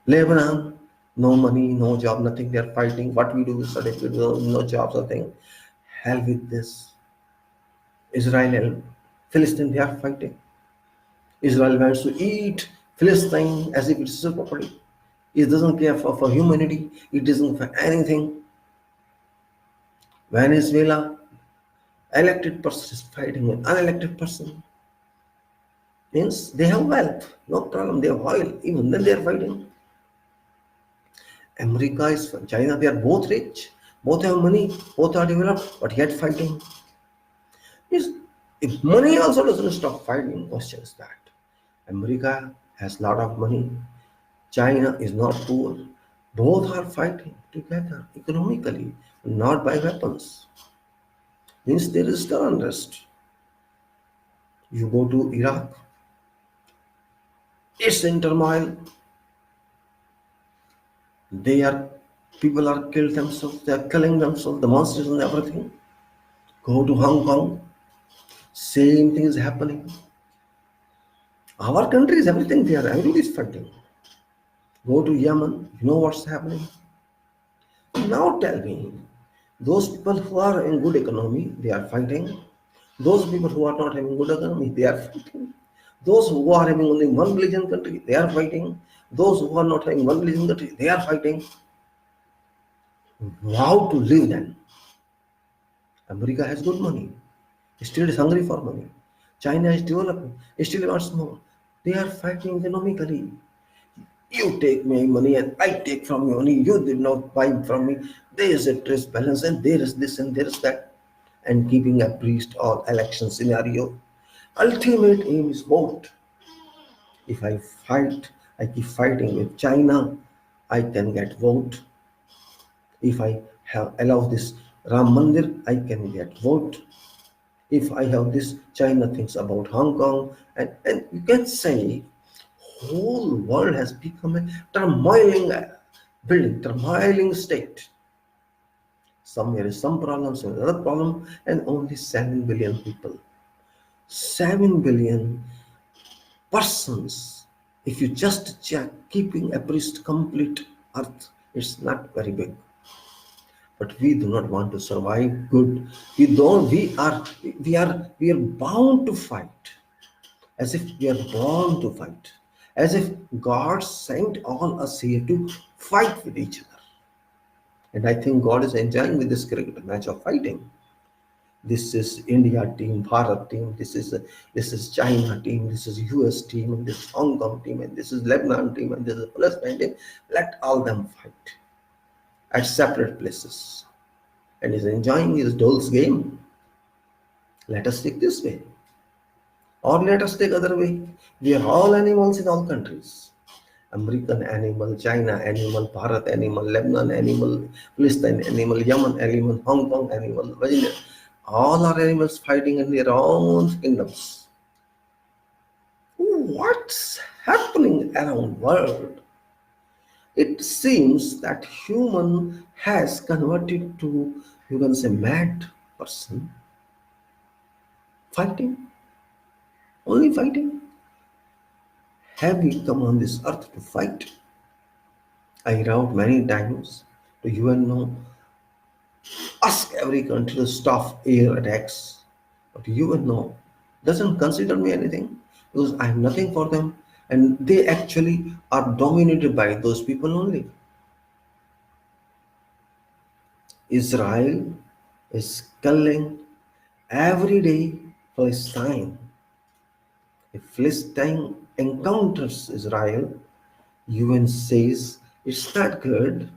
Lebanon, no money, no job, nothing. They are fighting. What we do is certificate, no jobs, nothing. Hell with this. Israel and Philistine, they are fighting. Israel wants to eat Philistine as if it's his property. It doesn't care for humanity. It doesn't for anything. Venezuela, elected person is fighting an unelected person. Means they have wealth, no problem. They have oil. Even then they are fighting. America is from China, they are both rich, both have money, both are developed, but yet fighting. Yes, if money also doesn't stop fighting, question is that. America has a lot of money, China is not poor. Both are fighting together economically, not by weapons. Means there is still unrest. You go to Iraq, it's in turmoil. People are killed themselves, they are killing themselves, the monsters and everything. Go to Hong Kong, same thing is happening. Our country is everything there, everybody is fighting. Go to Yemen, you know what's happening. Now tell me, those people who are in good economy, they are fighting. Those people who are not having good economy, they are fighting. Those who are having only one religion country, they are fighting. Those who are not having one religion country, they are fighting. How to live then? America has good money. Still is hungry for money. China is developing. Still wants more. They are fighting economically. You take my money and I take from your money. You did not buy from me. There is a trust balance and there is this and there is that. And keeping abreast all election scenario. Ultimate aim is vote. If I keep fighting with China, I can get vote. If I allow this Ram Mandir, I can get vote. If I have this, China thinks about Hong Kong, and you can say whole world has become a turmoiling state. Somewhere is some problem, some other problem, and only 7 billion people. 7 billion persons. If you just check keeping abreast complete earth, it's not very big. But we do not want to survive good. We are bound to fight, as if we are born to fight, as if God sent all us here to fight with each other. And I think God is enjoying with this cricket match of fighting. This is India team, Bharat team, this is China team, this is US team, and this is Hong Kong team, and this is Lebanon team, and this is Palestine team. Let all them fight at separate places. And he's enjoying his doll's game. Let us take this way. Or let us take other way. We are all animals in all countries. American animal, China animal, Bharat animal, Lebanon animal, Palestine animal, Yemen animal, Hong Kong animal, Virginia. All are animals fighting in their own kingdoms. What's happening around world? It seems that human has converted to, you can say, mad person, fighting, only fighting. Have we come on this earth to fight? I wrote many times to UNO, ask every country to stop air attacks. But UNO doesn't consider me anything because I am nothing for them, and they actually are dominated by those people only. Israel is killing every day Palestine. If Palestine encounters Israel, UN says it's not good,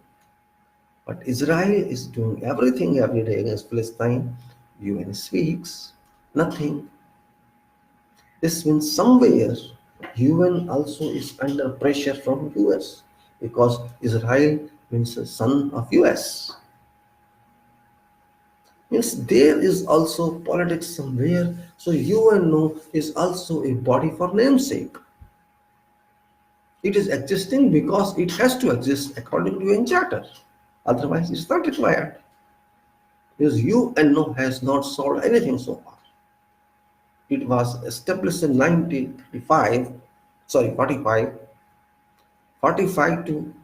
but Israel is doing everything every day against Palestine. UN speaks nothing. This means somewhere UN also is under pressure from US because Israel means the son of US. Means there is also politics somewhere. So UNO is also a body for namesake. It is existing because it has to exist according to UN Charter. Otherwise, it's not required. Because UNO has not solved anything so far. It was established in 1935, sorry, 45, 45 to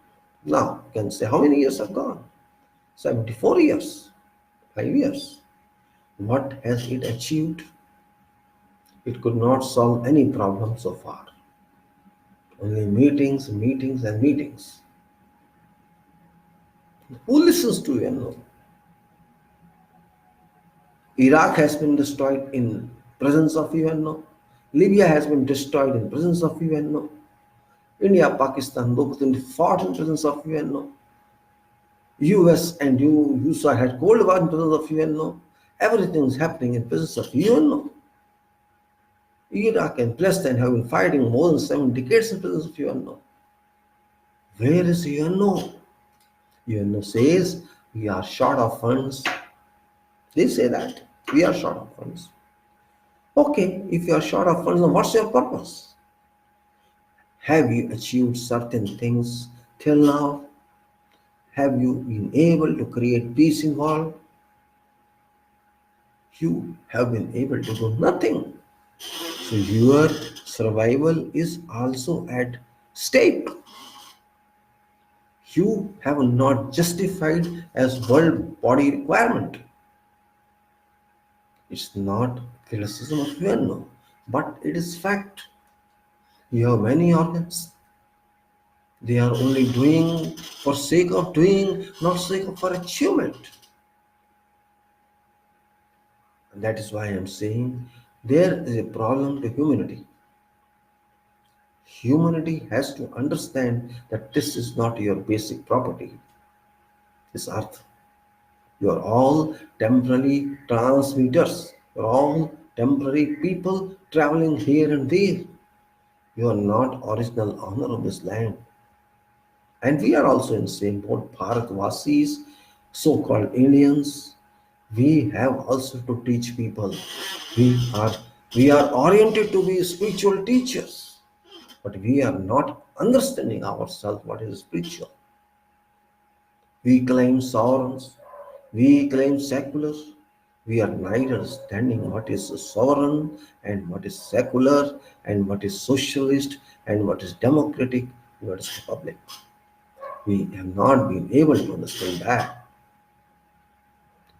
now. You can say how many years have gone? 74 years, 5 years. What has it achieved? It could not solve any problem so far. Only meetings, meetings, and meetings. Who listens to UNO? Iraq has been destroyed in presence of UNO. Libya has been destroyed in presence of UNO. India, Pakistan, both fought in presence of UNO. US and USA had Cold War in presence of UNO. Everything is happening in presence of UNO. Iraq and Palestine have been fighting more than 7 decades in presence of UNO. Where is UNO? UNO says we are short of funds. They say that we are short of funds. Okay, if you are short of funds, then what's your purpose? Have you achieved certain things till now? Have you been able to create peace in the world? You have been able to do nothing. So your survival is also at stake. You have not justified as world body requirement. It's not criticism of UNO, but it is fact. You have many organs. They are only doing for sake of doing, not sake of for achievement. And that is why I am saying there is a problem to humanity. Humanity has to understand that this is not your basic property, this earth. You are all temporary transmitters. You are all temporary people traveling here and there. You are not original owner of this land. And we are also in the same boat, Bharatvasis, so-called Indians. We have also to teach people. We are we are oriented to be spiritual teachers, but we are not understanding ourselves what is spiritual. We claim sovereigns, we claim secular. We are neither understanding what is sovereign and what is secular and what is socialist and what is democratic and what is republic. We have not been able to understand that.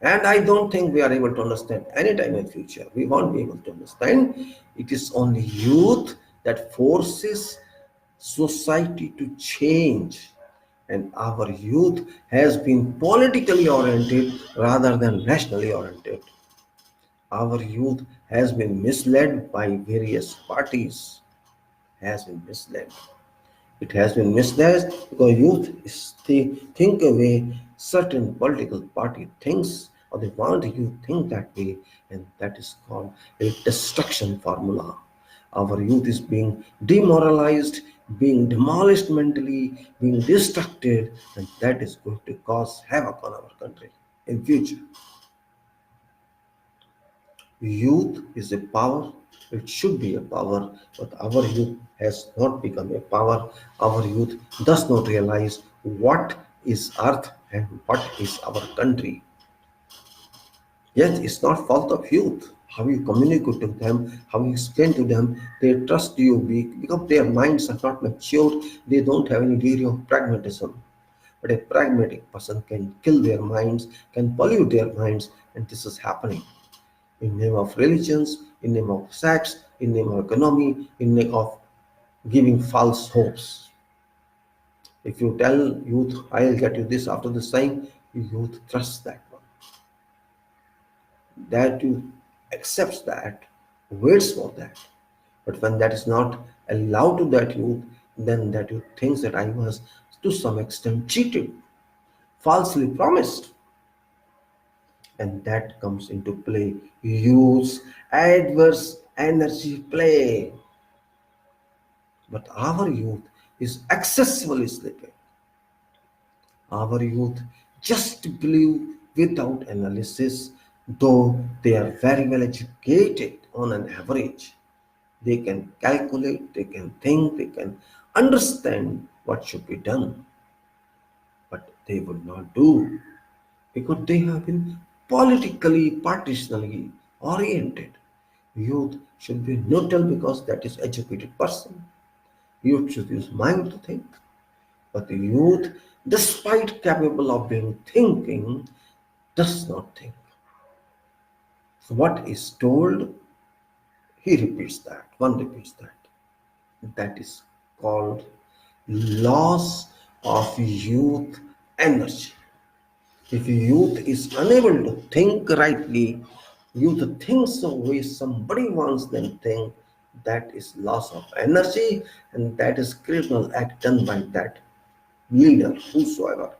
And I don't think we are able to understand any time in future. We won't be able to understand. It is only youth that forces society to change. And our youth has been politically oriented rather than nationally oriented. Our youth has been misled by various parties, has been misled. It has been misled because youth think away certain political party thinks or they want you to think that way, and that is called a destruction formula. Our youth is being demoralized, being demolished mentally, being distracted, and that is going to cause havoc on our country in future. Youth is a power. It should be a power, but our youth has not become a power. Our youth does not realize what is earth and what is our country. Yes, it's not fault of youth. How you communicate to them, how you explain to them, they trust you because their minds are not matured. They don't have any degree of pragmatism. But a pragmatic person can kill their minds, can pollute their minds, and this is happening in name of religions, in name of sex, in name of economy, in name of giving false hopes. If you tell youth, I'll get you this after this time, youth trusts that one. That you accepts that, waits for that. But when that is not allowed to that youth, then that youth thinks that I was to some extent cheated, falsely promised. And that comes into play. Use adverse energy play. But our youth is excessively sleeping. Our youth just believe without analysis, though they are very well educated on an average. They can calculate, they can think, they can understand what should be done. But they would not do because they have been politically, partisanally oriented. Youth should be neutral because that is educated person. Youth should use mind to think. But the youth, despite capable of being thinking, does not think. So what is told, he repeats that. One repeats that. That is called loss of youth energy. If youth is unable to think rightly, youth thinks the way somebody wants them to think, that is loss of energy, and that is criminal act done by that leader, whosoever.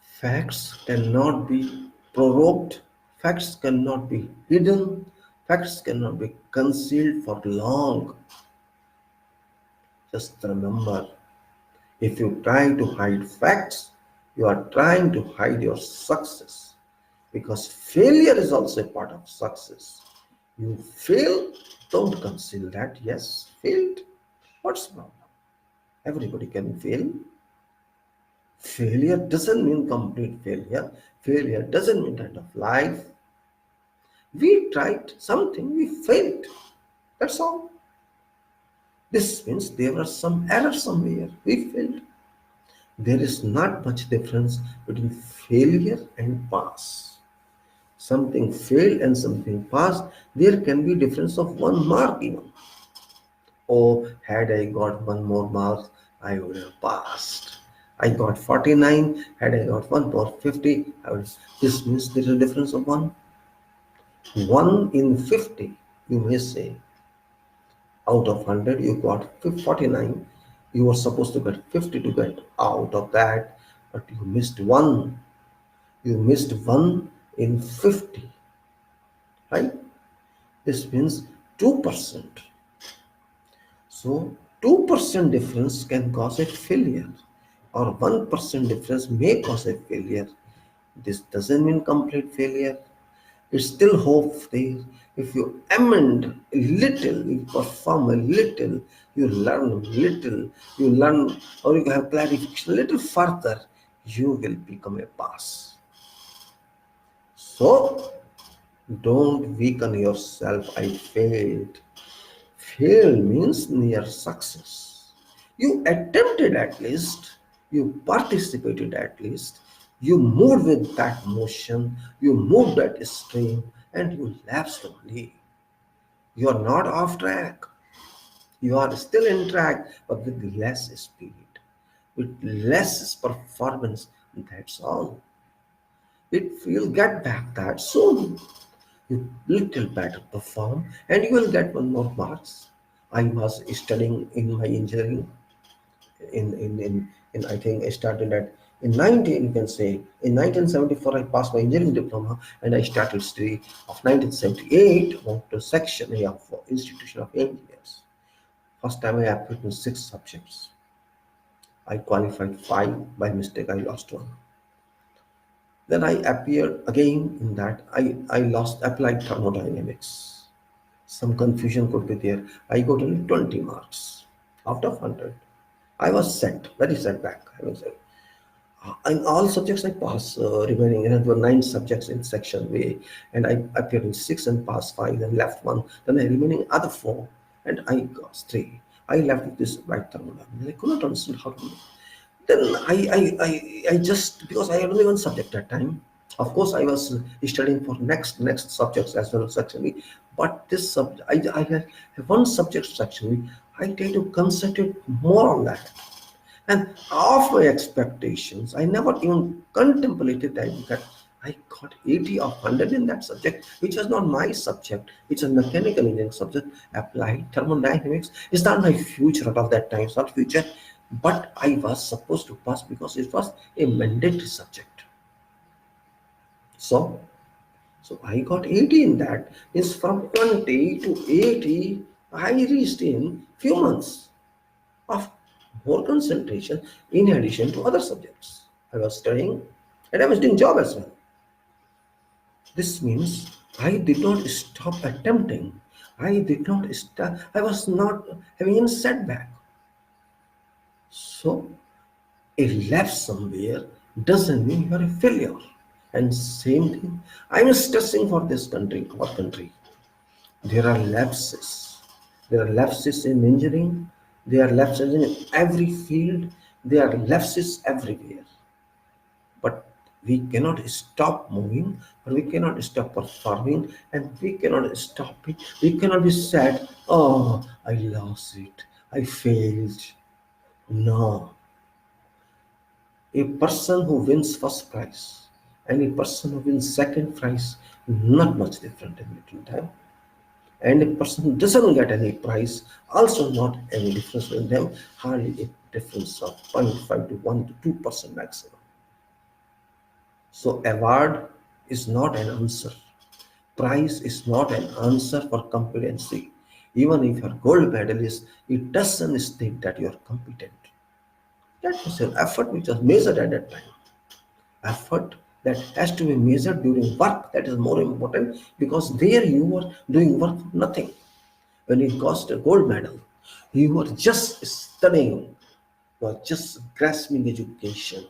Facts cannot be provoked, facts cannot be hidden, facts cannot be concealed for long. Just remember, if you try to hide facts, you are trying to hide your success. Because failure is also a part of success. You fail, don't conceal that. Yes, failed. What's the problem? Everybody can fail. Failure doesn't mean complete failure. Failure doesn't mean end of life. We tried something, we failed. That's all. This means there was some error somewhere. We failed. There is not much difference between failure and pass. Something failed and something passed, there can be difference of 1 mark even. Oh, had I got 1 more mark, I would have passed. I got 49, had I got 1 more 50, this means there is a difference of 1. 1 in 50, you may say. Out of 100, you got 49. You were supposed to get 50 to get out of that, but you missed 1. You missed 1 in 50, right? This means 2%. So 2% difference can cause a failure, or 1% difference may cause a failure. This doesn't mean complete failure. It's still hope there. If you amend a little, you perform a little, you learn a little, you learn or you have clarification a little further, you will become a pass. So don't weaken yourself. I failed. Fail means near success. You attempted at least, you participated at least, you moved with that motion, you moved that stream, and you lapsed only. You are not off track. You are still in track, but with less speed, with less performance. That's all. You'll get back that soon. You little better perform, and you will get 1 more marks. I was studying in my engineering in I think I started at You can say, in 1974, I passed my engineering diploma and I started study of 1978, went to section A of Institution of Engineers. First time I applied in 6 subjects. I qualified 5, by mistake I lost 1. Then I appeared again in that I lost applied thermodynamics. Some confusion could be there. I got only 20 marks out of 100. I was set, very setback, I will say. In all subjects I passed, remaining, and there were 9 subjects in section A, and I appeared in 6 and passed 5, and left 1. Then I remaining other 4, and I got 3. I left with this right thermodynamics. I could not understand how to. Then I just, because I had only 1 subject that time. Of course, I was studying for next subjects as well as section B. But this subject, I had 1 subject section B. I try to concentrate more on that. And of my expectations, I never even contemplated that I got 80 of 100 in that subject, which was not my subject. It's a mechanical engineering subject, applied thermodynamics. It's not my future at that time, it's not future. But I was supposed to pass because it was a mandatory subject. So I got 80 in that. It's from 20 to 80, I reached in few months of more concentration in addition to other subjects. I was studying and I was doing job as well. This means I did not stop attempting. I did not stop. I was not having any setback. So a lapse somewhere doesn't mean you are a failure. And same thing, I'm stressing for this country, our country. There are lapses. There are lapses in engineering. There are lapses in every field. There are lapses everywhere. But we cannot stop moving, or we cannot stop performing, and we cannot stop it. We cannot be sad, oh, I lost it, I failed. No. A person who wins first prize and a person who wins second prize, not much different in between time. And a person who doesn't get any prize, also not any difference in them, hardly a difference of 0.5 to 1 to 2% maximum. So award is not an answer. Prize is not an answer for competency. Even if you're gold medalist, it doesn't state that you're competent. That was an effort which was measured at that time. Effort that has to be measured during work, that is more important, because there you were doing work for nothing. When you got a gold medal, you were just studying, you were just grasping education.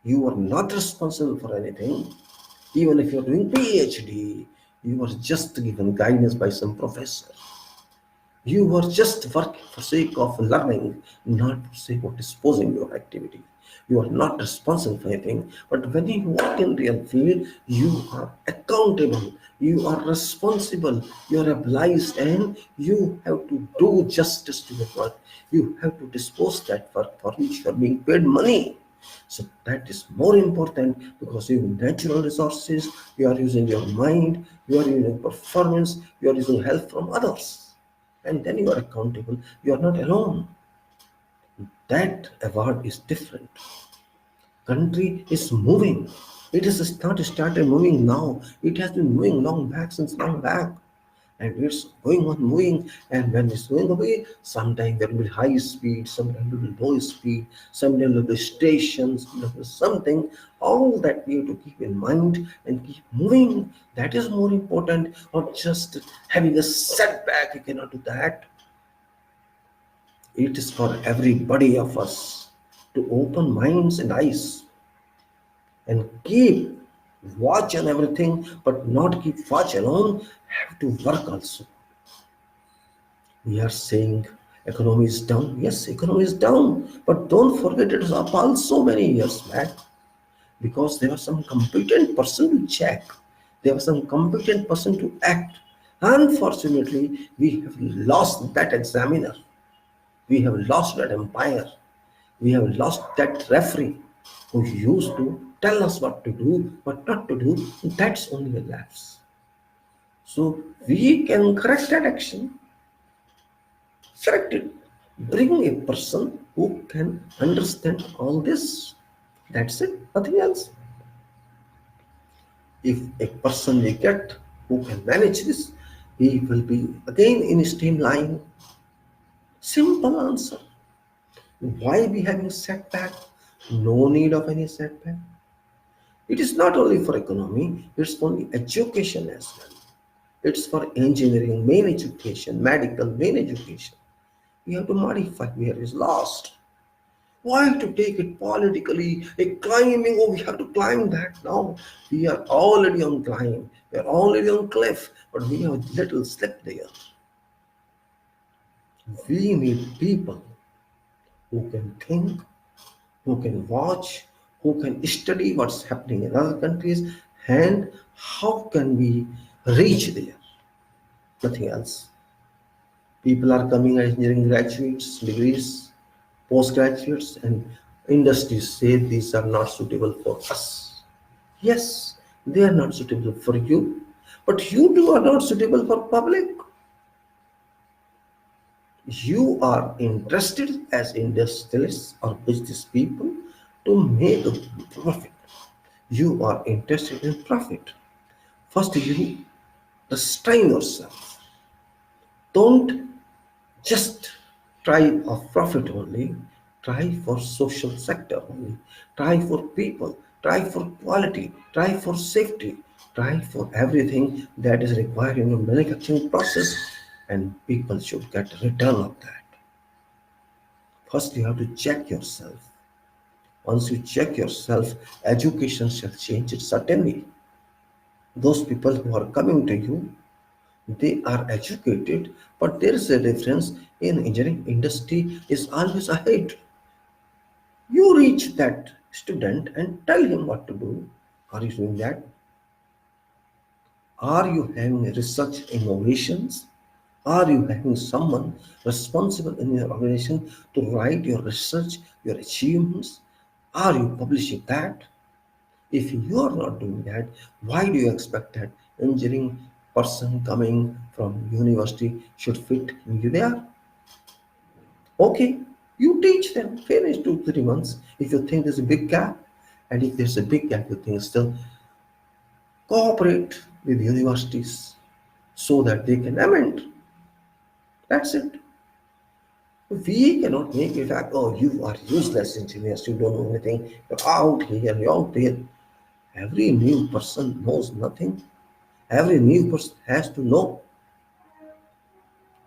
You were not responsible for anything. Even if you're doing PhD, you were just given guidance by some professor. You were just working for sake of learning, not for sake of disposing your activity. You are not responsible for anything. But when you work in real field, you are accountable. You are responsible. You are obliged, and you have to do justice to your work. You have to dispose that work for which you are being paid money. So that is more important, because you have natural resources, you are using your mind, you are using performance, you are using help from others. And then you are accountable. You are not alone. That award is different. Country is moving. It has not started moving now. It has been moving long back, since long back. And it's going on moving, and when it's going away, sometimes there will be high speed, sometimes there will be low speed, sometimes there will be stations, there will be something. All that we have to keep in mind and keep moving. That is more important, not just having a setback. You cannot do that. It is for everybody of us to open minds and eyes and keep watch on everything, but not keep watch alone, have to work also. We are saying economy is down. Yes, economy is down, but don't forget it was up also many years back, because there was some competent person to check. There was some competent person to act. Unfortunately, we have lost that examiner. We have lost that umpire. We have lost that referee who used to tell us what to do, what not to do. That's only a lapse. So we can correct that action. Correct it. Bring a person who can understand all this. That's it, nothing else. If a person we get who can manage this, he will be again in a streamline. Simple answer. Why we having setback? No need of any setback. It is not only for economy, it's for education as well. It's for engineering, main education, medical, main education. We have to modify where is lost. Why to take it politically, a climbing, oh, we have to climb that now. We are already on climb, we are already on cliff, but we have a little slip there. We need people who can think, who can watch, who can study what's happening in other countries, and how can we reach there. Nothing else. People are coming as engineering graduates, degrees, postgraduates, and industries say these are not suitable for us. Yes, they are not suitable for you, but you too are not suitable for public. You are interested as industrialists or business people to make a profit. You are interested in profit. First, you restrain yourself. Don't just try of profit only. Try for social sector only. Try for people. Try for quality. Try for safety. Try for everything that is required in your manufacturing process, and people should get a return of that. First, you have to check yourself. Once you check yourself, education shall change it certainly. Those people who are coming to you, they are educated, but there is a difference. In engineering industry is always ahead. You reach that student and tell him what to do. Are you doing that? Are you having research innovations? Are you having someone responsible in your organization to write your research, your achievements? Are you publishing that? If you are not doing that, why do you expect that engineering person coming from university should fit in you there? Okay, you teach them, finish 2 3 months. If you think there's a big gap, and if there's a big gap, you think still cooperate with universities so that they can amend. That's it. We cannot make it like, oh, you are useless engineers, you don't know anything, you're out here, you're out there. Every new person knows nothing. Every new person has to know.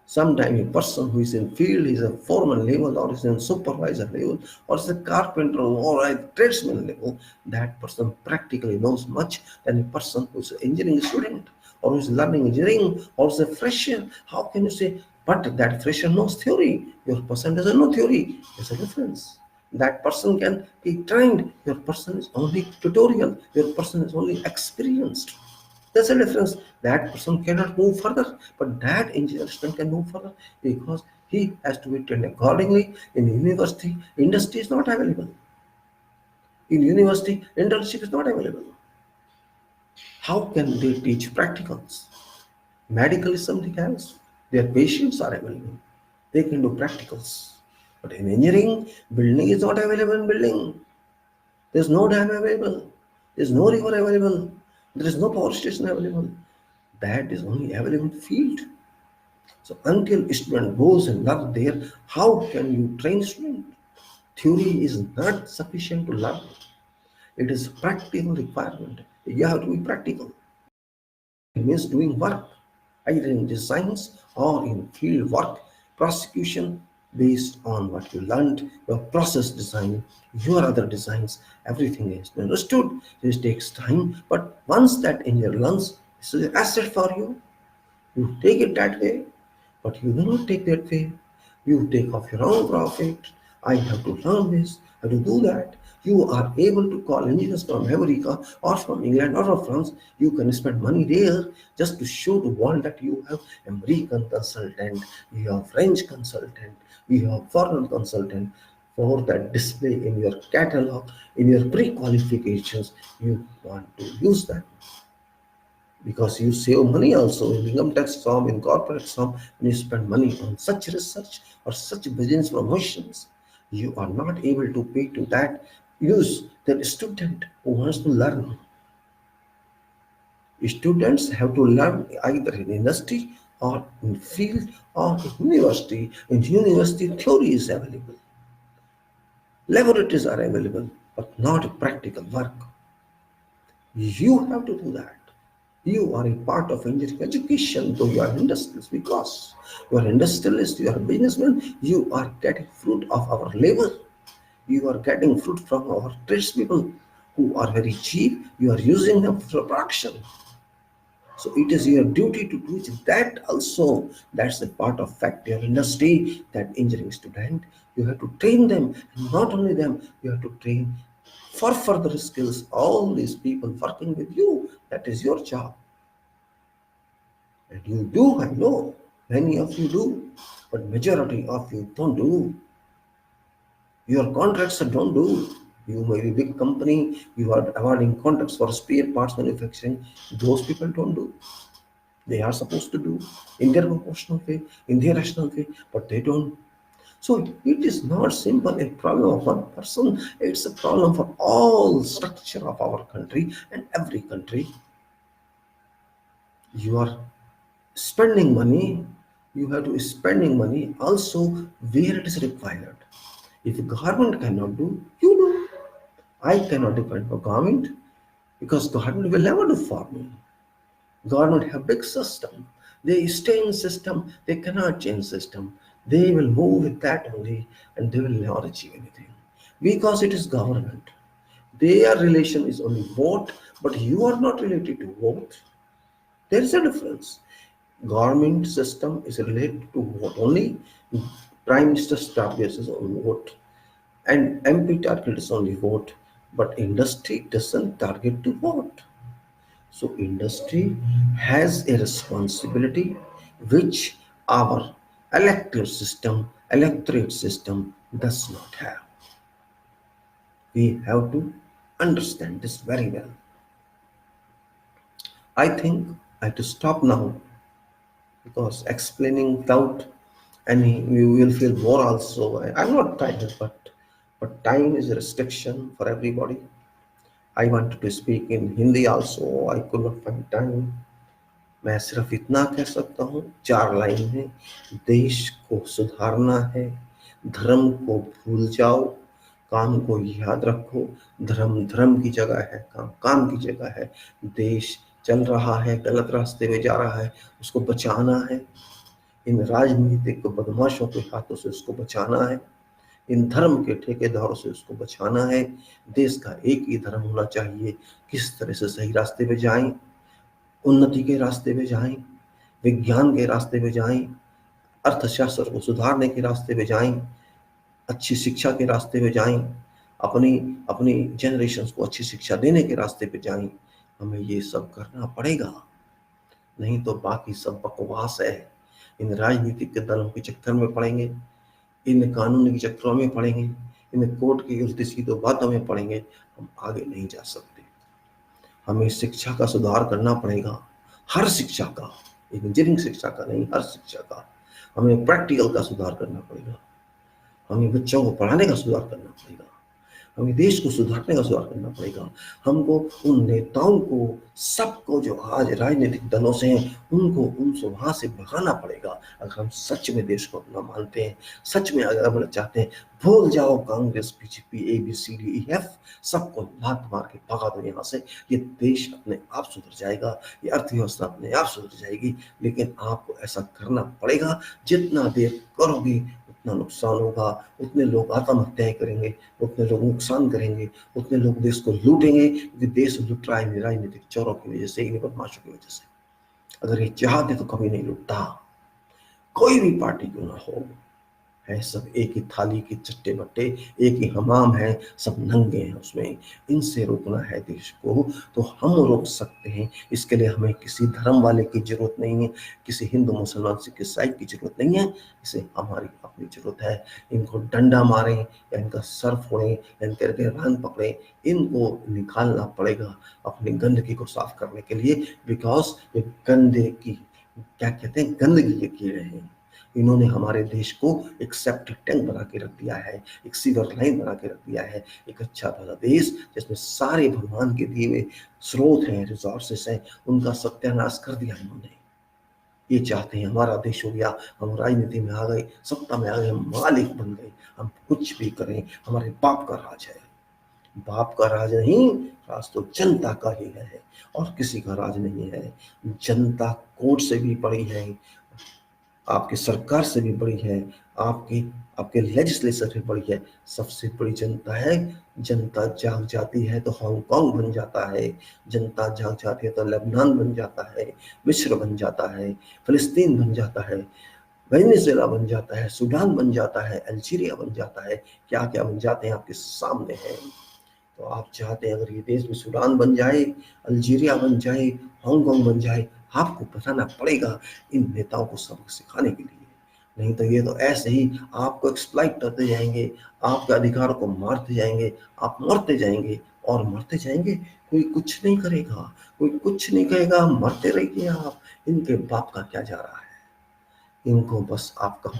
Sometimes a person who is in field is a foreman level, or is in supervisor level, or is a carpenter or a tradesman level, that person practically knows much than a person who is an engineering student or who is learning engineering or is a fresher. How can you say, but that fresher knows theory, your person doesn't know theory? There's a difference. That person can be trained, your person is only tutorial, your person is only experienced. There's a difference. That person cannot move further, but that engineer student can move further because he has to be trained accordingly. In university, industry is not available. In university, internship is not available. How can they teach practicals? Medical is something else. Their patients are available. They can do practicals. But in engineering, building is not available in building. There's no dam available. There's no river available. There is no power station available. That is only available in field. So until student goes and learn there, how can you train student? Theory is not sufficient to learn. It is practical requirement. You have to be practical. It means doing work, either in designs or in field work, prosecution based on what you learned, your process design, your other designs, everything is understood. This takes time, but once that engineer learns, this is an asset for you. You take it that way, but you do not take that way. You take off your own profit. I have to learn this, I have to do that. You are able to call engineers from America or from England or from France. You can spend money there just to show the world that you have American consultant, you have French consultant, you have foreign consultant. For that display in your catalog, in your pre-qualifications, you want to use that because you save money also in income tax form, in corporate form. When you spend money on such research or such business promotions, you are not able to pay to that use the student who wants to learn. Students have to learn either in industry or in field or in university. In university, theory is available, laboratories are available, but not practical work. You have to do that. You are a part of engineering education, though you are industrialist, because you are industrialist, you are a businessman, you are getting fruit of our labor. You are getting fruit from our tradespeople who are very cheap. You are using them for production. So it is your duty to teach that also. That's a part of factory or industry, that engineering student. You have to train them, and not only them, you have to train for further skills all these people working with you. That is your job. And you do, I know. Many of you do, but majority of you don't do. Your contracts don't do. You may be big company, you are awarding contracts for spare parts manufacturing. Those people don't do. They are supposed to do in their proportional way, in their rational way, but they don't. So it is not simple a problem of one person, it's a problem for all structure of our country and every country. You are spending money, you have to be spending money also where it is required. If government cannot do, you do. I cannot depend on government because government will never do for me. Government have big system. They stay in system. They cannot change system. They will move with that only, and they will never achieve anything because it is government. Their relation is only vote, but you are not related to vote. There is a difference. Government system is related to vote only. Prime Minister's target is on vote, and MP target is only vote. But industry doesn't target to vote. So industry has a responsibility which our electorate system does not have. We have to understand this very well. I think I have to stop now because explaining without any, you will feel bored also. I'm not tired, but time is a restriction for everybody. I wanted to speak in Hindi also. I could not find time. मैं सिर्फ इतना कह सकता हूँ 4 line में, देश को सुधारना है, धर्म को भूल जाओ, काम को याद रखो, धर्म धर्म की जगह है, काम काम की जगह है, देश चल रहा है, गलत रास्ते में जा रहा है, उसको बचाना है, इन राजनीतिक बदमाशों के हाथों से उसको बचाना है, इन धर्म के ठेकेदारों से उसको बचाना है, देश का एक ही धर्म होना चाहिए, किस तरह से सही रास्ते पे जाएं, उन्नति के रास्ते पे जाएं, विज्ञान के रास्ते पे जाएं, अर्थशास्त्र को सुधारने के रास्ते पे जाएं, अच्छी शिक्षा के रास्ते पे जाएं, अपनी अपनी जनरेशन को अच्छी शिक्षा देने के रास्ते पे जाएं। हमें ये सब करना पड़ेगा, नहीं तो बाकी सब बकवास है। इन राजनीतिक के दलों के चक्कर में पड़ेंगे, इन कानून के चक्करों में पड़ेंगे, इन कोर्ट की उल्टी सीधी बातों में पड़ेंगे, हम आगे नहीं जा सकते। हमें शिक्षा का सुधार करना पड़ेगा, हर शिक्षा का, इंजीनियरिंग शिक्षा का नहीं, हर शिक्षा का। हमें प्रैक्टिकल का सुधार करना पड़ेगा, हमें बच्चों को पढ़ाने का सुधार करना पड़ेगा, हमें देश को सुधारने का सुधार करना पड़ेगा। हमको उन नेताओं को, सबको जो आज राजनीतिक दलों से हैं, उनको उनसे वहां से भगाना पड़ेगा। अगर हम सच में देश को अपना मानते हैं, सच में अगर हम चाहते हैं, भूल जाओ कांग्रेस, बीजेपी, ABCDEF, सबको लात मार के भगा दो यहाँ से। ये देश अपने आप सुधर जाएगा, ये अर्थव्यवस्था अपने आप सुधर जाएगी, लेकिन आपको ऐसा करना पड़ेगा। जितना देर करोगे उतना नुकसान होगा, उतने लोग आत्महत्याएं करेंगे, उतने लोग नुकसान करेंगे, उतने लोग देश को लूटेंगे, क्योंकि देश लूट रहा है राजनीतिक चोरों की वजह से, इन बदमाशों की वजह से। अगर ये चाहते तो कभी नहीं लूटता, कोई भी पार्टी क्यों ना हो, है सब एक ही थाली के चट्टे बट्टे, एक ही हमाम है, सब नंगे हैं उसमें। इनसे रोकना है देश को तो हम रोक सकते हैं। इसके लिए हमें किसी धर्म वाले की जरूरत नहीं है, किसी हिंदू मुसलमान सिख ईसाई की जरूरत नहीं है, इसे हमारी अपनी जरूरत है। इनको डंडा मारें या इनका सर फोड़ें या इनके रान पकड़ें, इनको निकालना पड़ेगा अपनी गंदगी को साफ करने के लिए। बिकॉज ये गंदे की, क्या कहते हैं, गंदगी के कीड़े हैं, इन्होंने हमारे देश को एक सेप्टिक टैंक बना के रख दिया है, एक सीवर लाइन बना के रख दिया है। एक अच्छा भला देश जिसमें सारे भगवान के दिए हुए स्रोत हैं, रिसोर्सेस हैं, उनका सत्यानाश कर दिया इन्होंने। ये चाहते हैं हमारा देश हो गया, हम राजनीति में आ गए, सत्ता में आ गए, हम मालिक बन गए, हम कुछ भी करें, हमारे बाप का राज है। बाप का राज नहीं, राज तो जनता का ही है, और किसी का राज नहीं है। जनता कोर्ट से भी बड़ी है, आपकी सरकार से भी बड़ी है, आपकी आपके लेजिस्लेचर से बड़ी है। सबसे बड़ी जनता है। जनता जाग जाती है तो हांगकांग बन जाता है, जनता जाग जाती है तो लेबनान बन जाता है, मिस्र बन जाता है, फिलिस्तीन बन जाता है, वेनेजुएला बन जाता है, सूडान बन जाता है, अल्जीरिया बन जाता है, क्या क्या बन जाते हैं आपके सामने है। तो आप चाहते हैं अगर ये देश भी सूडान बन जाए, अल्जीरिया बन जाए, हांगकांग बन जाए, आपको बताना पड़ेगा इन नेताओं को सबक सिखाने के लिए। नहीं तो ये तो ऐसे ही आपको एक्सप्लॉइट करते जाएंगे, आपके अधिकारों को मारते जाएंगे, आप मरते जाएंगे और मरते जाएंगे। कोई कुछ नहीं करेगा, कोई कुछ नहीं कहेगा, मरते रहिए आप। इनके बाप का क्या जा रहा है। इनको बस आपका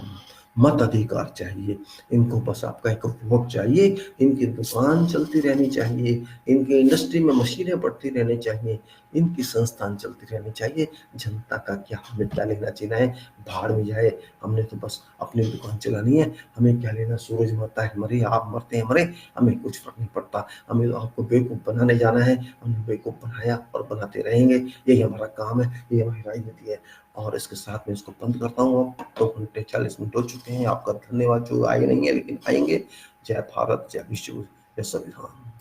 मत अधिकार चाहिए, इनको बस आपका एक वोट चाहिए, इनकी दुकान चलती रहनी चाहिए, इनकी इंडस्ट्री में मशीनें बढ़ती रहनी चाहिए, इनकी संस्थान चलती रहनी चाहिए। जनता का क्या, हमें क्या लेना देना है, भाड़ में जाए। हमने तो बस अपनी दुकान चलानी है, हमें क्या लेना, सूरज मरता है मरे, आप मरते हैं मरे, हमें कुछ फर्क नहीं पड़ता। हमें तो आपको बेवकूफ़ बनाने जाना है, हमने बेवकूफ़ बनाया और बनाते रहेंगे। यही हमारा काम है, यही हमारी राजनीति है। और इसके साथ में इसको बंद करता हूँ। अब 2 घंटे 40 मिनट हो चुके हैं। आपका धन्यवाद, जो आए नहीं है लेकिन आएंगे। जय भारत, जय विश्व, जय संविधान।